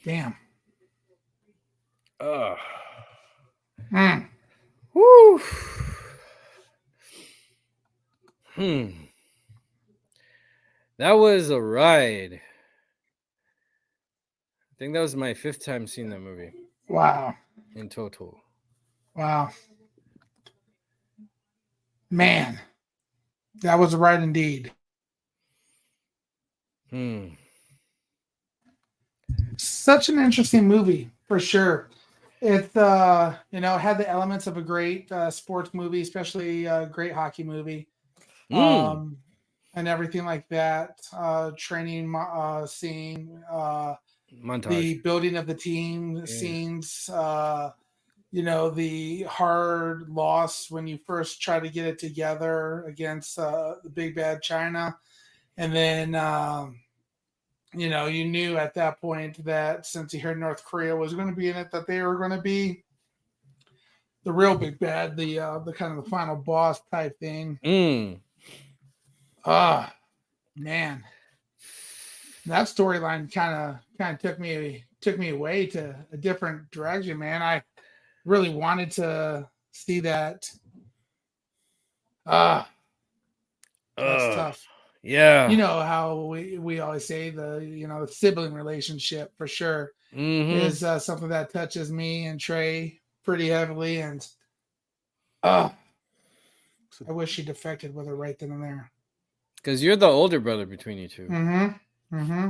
Damn. Ah. Mm. Woo. Hmm. That was a ride. I think that was my 5th time seeing that movie Wow. in total. Wow. Man, that was a ride indeed. Hmm. Such an interesting movie for sure. It had the elements of a great sports movie, especially a great hockey movie, Mm. and everything like that. Training scene, Montage. the building of the team Yeah. scenes. The hard loss when you first try to get it together against the big bad China, and then you knew at that point that since you heard North Korea was going to be in it, that they were going to be the real big bad, the kind of the final boss type thing. Mm. Ah, man, that storyline kind of took me away to a different direction, man. I really wanted to see that. Ah, that's tough. You Yeah. know how we always say the sibling relationship for sure Mm-hmm. is something that touches me and Trey pretty heavily, and uh, I wish she defected with her right then and there. Because you're the older brother between you two. Mm-hmm. Mm-hmm.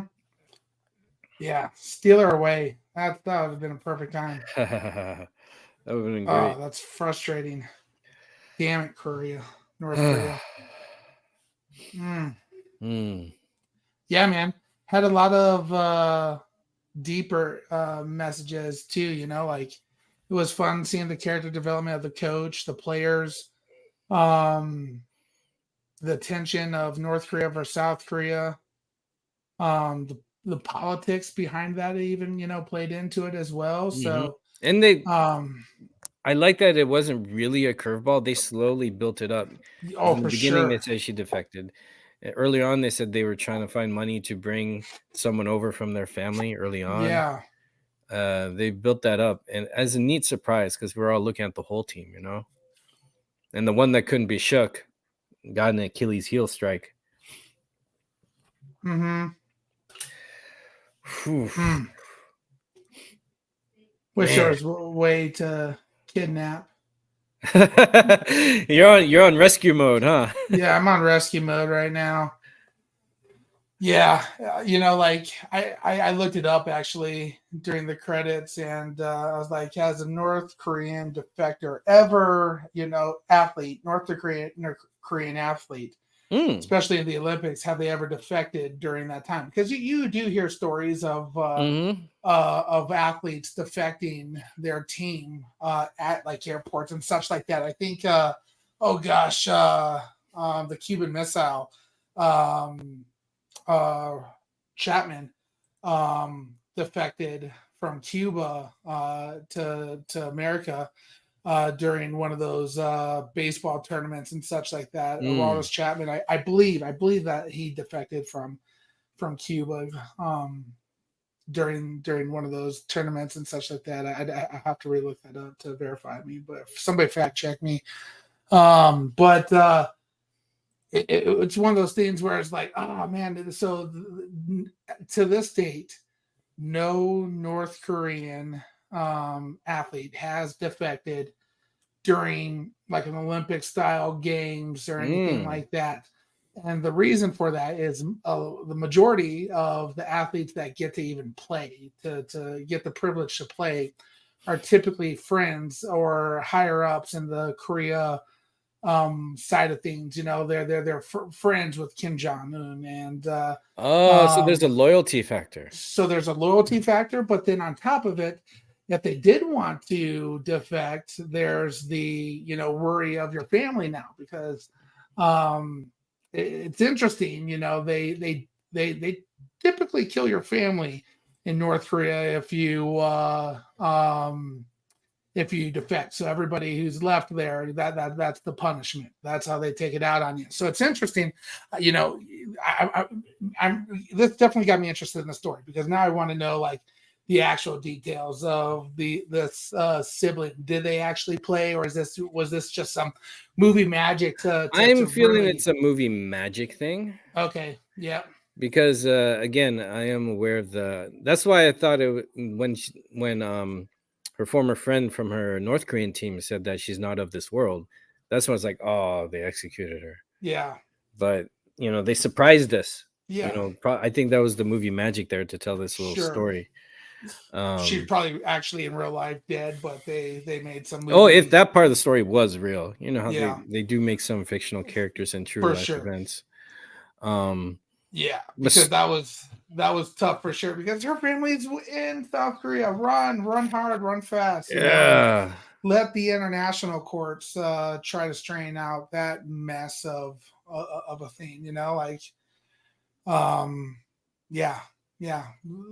Yeah, steal her away. That would have been a perfect time. That would have been Oh, great. that's frustrating. Damn it, Korea, North Korea. Mm. Mm. Yeah, man. Had a lot of deeper messages too. Like it was fun seeing the character development of the coach, the players, um, the tension of North Korea versus South Korea, the politics behind that even played into it as well. Mm-hmm. So, And um, I like that it wasn't really a curveball. They slowly built it up. 'Cause oh, in the for beginning, they sure. said she defected. Early on, they said they were trying to find money to bring someone over from their family early on. Yeah. They built that up, and as a neat surprise, because we're all looking at the whole team, and the one that couldn't be shook got an Achilles heel strike. Mm-hmm. Whew. Wish there Man. was a way to kidnap. You're on rescue mode, huh? Yeah, I'm on rescue mode right now. Yeah, like I looked it up actually during the credits, and I was like, has a North Korean defector ever, athlete, North Korean athlete, Mm. especially in the Olympics, have they ever defected during that time? Because you do hear stories of athletes defecting their team at like airports and such like that. I think, the Cuban Missile, um, Chapman, defected from Cuba to America during one of those baseball tournaments and such like that. Aroldis Chapman, I believe that he defected from Cuba during one of those tournaments and such like that. I have to relook that up to verify me, but if somebody fact check me. It's one of those things where it's like, oh man. So to this date, no North Korean athlete has defected during like an Olympic style games or anything like that. And the reason for that is the majority of the athletes that get to even play, to get the privilege to play, are typically friends or higher ups in the Korea side of things. You know, they're friends with Kim Jong Un, and so there's a loyalty factor. So there's a loyalty factor, but then on top of it, if they did want to defect, there's the worry of your family now, because it's interesting. You know, they typically kill your family in North Korea if you defect. So everybody who's left there, that's the punishment. That's how they take it out on you. So it's interesting. This definitely got me interested in the story, because now I want to know like the actual details of this sibling. Did they actually play, or was this just some movie magic? I'm feeling it's a movie magic thing. Okay, yeah. Because again, I am aware of that's why I thought when her former friend from her North Korean team said that she's not of this world, that's when I was like, oh, they executed her. Yeah. But they surprised us. Yeah. I think that was the movie magic there to tell this little story. She's probably actually in real life dead, but they made some movie. Oh, if that part of the story was real, how they do make some fictional characters in true life events. Yeah, because that was tough for sure, because her family's in South Korea. Run hard, run fast. Yeah. Let the international courts try to strain out that mess of a thing. Yeah.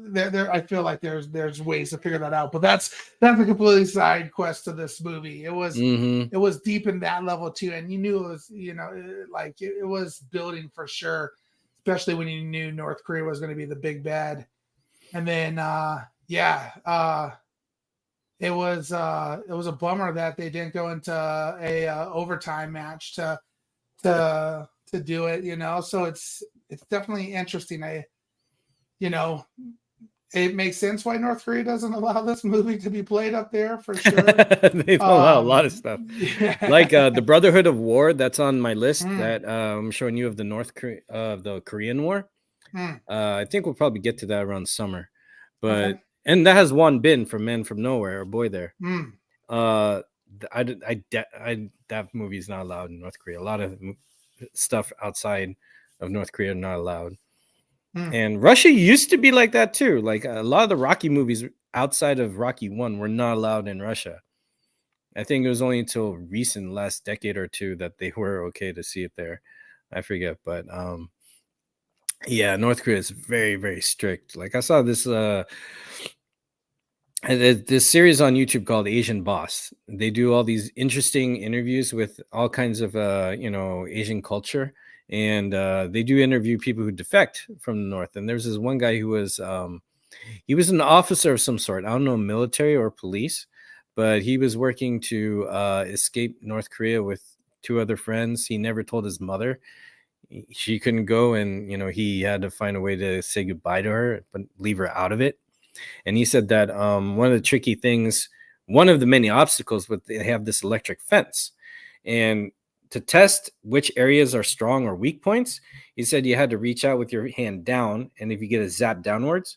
There. I feel like there's ways to figure that out, but that's a completely side quest to this movie. It was it was deep in that level too, and you knew it was it was building for sure, especially when you knew North Korea was going to be the big bad. And then it was a bummer that they didn't go into a overtime match to do it. So it's definitely interesting. It makes sense why North Korea doesn't allow this movie to be played up there, for sure. They allow a lot of stuff. Yeah. Like the Brotherhood of War, that's on my list that I'm showing you of the Korean War. I think we'll probably get to that around summer. But and that has one bin from Man from Nowhere, or Boy There. That movie is not allowed in North Korea. A lot of stuff outside of North Korea are not allowed. And Russia used to be like that too. Like a lot of the Rocky movies outside of Rocky 1 were not allowed in Russia. I think it was only until recent, last decade or two, that they were okay to see it there. I forget, but North Korea is very, very strict. Like I saw this series on YouTube called Asian Boss. They do all these interesting interviews with all kinds of Asian culture. And they do interview people who defect from the North. And there's this one guy who was he was an officer of some sort. I don't know, military or police, but he was working to escape North Korea with 2 other friends. He never told his mother. She couldn't go, and he had to find a way to say goodbye to her, but leave her out of it. And he said that one of the tricky things, one of the many obstacles, but they have this electric fence, and to test which areas are strong or weak points, he said you had to reach out with your hand down, and if you get a zap downwards,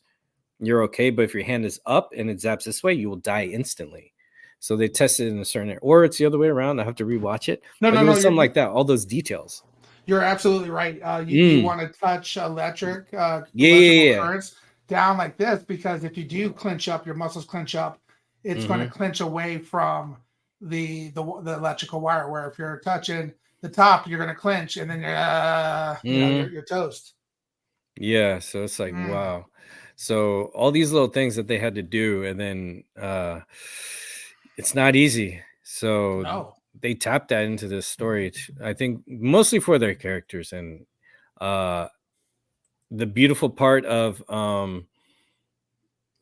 you're okay. But if your hand is up and it zaps this way, you will die instantly. So they tested in a certain area. Or it's the other way around. I have to rewatch it. No, something like that. All those details. You're absolutely right. You want to touch Yeah, electrical yeah. currents down like this, because if you do clinch up, your muscles clinch up, it's going to Mhm. clinch away from the electrical wire. Where if you're touching the top, you're going to clinch, and then Mhm. you're toast. Yeah, so it's like, Mm, wow. So all these little things that they had to do, and then it's not easy. So no. they tapped that into this story, I think mostly for their characters. And uh the beautiful part of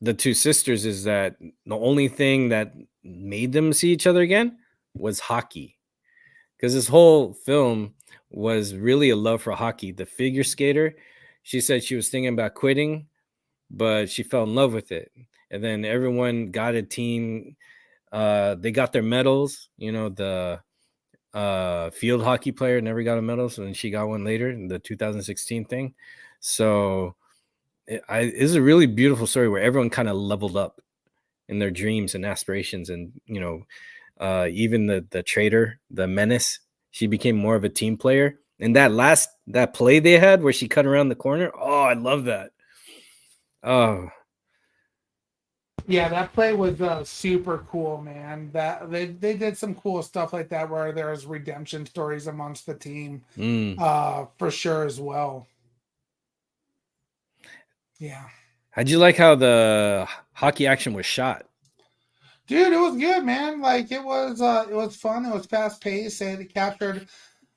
the two sisters is that the only thing that made them see each other again was hockey. Because this whole film was really a love for hockey. The figure skater, she said she was thinking about quitting, but she fell in love with it. And then everyone got a team. They got their medals. The field hockey player never got a medal, so then she got one later in the 2016 thing. So it's a really beautiful story where everyone kind of leveled up in their dreams and aspirations, and even the traitor, the menace, she became more of a team player. And that play they had where she cut around the corner, oh, I love that. Oh, Yeah, that play was super cool, man. That they did some cool stuff like that where there's redemption stories amongst the team, mm. for sure as well. Yeah. How'd you like how the hockey action was shot? Dude, it was good, man. Like it was fun. It was fast paced, and it captured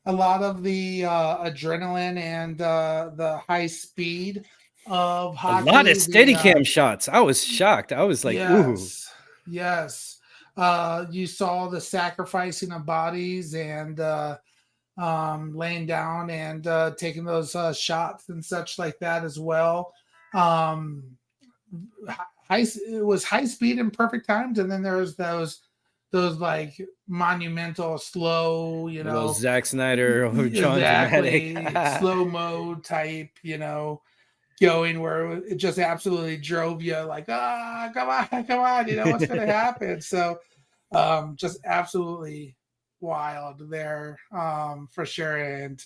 a lot of the adrenaline and the high speed of A lot of hockey. The Steadicam shots. I was shocked. I was like, ooh. Yes, yes. You saw the sacrificing of bodies and laying down and taking those shots and such like that as well. Um, it was high speed and perfect times, and then there was those like monumental slow, A little Zack Snyder overdrawn dramatic. exactly slow mode type, going where it just absolutely drove you like, come on, what's going to happen. So just absolutely wild there, for sure. And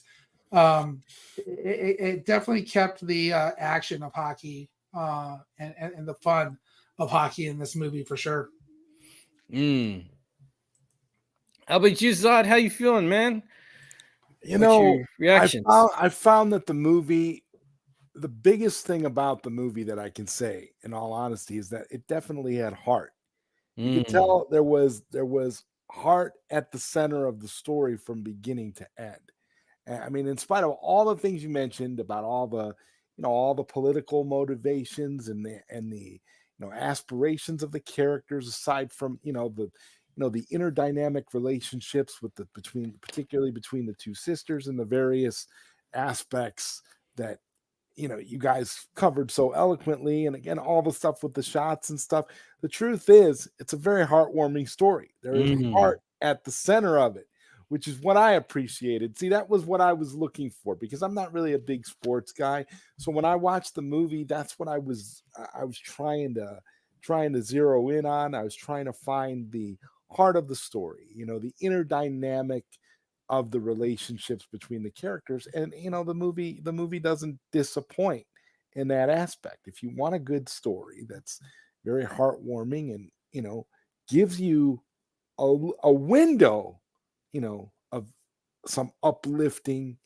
it definitely kept the action of hockey and the fun of hockey in this movie for sure. Mm. How about you, Zod? How you feeling, man? You What's know, your reactions? I found that the biggest thing about the movie that I can say, in all honesty, is that it definitely had heart. You could Mm. tell there was heart at the center of the story from beginning to end. I mean, in spite of all the things you mentioned about all the political motivations and the aspirations of the characters, aside from the interdynamic relationships particularly between the two sisters and the various aspects that you guys covered so eloquently, and again all the stuff with the shots and stuff. The truth is, it's a very heartwarming story. There is Mm. heart at the center of it, which is what I appreciated. See, that was what I was looking for, because I'm not really a big sports guy. So when I watched the movie, that's what I was trying to zero in on. I was trying to find the heart of the story, the inner dynamic of the relationships between the characters. And the movie doesn't disappoint in that aspect. If you want a good story that's very heartwarming and gives you a window of some uplifting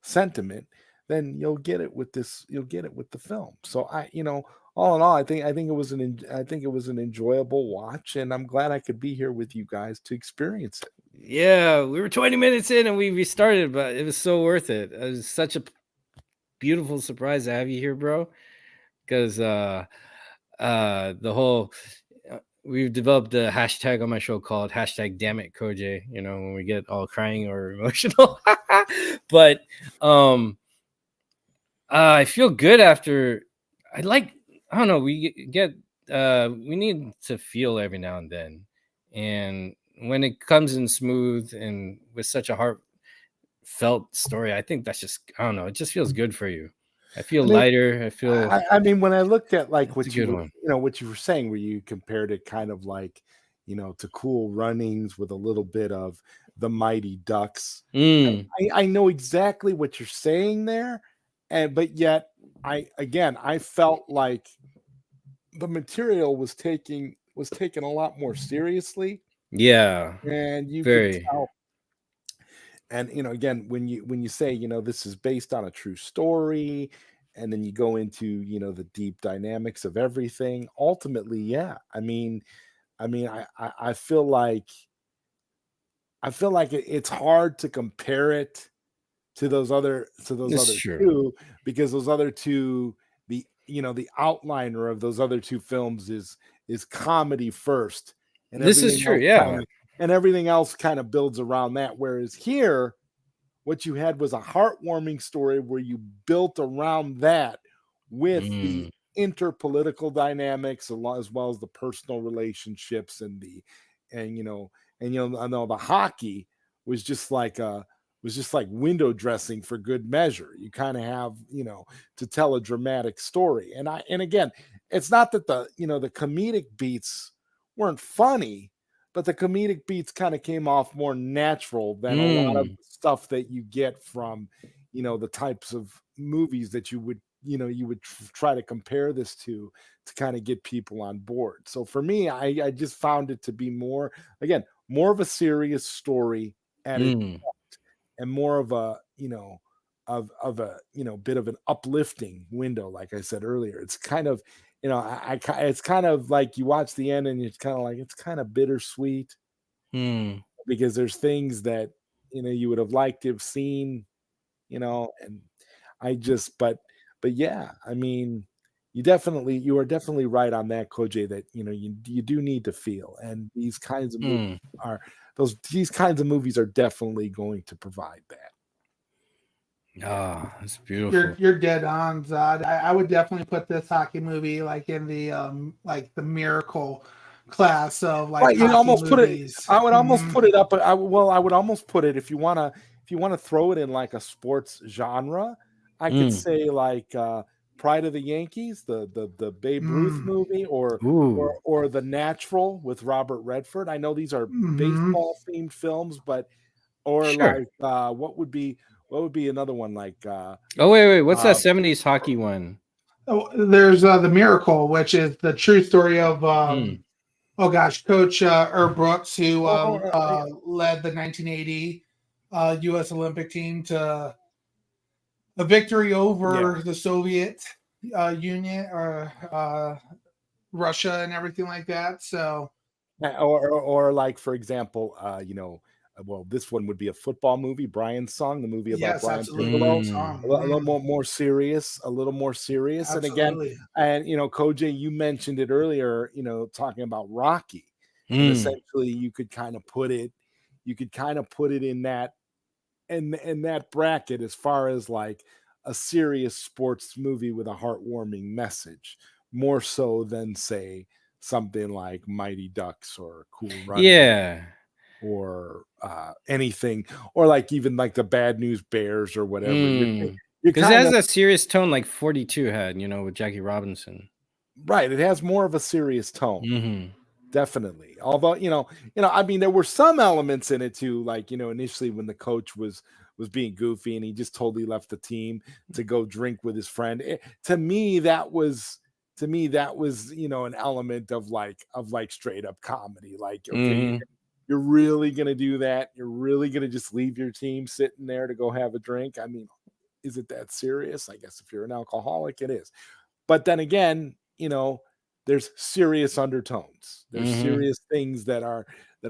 sentiment, then you'll get it with the film. So all in all, I think it was an enjoyable watch, and I'm glad I could be here with you guys to experience it. Yeah, we were 20 minutes in and we restarted, but it was so worth it. It was such a beautiful surprise to have you here, bro. Because the whole we've developed a hashtag on my show called hashtag damn it Koj, when we get all crying or emotional. But I feel good after. I don't know, we need to feel every now and then. And when it comes in smooth and with such a heartfelt story, I think that's just, I don't know, it just feels good for you. I feel I mean, lighter. I feel I mean, when I looked at like it's a good one. what you were saying, where you compared it kind of like, to Cool Runnings with a little bit of the Mighty Ducks. Mm. I know exactly what you're saying there, but yet I felt like the material was taken a lot more seriously, Yeah. and you could Very. tell. And again, when you say this is based on a true story, and then you go into the deep dynamics of everything, ultimately, yeah. I feel like it's hard to compare it to those other That's true. two, because those other two, the outliner of those other two films is comedy first, and This is true. Yeah. everything else kind of builds around that. Whereas here, what you had was a heartwarming story where you built around that with the Mm. interpolitical dynamics, as well as the personal relationships, and I know the hockey was just like window dressing for good measure. You kind of have to tell a dramatic story, and again, it's not that the comedic beats weren't funny, but the comedic beats kind of came off more natural than a lot of Mm. stuff that you get from the types of movies that you would try to compare this to kind of get people on board. So for me, I just found it to be more of a serious story at it, Mm. and more of a of a bit of an uplifting window. Like I said earlier, it's kind of it's kind of like you watch the end and it's kind of like, it's kind of bittersweet, Mm. because there's things that you would have liked to have seen, and I just but yeah, I mean, you are definitely right on that, Koji, that you do need to feel, and these kinds of movies Mm. are these kinds of movies are definitely going to provide that. Ah, that's beautiful. You're dead on, Zod. I would definitely put this hockey movie like in the like the miracle class of like Right, you hockey almost put it. movies. I would almost Mhm. put it up. I would almost put it, if you wanna throw it in like a sports genre, I could Mm. say like Pride of the Yankees, the Babe Ruth Mm. movie, Ooh. or The Natural with Robert Redford. I know these are Mhm. baseball themed films, but or Sure. like what would be another one like Oh, wait. What's that uh 70s hockey one? Oh, there's the miracle, which is the true story of Mm. oh gosh, Coach Herb Brooks, who yeah, led the 1980 U.S. Olympic team to a victory yeah. over the Soviet Union or Russia and everything like that. So Or like, for example, well, this one would be a football movie, Brian's Song, the movie about yes, Brian absolutely, Piccolo, Brian Mm. Song. a little more serious, a little more serious. And again, Absolutely. and Koji, you mentioned it earlier, talking about Rocky, and Mm. essentially you could kind of put it in that in that bracket, as far as like a serious sports movie with a heartwarming message, more so than, say, something like Mighty Ducks or Cool Runnings, Yeah. or anything, or like even like the Bad News Bears or whatever. Mm. You're Because it kind has of that serious tone like 42 had, with Jackie Robinson. right. It has more of a serious tone. Mhm. Definitely. Although, I mean, there were some elements in it too, like, initially when the coach was being goofy and he just totally left the team to go drink with his friend. To me that was, an element of like straight up comedy. Like, okay, Mhm. you're really gonna do that? You're really gonna just leave your team sitting there to go have a drink? I mean, is it that serious? I guess if you're an alcoholic, it is. But then again, there's serious undertones. There's Mhm. serious things that are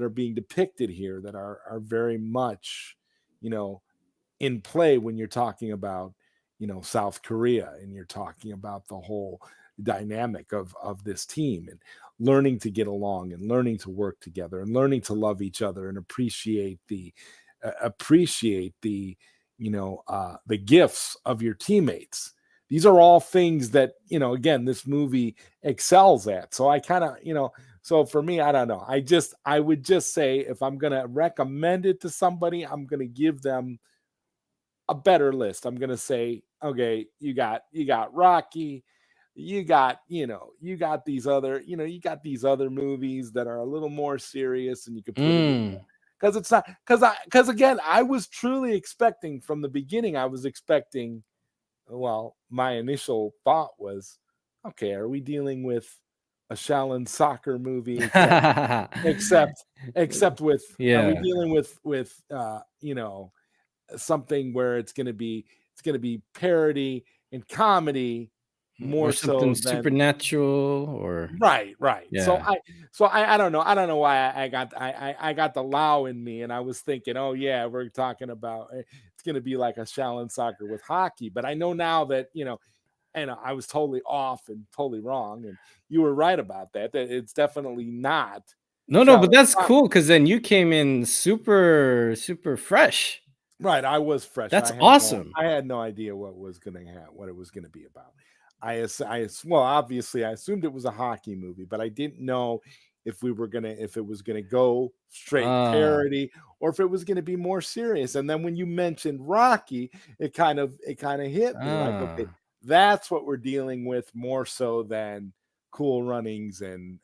being depicted here that are very much, you know, in play when you're talking about, South Korea, and you're talking about the whole dynamic of this team, and learning to get along, and learning to work together, and learning to love each other, and appreciate the gifts of your teammates. These are all things that, again, this movie excels at. So I kind of, so for me, I don't know. I would just say, if I'm going to recommend it to somebody, I'm going to give them a better list. I'm going to say, okay, you got Rocky, you got these other movies that are a little more serious, and you could put it in Mm. because it's not because again, I was truly expecting from the beginning. I was expecting. Well, my initial thought was, okay, are we dealing with a Shaolin soccer movie? Except with, are we Yeah. dealing with something where it's going to be parody and comedy Or more something so than supernatural or right. So yeah. I don't know. I don't know why I got the Lao in me, and I was thinking, oh yeah, we're talking about it's going to be like a Shaolin soccer with hockey. But I know now that and I was totally off and totally wrong, and you were right about that. That it's definitely not No, but Shaolin that's soccer. cool because then you came in super, super fresh. Right, I was fresh. That's awesome. I had no idea what it was gonna be about. Well, obviously, I assumed it was a hockey movie, but I didn't know if it was gonna go straight Ah, parody or if it was gonna be more serious. And then when you mentioned Rocky, it kind of hit me like, okay, ah, that's what we're dealing with more so than Cool Runnings and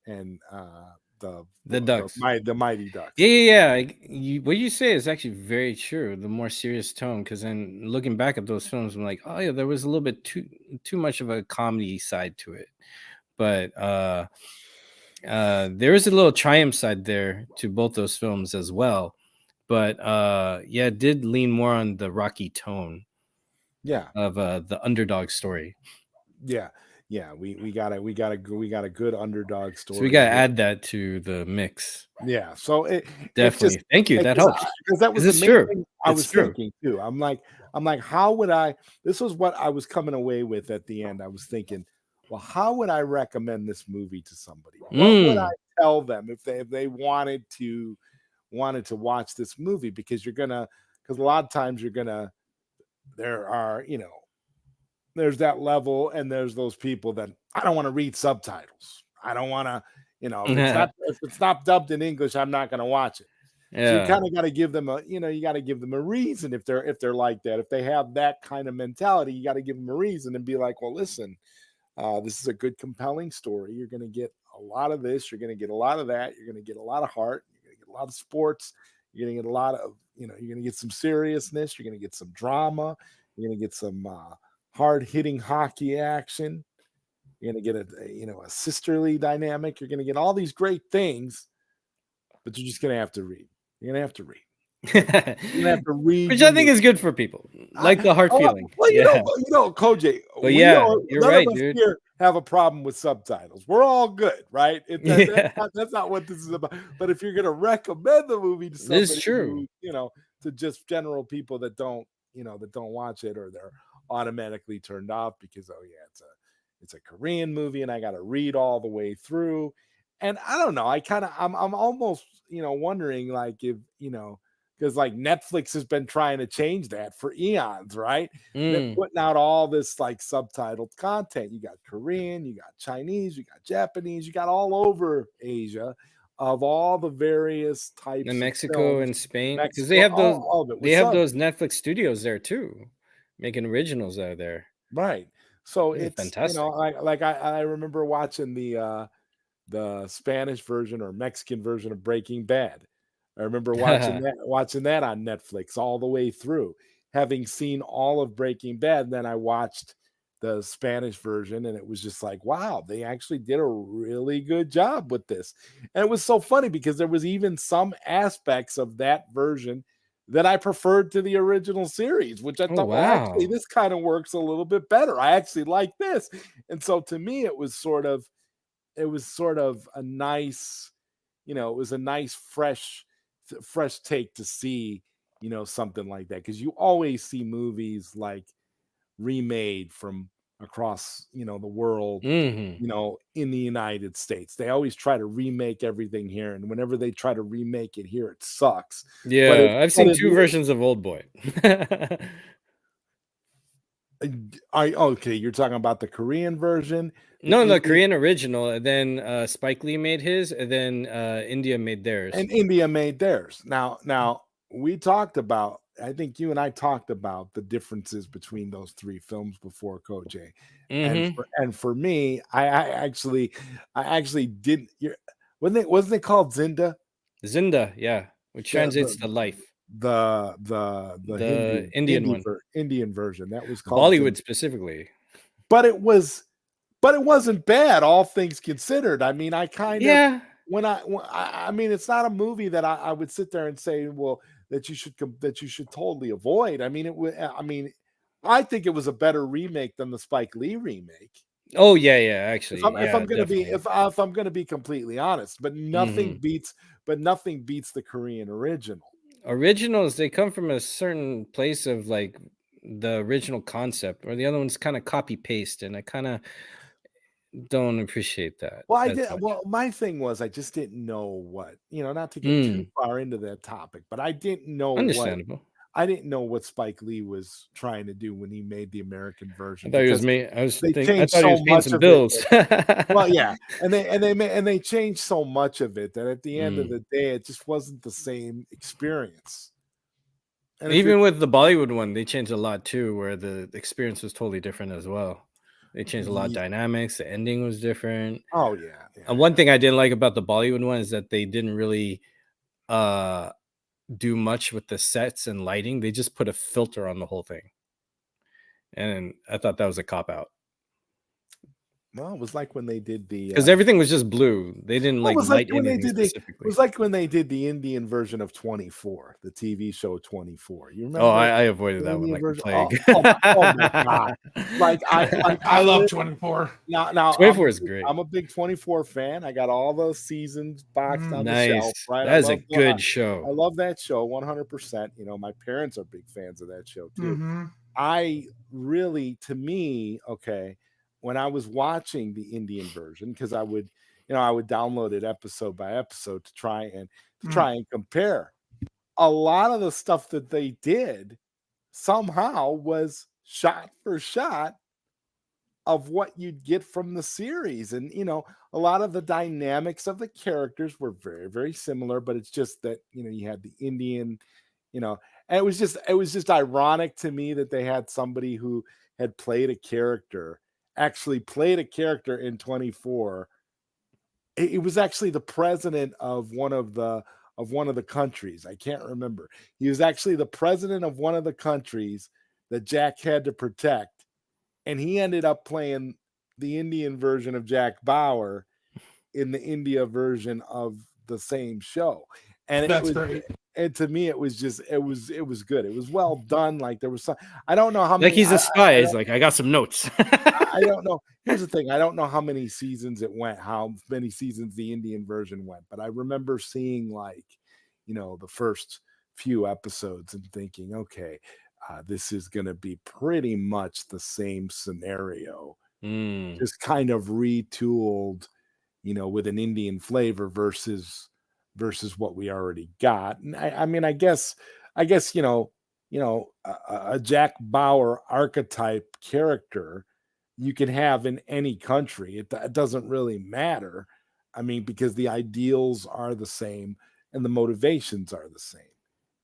the Ducks. the Mighty Yeah, Ducks. yeah, yeah. What you say is actually very true. The more serious tone, because then looking back at those films, I'm like, oh yeah, there was a little bit too much of a comedy side to it. But there is a little triumph side there to both those films as well. But yeah, it did lean more on the Rocky tone Yeah. of the underdog story. Yeah, yeah, we got a good underdog So we story gotta here. add that to the mix. Yeah, so it's just Definitely. Thank you. That helps. because that was Because the it's main true. thing I It's was true. thinking too. I'm like, how would I? This was what I was coming away with at the end. I was thinking, well, how would I recommend this movie to somebody? What would I Mm. tell them if they wanted to watch this movie? Because because a lot of times there are there's that level and there's those people that I don't want to read subtitles. I don't want to, if it's not dubbed in English, I'm not going to watch it. So you Yeah. kind of got to give them you got to give them a reason if they're like that. If they have that kind of mentality, you got to give them a reason and be like, well, listen, this is a good, compelling story. You're going to get a lot of this. You're going to get a lot of that. You're going to get a lot of heart. You're going to get a lot of sports. You're going to get a lot of, you're going to get some seriousness. You're going to get some drama. You're going to get some hard hitting hockey action. You're going to get a sisterly dynamic. You're going to get all these great things, but you're just going to have to read. You're going to have to read. You're going to have to read Which your I think movie. is good for people. Like the heart feeling. Well, Yeah. Koj, But yeah, you're none of right, us dude. here have a problem with subtitles. We're all good, right? Yeah. That's not what this is about. But if you're going to recommend the movie to This is somebody true. who, to just general people that don't watch it, or they're automatically turned off because, oh yeah, it's a Korean movie and I got to read all the way through. And I don't know. I'm almost, wondering like if, because like Netflix has been trying to change that for eons, right? They're Mm. putting out all this like subtitled content. You got Korean, you got Chinese, you got Japanese, you got all over Asia of all the various In types of Mexico films. and Spain, because Mexico, all of it they with have subs, those Netflix studios there too, making originals out of there. right? So They're it's fantastic. I remember watching the Spanish version or Mexican version of Breaking Bad. I remember watching that on Netflix all the way through. Having seen all of Breaking Bad, then I watched the Spanish version and it was just like, wow, they actually did a really good job with this. And it was so funny because there was even some aspects of that version that I preferred to the original series, which I Oh thought, well, actually, wow. this kind of works a little bit better. I actually like this. And so to me, it was sort of a nice, it was a nice fresh take to see, something like that, because you always see movies like remade from across, the world, Hmm. in the United States. They always try to remake everything here, and whenever they try to remake it here, it sucks. But it Yeah, I've but seen it two versions of Old Boy. I okay, you're talking about the Korean version, the No, the Indian Korean original, and then Spike Lee made his, and then India made theirs. and India made theirs. Now we talked about. I think you and I talked about the differences between those three films before, Koj. And Hmm. for me, I actually didn't. Wasn't it called Zinda? Zinda, yeah, which The translates to life. the The Indian one, Indian version that was called Bollywood Zin, specifically. but it wasn't bad, all things considered. I mean, I kind of Yeah, I mean, it's not a movie that I would sit there and say, well, that you should totally avoid. I mean, I mean, I think it was a better remake than the Spike Lee remake. oh yeah, actually, If yeah, I'm gonna be definitely. if I'm gonna be completely honest, Hmm. but nothing beats the Korean original. Originals, they come from a certain place of like the original concept, or the other one's kind of copy paste, and I kind of don't appreciate that Well, as much. my thing was I just didn't know what, not to get too Mm, far into that topic, but understandable. I didn't know what Spike Lee was trying to do when he made the American I version thought he was because made. I changed thought he so was paying much some of it. bills. Well, yeah, and they changed so much of it that at the end of Mm. the day, it just wasn't the same experience. And if you're Even with the Bollywood one, they changed a lot too, where the experience was totally different as well. They changed a lot of Ye dynamics. The ending was different. oh, yeah, And yeah. one thing I didn't like about the Bollywood one is that they didn't really uh do much with the sets and lighting. They just put a filter on the whole thing. And I thought that was a cop out. Well, it was like when they did the, Because everything was just blue. They didn't well, like light anything it specifically. was like when they did the Indian version of 24, the TV show 24. You Oh, remember I avoided the that one Indian like the version? plague. Oh my god. I love 24. Now 24 is great. I'm a big 24 fan. I got all those seasons boxed on the Nice. shelf, right? That is a good show. I love that show 100%. My parents are big fans of that show too. Mm-hmm. I really, to me, okay, when I was watching the Indian version, because I would download it episode by episode to try and compare. A lot of the stuff that they did somehow was shot for shot of what you'd get from the series. And a lot of the dynamics of the characters were very, very similar, but it's just that, you had the Indian, you know, and it was just ironic to me that they had somebody who had actually played a character in 24. It was actually the president of one of the countries. I can't remember. He was actually the president of one of the countries that Jack had to protect, and he ended up playing the Indian version of Jack Bauer in the India version of the same show. And That's great. and to me, it was good. It was well done. Like there was some, I don't know how Like many, he's a spy. He's like, I got some notes. I don't know. Here's the thing. I don't know how many seasons it went, how many seasons the Indian version went, but I remember seeing like, the first few episodes and thinking, okay, this is going to be pretty much the same scenario, Mm, just kind of retooled, with an Indian flavor versus what we already got. And I mean, I guess, a Jack Bauer archetype character you can have in any country. It doesn't really matter. I mean, because the ideals are the same and the motivations are the same.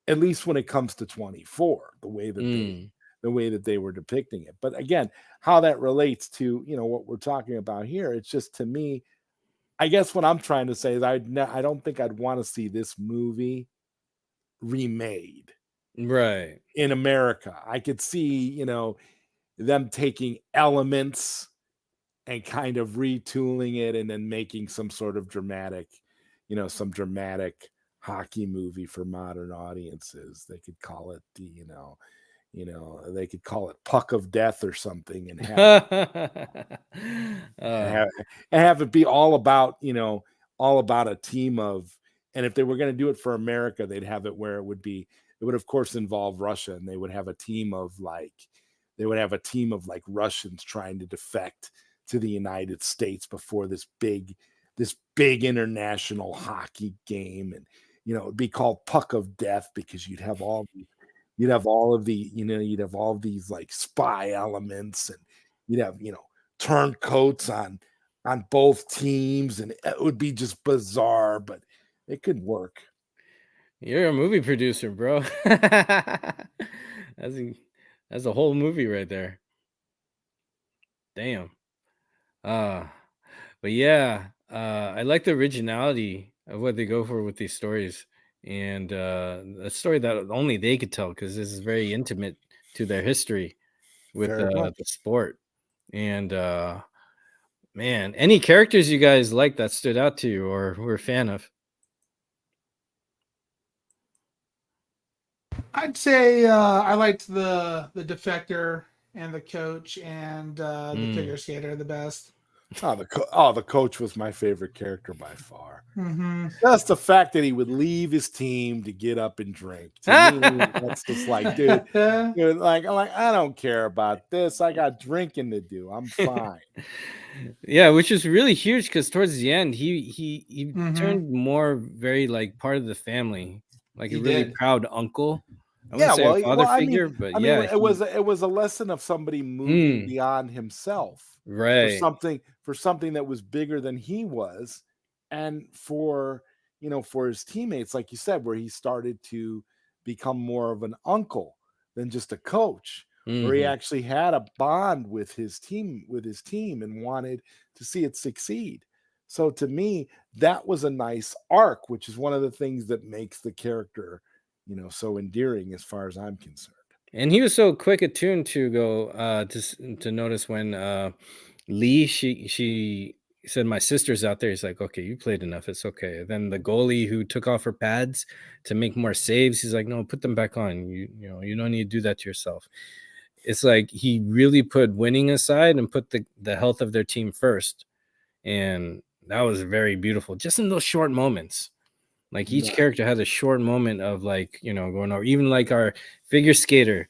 At least when it comes to 24, mm. the way that they were depicting it. But again, how that relates to, what we're talking about here, it's just to me, I guess what I'm trying to say is I don't think I'd want to see this movie remade Right. in America. I could see, them taking elements and kind of retooling it and then making some sort of some dramatic hockey movie for modern audiences. They could call it they could call it Puck of Death or something and uh, have, and have it be all about a team of, and if they were going to do it for America, they'd have it where it would of course involve Russia, and they would have a team of like Russians trying to defect to the United States before this big international hockey game. And it'd be called Puck of Death because you'd have all of these like spy elements, and you'd have turncoats on both teams, and it would be just bizarre, but it could work. you're a movie producer, bro. that's a, that's a whole movie right there. Damn. Uh, but yeah, I like the originality of what they go for with these stories, and a story that only they could tell because this is very intimate to their history with Very much. the sport. And man, any characters you guys like that stood out to you or were a fan of? I'd say I liked the defector and the coach and the figure skater the best. The coach was my favorite character by far. Mm-hmm. Just the fact that he would leave his team to get up and drink. To me, that's just like, dude, like I'm like, I don't care about this. I got drinking to do. I'm fine. Yeah, which is really huge because towards the end, he Mhm. turned more very like part of the family, like He a really did. proud uncle. I Yeah, wouldn't say a father I figure, mean, but yeah, it was a lesson of somebody moving beyond himself for right. something that was bigger than he was, and for for his teammates, like you said, where he started to become more of an uncle than just a coach, where he Mhm. actually had a bond with his team and wanted to see it succeed. So to me, that was a nice arc, which is one of the things that makes the character so endearing as far as I'm concerned. And he was so quick attuned to go to notice when Lee she said my sister's out there. He's like, okay, you played enough, it's okay. Then the goalie who took off her pads to make more saves, he's like, no, put them back on. You don't need to do that to yourself. It's like he really put winning aside and put the health of their team first, and that was very beautiful. Just in those short moments. Like each Yeah. character had a short moment of like, going over. Even like our figure skater,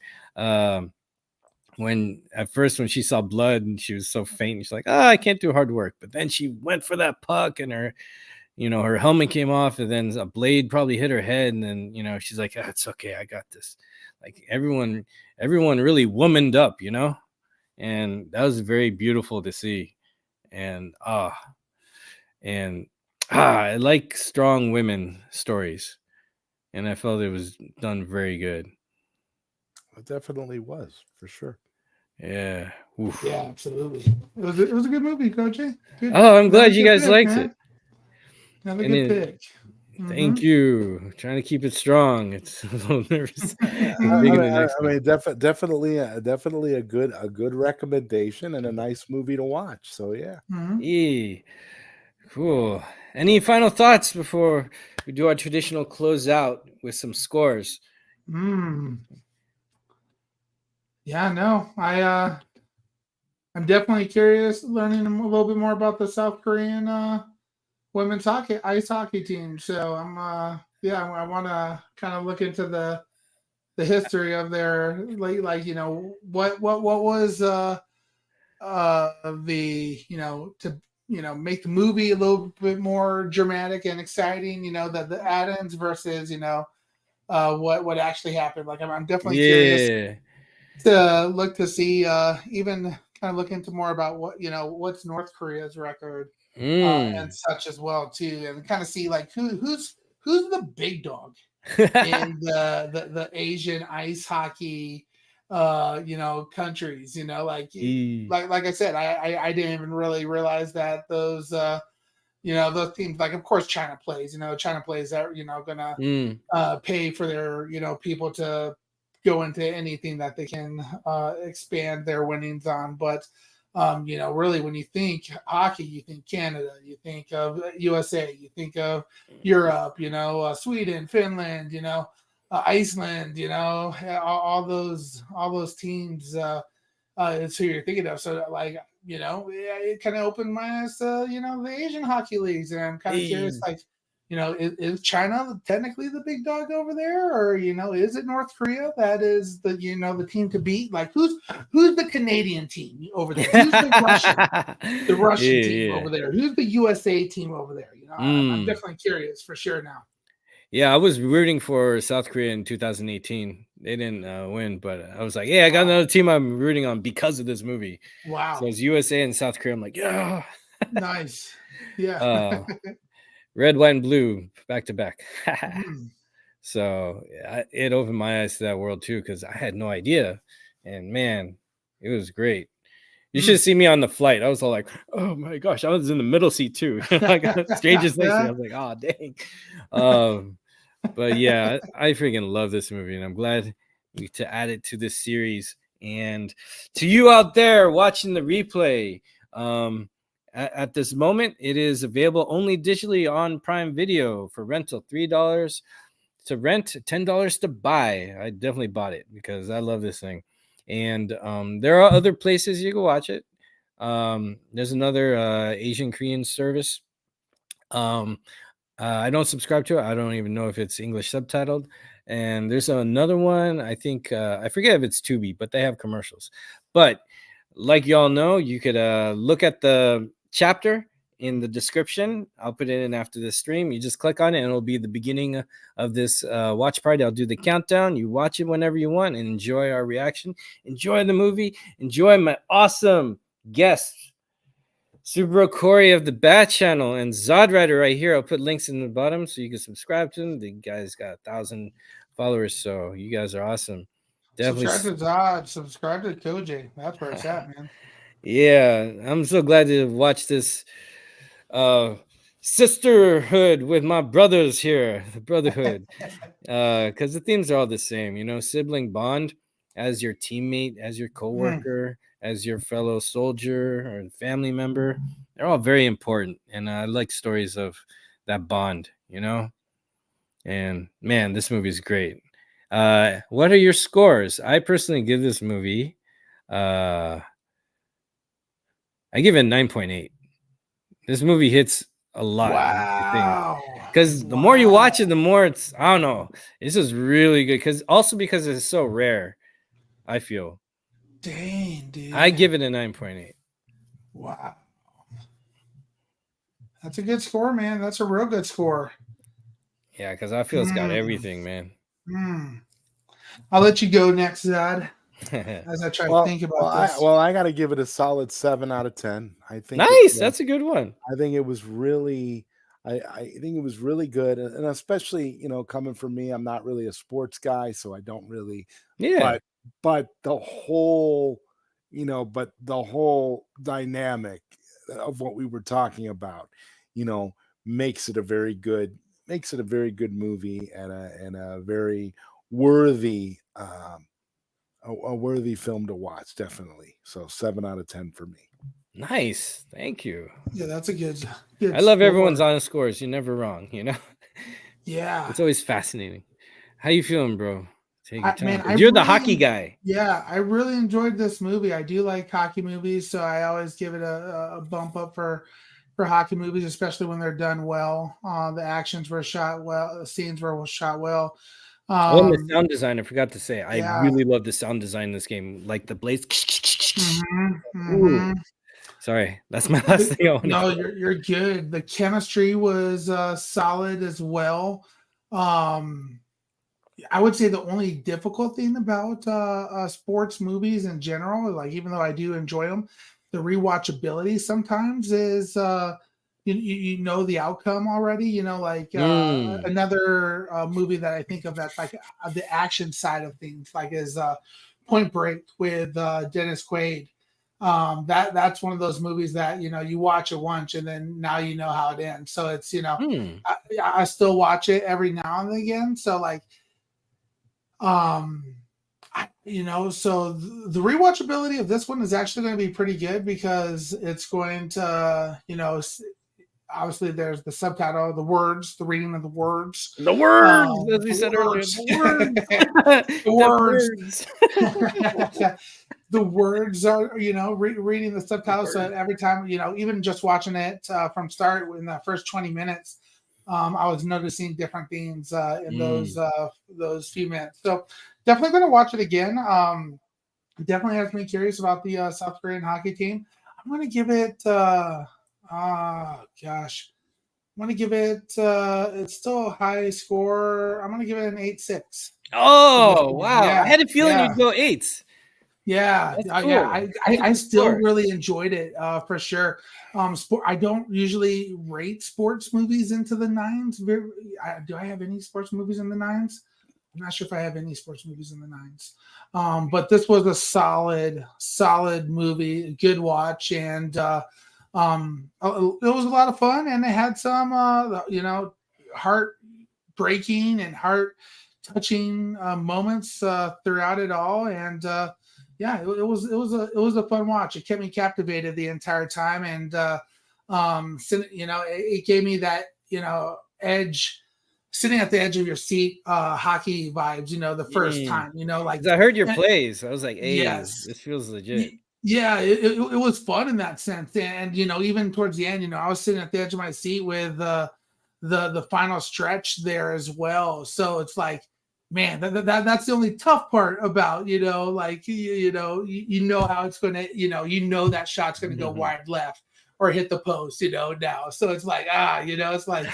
when at first when she saw blood and she was so faint, she's like, "Oh, I can't do hard work." But then she went for that puck, and her helmet came off, and then a blade probably hit her head, and then she's like, "Ah, it's okay, I got this." Like everyone really womaned up, and that was very beautiful to see. And and I like strong women stories, and I felt it was done very good. It definitely was, for sure. Yeah. Oof. Yeah, absolutely. It was a good movie, Coach. Good. Oh, I'm Another glad you good guys pick, liked it. man. Another And good it, pick. thank you. Trying to keep it strong. It's a little nervous. I Thinking the mean, next one. definitely a good recommendation and a nice movie to watch. So yeah. Mhm. Yeah. Cool. Any final thoughts before we do our traditional closeout with some scores? Mm. Yeah, no. I'm definitely curious learning a little bit more about the South Korean women's ice hockey team. So I want to kind of look into the history of their like what was the to make the movie a little bit more dramatic and exciting. The add-ins versus what actually happened. Like I'm definitely curious Yeah. to look to see even kind of look into more about what's North Korea's record and Mm. such as well too, and kind of see like who's the big dog in the Asian ice hockey countries, E- like I said, I didn't even really realize that those teams, like of course China plays, China plays that gonna mm. pay for their people to go into anything that they can expand their winnings on. But really, when you think hockey, you think Canada, you think of USA, you think of Europe, Sweden, Finland, Iceland, all those teams. It's who you're thinking of. So like, it kind of opened my eyes to the Asian hockey leagues, and I'm kind of curious, E- like, is China technically the big dog over there, or is it North Korea that is the team to beat? Like, who's the Canadian team over there? Who's the Russian team Yeah. over there? Who's the USA team over there? I'm Mm. definitely curious for sure now. Yeah, I was rooting for South Korea in 2018. They didn't win, but I was like, "Yeah, I got Wow, another team I'm rooting on because of this movie." So wow, it's USA and South Korea. I'm like, "Yeah." nice, yeah. uh, red, white, and blue, back to back. Mhm. So it opened my eyes to that world too because I had no idea, and man, it was great. You should see me on the flight. I was all like, "Oh my gosh!" I was in the middle seat too. Like strangest thing. I was like, "Oh dang." But yeah, I freaking love this movie, and I'm glad to add it to this series. And to you out there watching the replay, at this moment, it is available only digitally on Prime Video for rental. $3 to rent, $10 to buy. I definitely bought it because I love this thing. And there are other places you can watch it. There's another Asian Korean service. I don't subscribe to it. I don't even know if it's English subtitled. And there's another one. I think I forget if it's Tubi, but they have commercials. But like y'all know, you could look at the chapter in the description. I'll put it in after this stream. You just click on it and it'll be the beginning of this watch party. I'll do the countdown. You watch it whenever you want and enjoy our reaction. Enjoy the movie. Enjoy my awesome guests, Subaru Corey of the Bat Channel and ZodWriter right here. I'll put links in the bottom so you can subscribe to them. The guy's got 1,000 followers, so you guys are awesome. Definitely subscribe to Zod, subscribe to Koji. That's where it's at, man. Yeah, I'm so glad to watch this sisterhood with my brothers here, the brotherhood, because the themes are all the same, you know, sibling bond as your teammate, as your coworker, as your fellow soldier or family member. They're all very important, and I like stories of that bond, you know. And man, this movie is great. What are your scores? I personally give this movie I give it 9.8. This movie hits a lot. Wow. Because the more you watch it, the more it's, I don't know. This is really good. Because it's so rare, I feel. Dang, dude. I give it a 9.8. Wow. That's a good score, man. That's a real good score. Yeah, because I feel it's got everything, man. I'll let you go next, Zod. As I try to think about this. I got to give it a solid 7 out of 10. I think nice. That's a good one. I think it was really, I think it was really good, and especially, you know, coming from me, I'm not really a sports guy, so I don't really. Yeah. But the whole, you know, the whole dynamic of what we were talking about, you know, makes it a very good movie and a very worthy. A worthy film to watch, definitely. So 7 out of 10 for me. Nice. Thank you. Yeah, that's a good I love everyone's honest scores. You're never wrong, you know? Yeah. It's always fascinating. How you feeling, bro? Take your time. Man, You're the hockey guy. Yeah, I really enjoyed this movie. I do like hockey movies, so I always give it a bump up for hockey movies, especially when they're done well. The actions were shot well. The scenes were shot well. And the sound design, I forgot to say, I really love the sound design in this game, like the blades. Sorry, that's my last thing I want to No, you're good. The chemistry was solid as well. I would say the only difficult thing about sports movies in general, like even though I do enjoy them, the rewatchability sometimes is you know the outcome already. You know, like another movie that I think of that's like the action side of things, like is Point Break with Dennis Quaid. That's one of those movies that, you know, you watch it once and then now you know how it ends. So it's, you know, I still watch it every now and again. So like, you know, so the rewatchability of this one is actually going to be pretty good because it's going to, you know, obviously there's the subtitle, the words, the reading of the words. The words, as we said earlier. The words. The words are, you know, reading the subtitles. So every time, you know, even just watching it from start in the first 20 minutes, I was noticing different things in those few minutes. So definitely going to watch it again. Definitely has me curious about the South Korean hockey team. I'm going to give it, I'm going to give it, it's still a high score. I'm going to give it an 8.6. Oh, wow. Yeah, I had a feeling you'd go 8s. Yeah, cool. Yeah. I still really enjoyed it for sure. I don't usually rate sports movies into the 9s. Do I have any sports movies in the 9s? I'm not sure if I have any sports movies in the nines. But this was a solid movie, good watch, and it was a lot of fun, and it had some, heart-breaking and heart-touching moments throughout it all, and yeah, it was a fun watch. It kept me captivated the entire time, and it gave me that edge. Sitting at the edge of your seat, hockey vibes, the first time, like 'Cause I heard your plays. I was like, hey, yes, this feels legit. yeah, it was fun in that sense. And, even towards the end, I was sitting at the edge of my seat with the final stretch there as well. So it's like, man, that's the only tough part about, like, you know how it's going to, that shot's going to go wide left or hit the post, now. So it's like, it's like,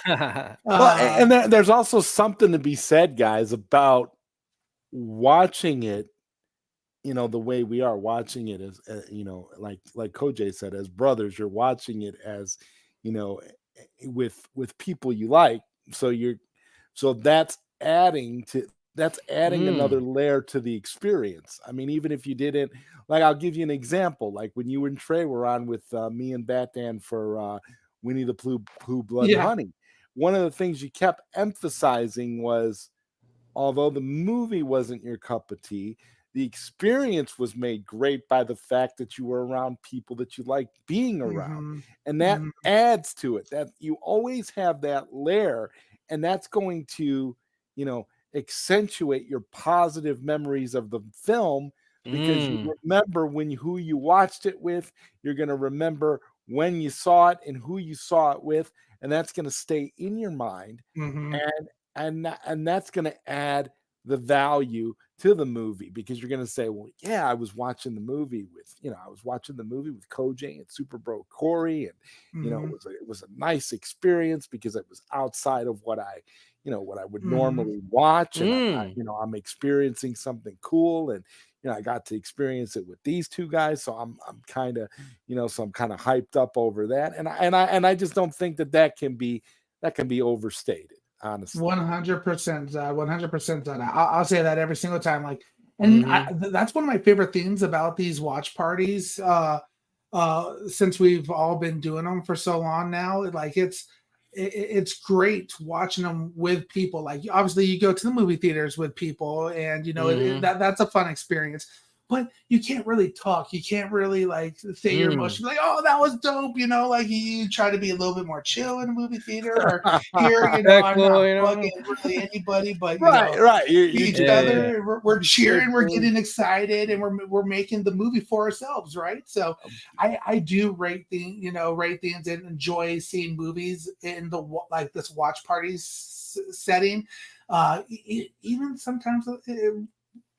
well, and there's also something to be said, guys, about watching it, the way we are watching it as, like Koj said, as brothers, you're watching it as, with people you like. So that's adding another layer to the experience. I mean, even if you didn't, like, I'll give you an example. Like when you and Trey were on with me and Batman for Winnie the Pooh, Blood and Honey, one of the things you kept emphasizing was, although the movie wasn't your cup of tea, the experience was made great by the fact that you were around people that you like being around. And that adds to it, that you always have that layer, and that's going to, accentuate your positive memories of the film, because you remember who you watched it with. You're going to remember when you saw it and who you saw it with, and that's going to stay in your mind. And that's going to add the value to the movie, because you're going to say, well, yeah, I was watching the movie with Koj and Super Bro Corey, and it was a nice experience because it was outside of what I would normally watch, and I'm experiencing something cool, and I got to experience it with these two guys, so I'm kind of hyped up over that, and I just don't think that can be overstated, honestly. 100%, 100%. I'll say that every single time. Like, and that's one of my favorite things about these watch parties. Since we've all been doing them for so long now, like it's great watching them with people. Like, obviously you go to the movie theaters with people, and that's a fun experience, but you can't really talk. You can't really like say your emotions, like, oh, that was dope. Like you try to be a little bit more chill in a movie theater, or here, I'm not bugging really anybody, but right. each other, we're cheering, we're getting excited, and we're making the movie for ourselves, right? So I do rate things and enjoy seeing movies in this watch parties setting, even sometimes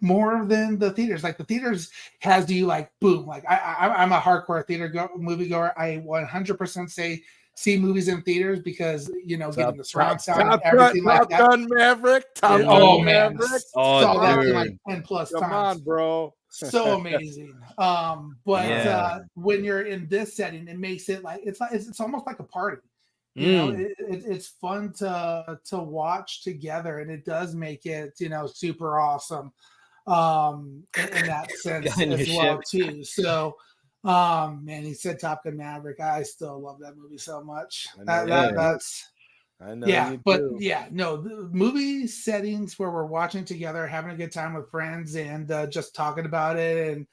more than the theaters. Like, the theaters has you like, boom, like I'm a hardcore movie goer. I 100% say see movies in theaters, because getting the surround sound and everything like that. Top Gun Maverick. Man, saw that dude. like 10 plus Come times. on, bro. So amazing. But when you're in this setting, it makes it like it's almost like a party. It's fun to watch together, and it does make it super awesome in that sense as well too. So man, he said Top Gun Maverick. I still love that movie so much. That's I know. Yeah, but the movie settings where we're watching together, having a good time with friends, and just talking about it, and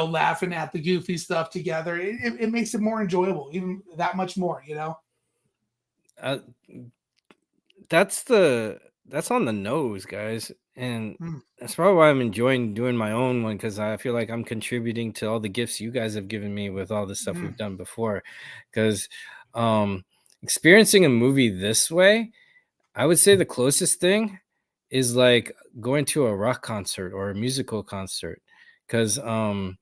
laughing at the goofy stuff together, it makes it more enjoyable, even that much more. That's on the nose, guys, and that's probably why I'm enjoying doing my own one, because I feel like I'm contributing to all the gifts you guys have given me with all the stuff we've done before. Because experiencing a movie this way, I would say the closest thing is like going to a rock concert or a musical concert, because I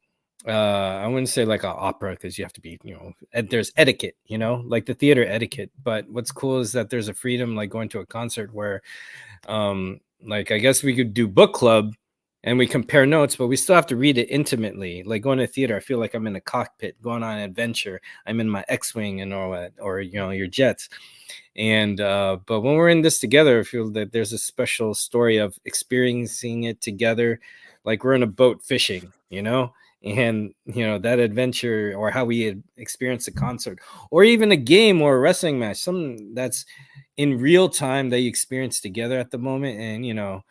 wouldn't say like an opera, because you have to be, there's etiquette, like the theater etiquette. But what's cool is that there's a freedom, like going to a concert where like, I guess we could do book club, and we compare notes, but we still have to read it intimately. Like going to theater, I feel like I'm in a cockpit going on an adventure. I'm in my X-wing and all that, or your jets. And but when we're in this together, I feel that there's a special story of experiencing it together, like we're in a boat fishing, and that adventure, or how we had experienced a concert, or even a game or a wrestling match, something that's in real time that you experience together at the moment. And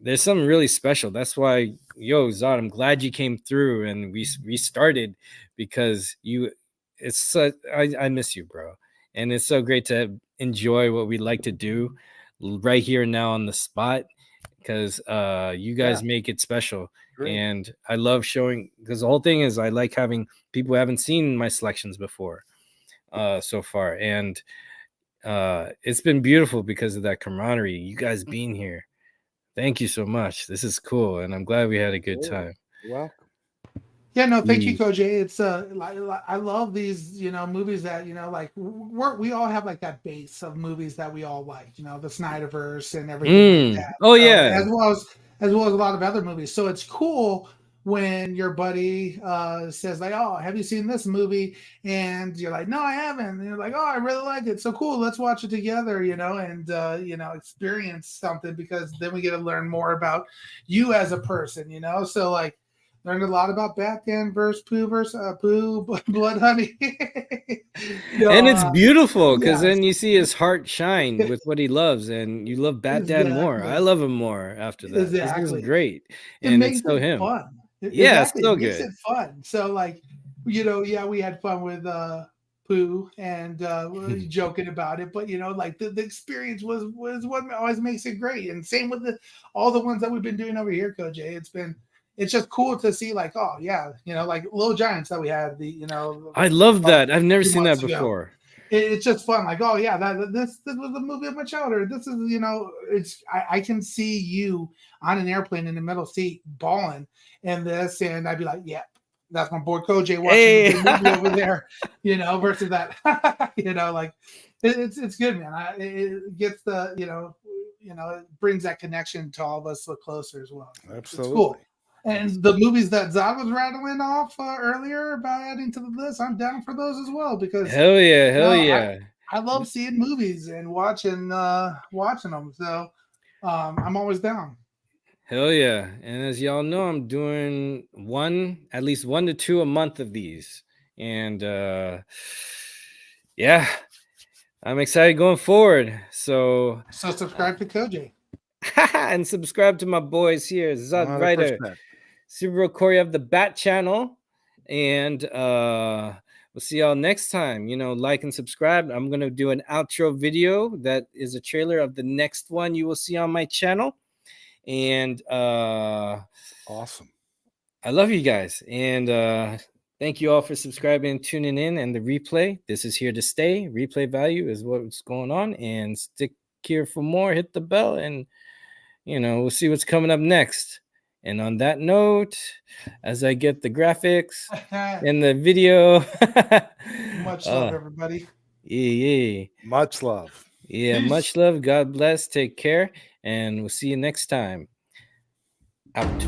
there's something really special. That's why, Zod, I'm glad you came through and we restarted, because I miss you, bro. And it's so great to enjoy what we like to do right here and now on the spot, because you guys make it special. Great. And I love showing, because the whole thing is I like having people who haven't seen my selections before so far. And it's been beautiful because of that camaraderie, you guys being here. Thank you so much. This is cool, and I'm glad we had a good time. You're welcome. Yeah, no, thank you, Coach A. It's I love these, movies that like we all have like that base of movies that we all like, the Snyderverse and everything like that. Oh, So, yeah. as well as a lot of other movies. So it's cool when your buddy says like, "Oh, have you seen this movie?" And you're like, "No, I haven't." And you're like, "Oh, I really like it. So cool. Let's watch it together." And experience something, because then we get to learn more about you as a person. So like. Learned a lot about Batman versus Pooh, Blood Honey. And it's beautiful, because then you see his heart shine with what he loves, and you love Batman more. I love him more after that. This is great. And it's so him. Fun. Yeah, it's so It makes good. it fun. So like, we had fun with Pooh and we were joking about it, but like the experience was what always makes it great. And same with all the ones that we've been doing over here, Coach A. It's just cool to see, like, oh yeah, like Little Giants that we had. I love that. I've never seen that before. It's just fun. Like, oh yeah, this was the movie of my childhood. This is I can see you on an airplane in the middle seat bawling in this, and I'd be like, yeah, that's my boy Coach watching the movie over there, versus that, like it's good, man. It gets the it brings that connection to all of us look closer as well. Absolutely. It's cool. And the movies that Zod was rattling off earlier about adding to the list, I'm down for those as well, because hell yeah. I love seeing movies and watching them. So I'm always down. Hell yeah. And as y'all know, I'm doing at least 1 to 2 a month of these. And yeah, I'm excited going forward. So subscribe to Koji. And subscribe to my boys here, ZodWriter, Super Corey of the Bat Channel. And we'll see y'all next time. Like and subscribe. I'm going to do an outro video that is a trailer of the next one you will see on my channel. And awesome. I love you guys. And thank you all for subscribing and tuning in. And the replay, this is here to stay. Replay value is what's going on. And stick here for more. Hit the bell, and we'll see what's coming up next. And on that note, as I get the graphics and the video, much love, everybody. Yeah. Much love. Yeah, Peace. Much love. God bless. Take care. And we'll see you next time. Out.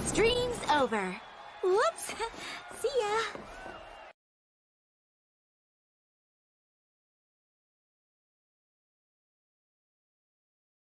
Stream's over. Whoops. See ya.